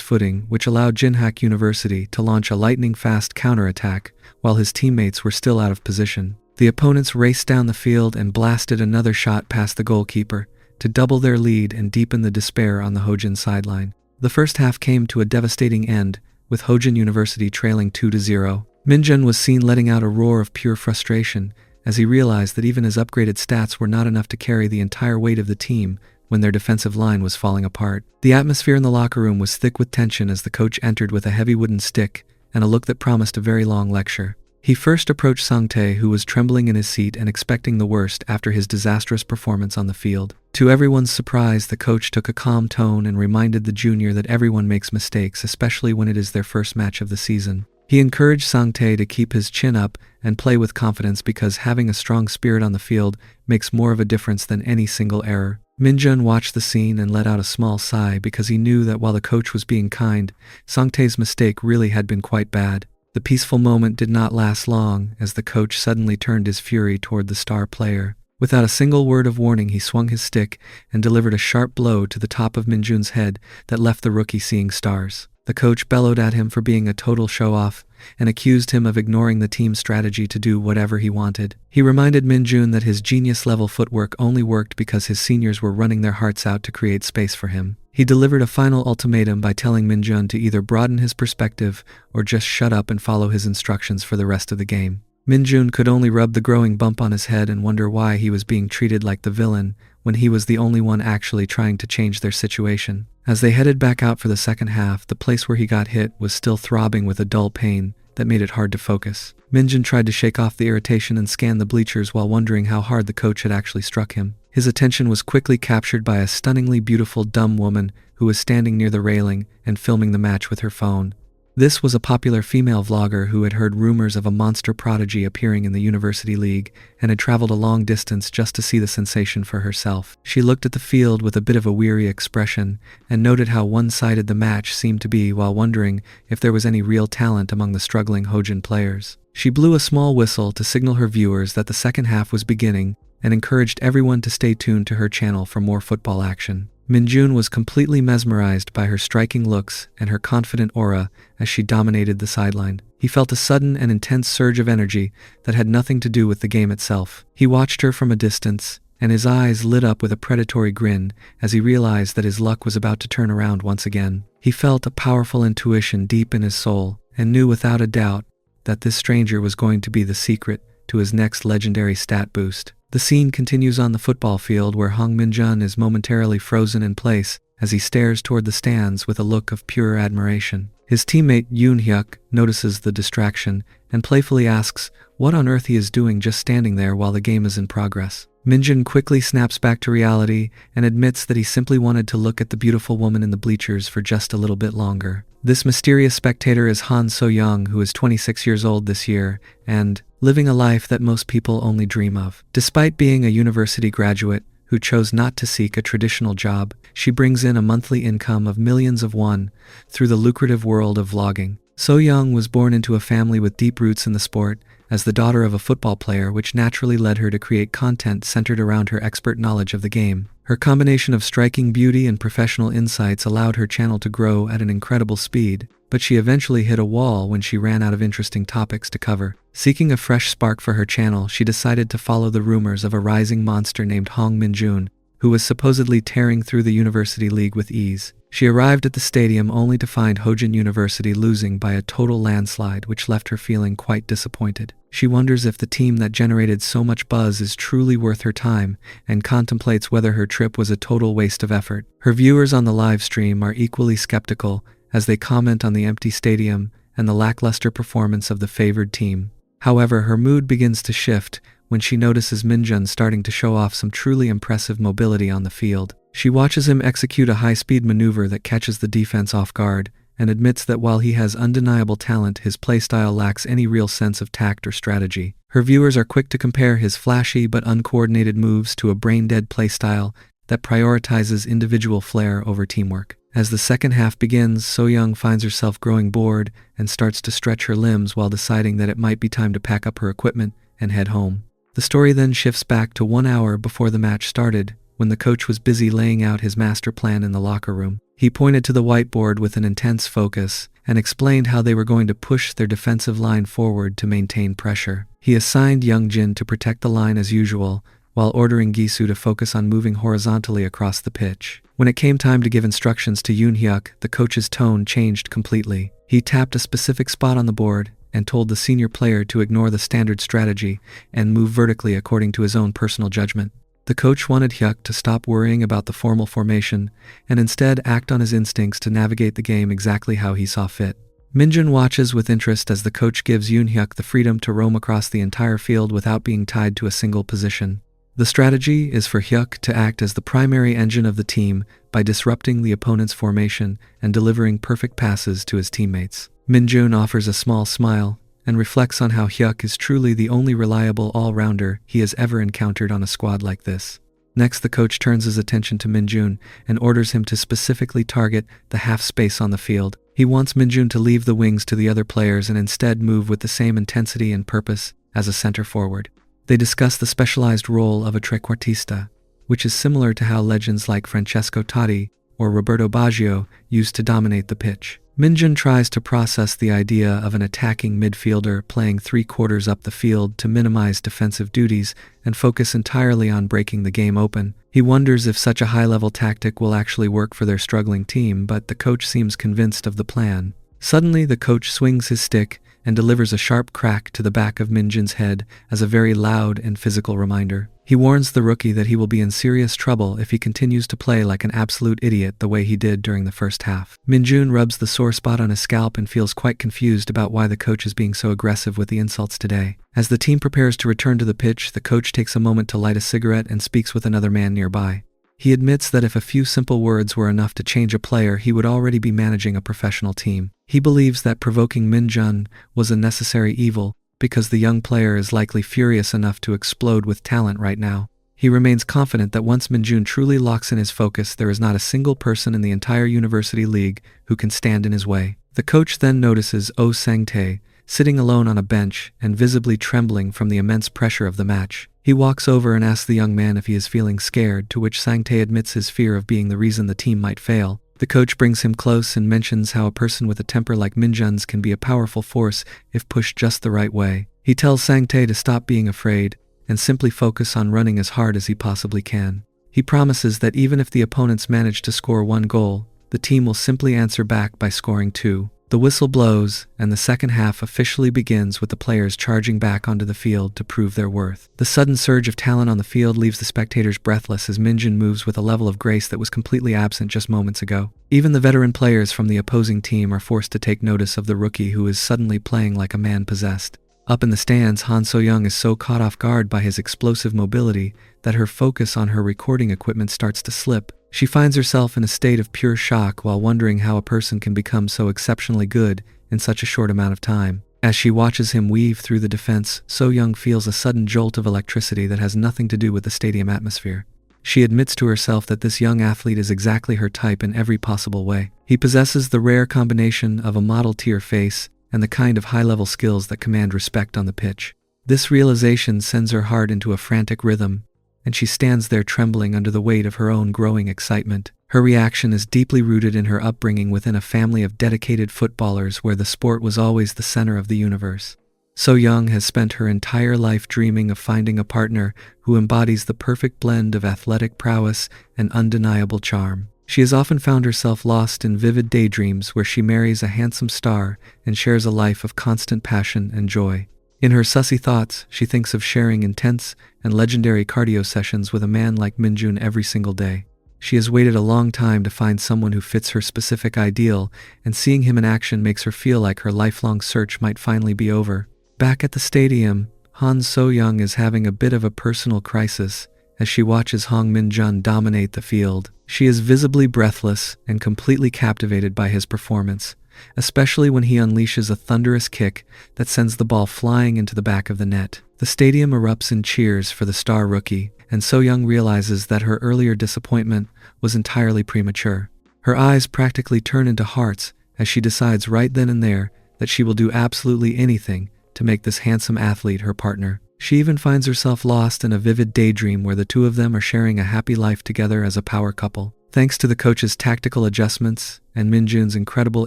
footing, which allowed Jinhak University to launch a lightning-fast counterattack while his teammates were still out of position. The opponents raced down the field and blasted another shot past the goalkeeper to double their lead and deepen the despair on the Hojin sideline. The first half came to a devastating end, with Hojin University trailing 2-0. Minjun was seen letting out a roar of pure frustration as he realized that even his upgraded stats were not enough to carry the entire weight of the team when their defensive line was falling apart. The atmosphere in the locker room was thick with tension as the coach entered with a heavy wooden stick and a look that promised a very long lecture. He first approached Sang-tae, who was trembling in his seat and expecting the worst after his disastrous performance on the field. To everyone's surprise, the coach took a calm tone and reminded the junior that everyone makes mistakes, especially when it is their first match of the season. He encouraged Sang-tae to keep his chin up and play with confidence because having a strong spirit on the field makes more of a difference than any single error. Minjun watched the scene and let out a small sigh because he knew that while the coach was being kind, Sang-tae's mistake really had been quite bad. The peaceful moment did not last long as the coach suddenly turned his fury toward the star player. Without a single word of warning, he swung his stick and delivered a sharp blow to the top of Minjun's head that left the rookie seeing stars. The coach bellowed at him for being a total show-off and accused him of ignoring the team's strategy to do whatever he wanted. He reminded Minjun that his genius-level footwork only worked because his seniors were running their hearts out to create space for him. He delivered a final ultimatum by telling Minjun to either broaden his perspective or just shut up and follow his instructions for the rest of the game. Minjun could only rub the growing bump on his head and wonder why he was being treated like the villain when he was the only one actually trying to change their situation. As they headed back out for the second half, the place where he got hit was still throbbing with a dull pain that made it hard to focus. Minjun tried to shake off the irritation and scan the bleachers while wondering how hard the coach had actually struck him. His attention was quickly captured by a stunningly beautiful dumb woman who was standing near the railing and filming the match with her phone. This was a popular female vlogger who had heard rumors of a monster prodigy appearing in the university league and had traveled a long distance just to see the sensation for herself. She looked at the field with a bit of a weary expression and noted how one-sided the match seemed to be while wondering if there was any real talent among the struggling Hojin players. She blew a small whistle to signal her viewers that the second half was beginning and encouraged everyone to stay tuned to her channel for more football action. Minjun was completely mesmerized by her striking looks and her confident aura as she dominated the sideline. He felt a sudden and intense surge of energy that had nothing to do with the game itself. He watched her from a distance, and his eyes lit up with a predatory grin as he realized that his luck was about to turn around once again. He felt a powerful intuition deep in his soul and knew without a doubt that this stranger was going to be the secret to his next legendary stat boost. The scene continues on the football field where Hong Minjun is momentarily frozen in place as he stares toward the stands with a look of pure admiration. His teammate Yoon Hyuk notices the distraction and playfully asks what on earth he is doing just standing there while the game is in progress. Minjun quickly snaps back to reality and admits that he simply wanted to look at the beautiful woman in the bleachers for just a little bit longer. This mysterious spectator is Han So-young, who is 26 years old this year and living a life that most people only dream of. Despite being a university graduate who chose not to seek a traditional job, she brings in a monthly income of millions of won through the lucrative world of vlogging. So-young was born into a family with deep roots in the sport as the daughter of a football player, which naturally led her to create content centered around her expert knowledge of the game. Her combination of striking beauty and professional insights allowed her channel to grow at an incredible speed, but she eventually hit a wall when she ran out of interesting topics to cover. Seeking a fresh spark for her channel, she decided to follow the rumors of a rising monster named Hong Minjun, who was supposedly tearing through the university league with ease. She arrived at the stadium only to find Hojin University losing by a total landslide, which left her feeling quite disappointed. She wonders if the team that generated so much buzz is truly worth her time and contemplates whether her trip was a total waste of effort. Her viewers on the live stream are equally skeptical as they comment on the empty stadium and the lackluster performance of the favored team. However, her mood begins to shift when she notices Minjun starting to show off some truly impressive mobility on the field. She watches him execute a high-speed maneuver that catches the defense off guard and admits that while he has undeniable talent, his playstyle lacks any real sense of tact or strategy. Her viewers are quick to compare his flashy but uncoordinated moves to a brain-dead playstyle that prioritizes individual flair over teamwork. As the second half begins, So-young finds herself growing bored and starts to stretch her limbs while deciding that it might be time to pack up her equipment and head home. The story then shifts back to 1 hour before the match started, when the coach was busy laying out his master plan in the locker room. He pointed to the whiteboard with an intense focus and explained how they were going to push their defensive line forward to maintain pressure. He assigned Young Jin to protect the line as usual, while ordering Gisu to focus on moving horizontally across the pitch. When it came time to give instructions to Yoon Hyuk, the coach's tone changed completely. He tapped a specific spot on the board and told the senior player to ignore the standard strategy and move vertically according to his own personal judgment. The coach wanted Hyuk to stop worrying about the formal formation and instead act on his instincts to navigate the game exactly how he saw fit. Minjun watches with interest as the coach gives Yoon Hyuk the freedom to roam across the entire field without being tied to a single position. The strategy is for Hyuk to act as the primary engine of the team by disrupting the opponent's formation and delivering perfect passes to his teammates. Minjun offers a small smile and reflects on how Hyuk is truly the only reliable all-rounder he has ever encountered on a squad like this. Next, the coach turns his attention to Minjun and orders him to specifically target the half space on the field. He wants Minjun to leave the wings to the other players and instead move with the same intensity and purpose as a center forward. They discuss the specialized role of a trequartista, which is similar to how legends like Francesco Totti or Roberto Baggio used to dominate the pitch. Minjun tries to process the idea of an attacking midfielder playing 3/4 up the field to minimize defensive duties and focus entirely on breaking the game open. He wonders if such a high-level tactic will actually work for their struggling team, but the coach seems convinced of the plan. Suddenly, the coach swings his stick and delivers a sharp crack to the back of Minjun's head as a very loud and physical reminder. He warns the rookie that he will be in serious trouble if he continues to play like an absolute idiot the way he did during the first half. Minjun rubs the sore spot on his scalp and feels quite confused about why the coach is being so aggressive with the insults today. As the team prepares to return to the pitch, the coach takes a moment to light a cigarette and speaks with another man nearby. He admits that if a few simple words were enough to change a player, he would already be managing a professional team. He believes that provoking Minjun was a necessary evil because the young player is likely furious enough to explode with talent right now. He remains confident that once Minjun truly locks in his focus, there is not a single person in the entire university league who can stand in his way. The coach then notices Oh Sang-tae sitting alone on a bench and visibly trembling from the immense pressure of the match. He walks over and asks the young man if he is feeling scared, to which Sang-tae admits his fear of being the reason the team might fail. The coach brings him close and mentions how a person with a temper like Minjun's can be a powerful force if pushed just the right way. He tells Sang-tae to stop being afraid and simply focus on running as hard as he possibly can. He promises that even if the opponents manage to score 1 goal, the team will simply answer back by scoring 2. The whistle blows, and the second half officially begins with the players charging back onto the field to prove their worth. The sudden surge of talent on the field leaves the spectators breathless as Minjun moves with a level of grace that was completely absent just moments ago. Even the veteran players from the opposing team are forced to take notice of the rookie who is suddenly playing like a man possessed. Up in the stands, Han So-young is so caught off guard by his explosive mobility that her focus on her recording equipment starts to slip. She finds herself in a state of pure shock while wondering how a person can become so exceptionally good in such a short amount of time. As she watches him weave through the defense, So-young feels a sudden jolt of electricity that has nothing to do with the stadium atmosphere. She admits to herself that this young athlete is exactly her type in every possible way. He possesses the rare combination of a model-tier face and the kind of high-level skills that command respect on the pitch. This realization sends her heart into a frantic rhythm, and she stands there trembling under the weight of her own growing excitement. Her reaction is deeply rooted in her upbringing within a family of dedicated footballers where the sport was always the center of the universe. So-young has spent her entire life dreaming of finding a partner who embodies the perfect blend of athletic prowess and undeniable charm. She has often found herself lost in vivid daydreams where she marries a handsome star and shares a life of constant passion and joy. In her sussy thoughts, she thinks of sharing intense and legendary cardio sessions with a man like Minjun every single day. She has waited a long time to find someone who fits her specific ideal, and seeing him in action makes her feel like her lifelong search might finally be over. Back at the stadium, Han So-young is having a bit of a personal crisis as she watches Hong Min-jun dominate the field. She is visibly breathless and completely captivated by his performance, especially when he unleashes a thunderous kick that sends the ball flying into the back of the net. The stadium erupts in cheers for the star rookie, and So-young realizes that her earlier disappointment was entirely premature. Her eyes practically turn into hearts as she decides right then and there that she will do absolutely anything to make this handsome athlete her partner. She even finds herself lost in a vivid daydream where the two of them are sharing a happy life together as a power couple. Thanks to the coach's tactical adjustments and Minjun's incredible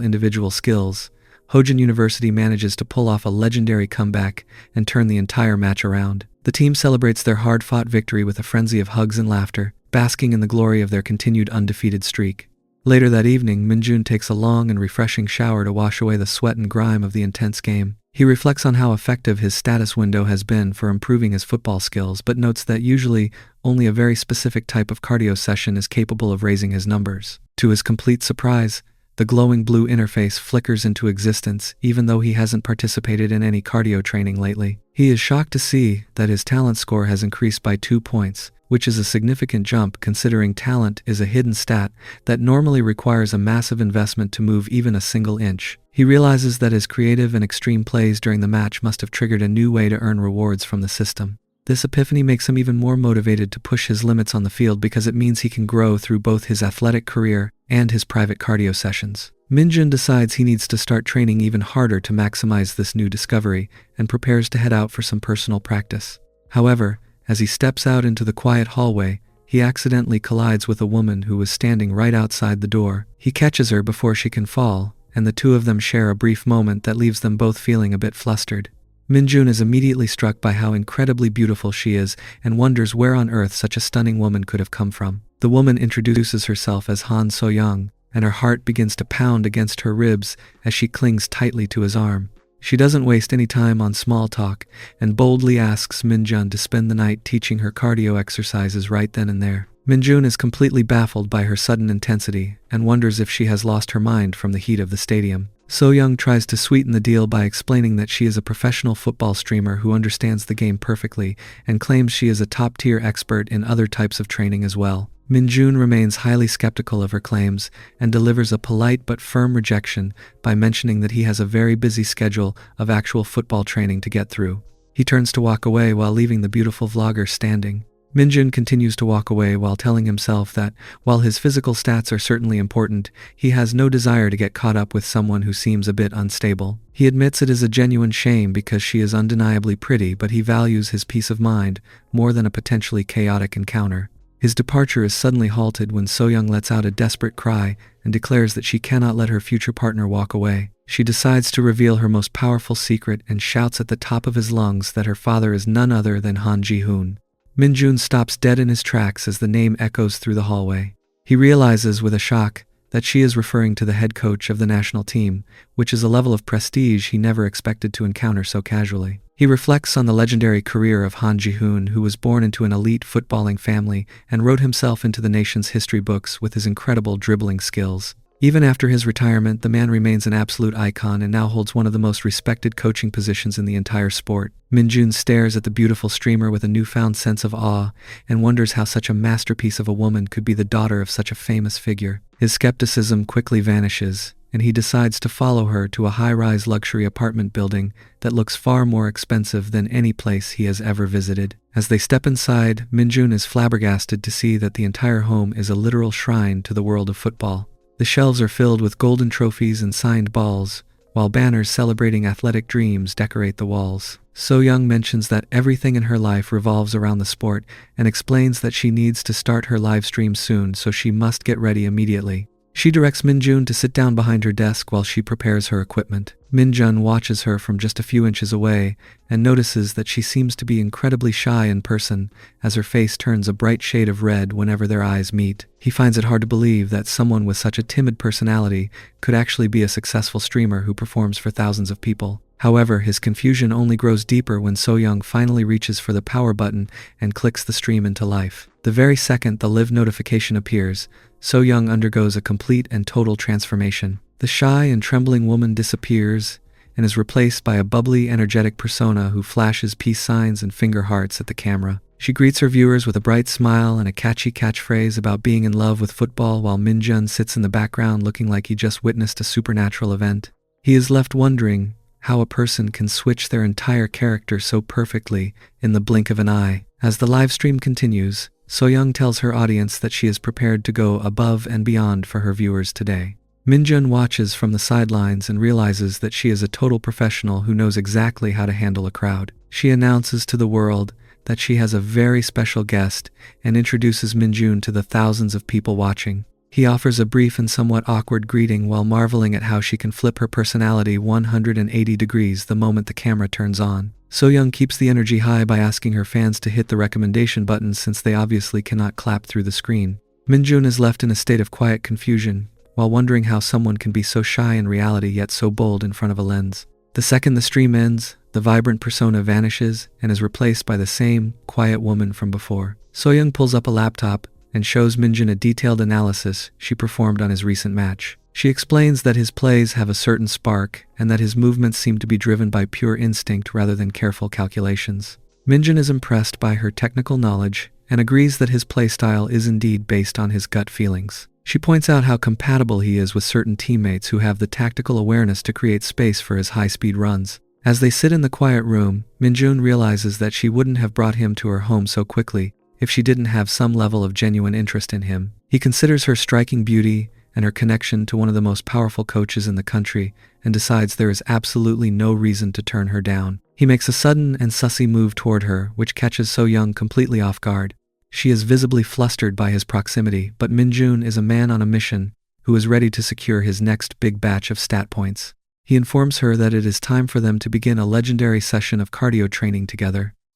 individual skills, Hojin University manages to pull off a legendary comeback and turn the entire match around. The team celebrates their hard-fought victory with a frenzy of hugs and laughter, basking in the glory of their continued undefeated streak. Later that evening, Minjun takes a long and refreshing shower to wash away the sweat and grime of the intense game. He reflects on how effective his status window has been for improving his football skills, but notes that usually only a very specific type of cardio session is capable of raising his numbers. To his complete surprise, the glowing blue interface flickers into existence even though he hasn't participated in any cardio training lately. He is shocked to see that his talent score has increased by 2 points, which is a significant jump considering talent is a hidden stat that normally requires a massive investment to move even a single inch. He realizes that his creative and extreme plays during the match must have triggered a new way to earn rewards from the system. This epiphany makes him even more motivated to push his limits on the field because it means he can grow through both his athletic career and his private cardio sessions. Minjun decides he needs to start training even harder to maximize this new discovery and prepares to head out for some personal practice. However, as he steps out into the quiet hallway, he accidentally collides with a woman who was standing right outside the door. He catches her before she can fall, and the two of them share a brief moment that leaves them both feeling a bit flustered. Minjun is immediately struck by how incredibly beautiful she is and wonders where on earth such a stunning woman could have come from. The woman introduces herself as Han So-young, and her heart begins to pound against her ribs as she clings tightly to his arm. She doesn't waste any time on small talk and boldly asks Minjun to spend the night teaching her cardio exercises right then and there. Minjun is completely baffled by her sudden intensity and wonders if she has lost her mind from the heat of the stadium. So-young tries to sweeten the deal by explaining that she is a professional football streamer who understands the game perfectly and claims she is a top-tier expert in other types of training as well. Minjun remains highly skeptical of her claims and delivers a polite but firm rejection by mentioning that he has a very busy schedule of actual football training to get through. He turns to walk away while leaving the beautiful vlogger standing. Minjun continues to walk away while telling himself that, while his physical stats are certainly important, he has no desire to get caught up with someone who seems a bit unstable. He admits it is a genuine shame because she is undeniably pretty, but he values his peace of mind more than a potentially chaotic encounter. His departure is suddenly halted when So-young lets out a desperate cry and declares that she cannot let her future partner walk away. She decides to reveal her most powerful secret and shouts at the top of his lungs that her father is none other than Han Ji-hoon. Minjun stops dead in his tracks as the name echoes through the hallway. He realizes with a shock that she is referring to the head coach of the national team, which is a level of prestige he never expected to encounter so casually. He reflects on the legendary career of Han Ji-hoon, who was born into an elite footballing family and wrote himself into the nation's history books with his incredible dribbling skills. Even after his retirement, the man remains an absolute icon and now holds one of the most respected coaching positions in the entire sport. Minjun stares at the beautiful streamer with a newfound sense of awe and wonders how such a masterpiece of a woman could be the daughter of such a famous figure. His skepticism quickly vanishes, and he decides to follow her to a high-rise luxury apartment building that looks far more expensive than any place he has ever visited. As they step inside, Minjun is flabbergasted to see that the entire home is a literal shrine to the world of football. The shelves are filled with golden trophies and signed balls, while banners celebrating athletic dreams decorate the walls. So-young mentions that everything in her life revolves around the sport and explains that she needs to start her live stream soon, so she must get ready immediately. She directs Minjun to sit down behind her desk while she prepares her equipment. Minjun watches her from just a few inches away and notices that she seems to be incredibly shy in person, as her face turns a bright shade of red whenever their eyes meet. He finds it hard to believe that someone with such a timid personality could actually be a successful streamer who performs for thousands of people. However, his confusion only grows deeper when So-young finally reaches for the power button and clicks the stream into life. The very second the live notification appears, So-young undergoes a complete and total transformation. The shy and trembling woman disappears and is replaced by a bubbly, energetic persona who flashes peace signs and finger hearts at the camera. She greets her viewers with a bright smile and a catchy catchphrase about being in love with football, while Minjun sits in the background looking like he just witnessed a supernatural event. He is left wondering how a person can switch their entire character so perfectly in the blink of an eye. As the live stream continues, So-young tells her audience that she is prepared to go above and beyond for her viewers today. Minjun watches from the sidelines and realizes that she is a total professional who knows exactly how to handle a crowd. She announces to the world that she has a very special guest and introduces Minjun to the thousands of people watching. He offers a brief and somewhat awkward greeting while marveling at how she can flip her personality 180 degrees the moment the camera turns on. So-young keeps the energy high by asking her fans to hit the recommendation button since they obviously cannot clap through the screen. Minjun is left in a state of quiet confusion, while wondering how someone can be so shy in reality yet so bold in front of a lens. The second the stream ends, the vibrant persona vanishes and is replaced by the same quiet woman from before. So-young pulls up a laptop and shows Minjun a detailed analysis she performed on his recent match. She explains that his plays have a certain spark and that his movements seem to be driven by pure instinct rather than careful calculations. Minjun is impressed by her technical knowledge and agrees that his playstyle is indeed based on his gut feelings. She points out how compatible he is with certain teammates who have the tactical awareness to create space for his high-speed runs. As they sit in the quiet room, Minjun realizes that she wouldn't have brought him to her home so quickly if she didn't have some level of genuine interest in him. He considers her striking beauty and her connection to one of the most powerful coaches in the country and decides there is absolutely no reason to turn her down. He makes a sudden and sussy move toward her, which catches So-young completely off guard. She is visibly flustered by his proximity, but Minjun is a man on a mission who is ready to secure his next big batch of stat points. He informs her that it is time for them to begin a legendary session of cardio training together.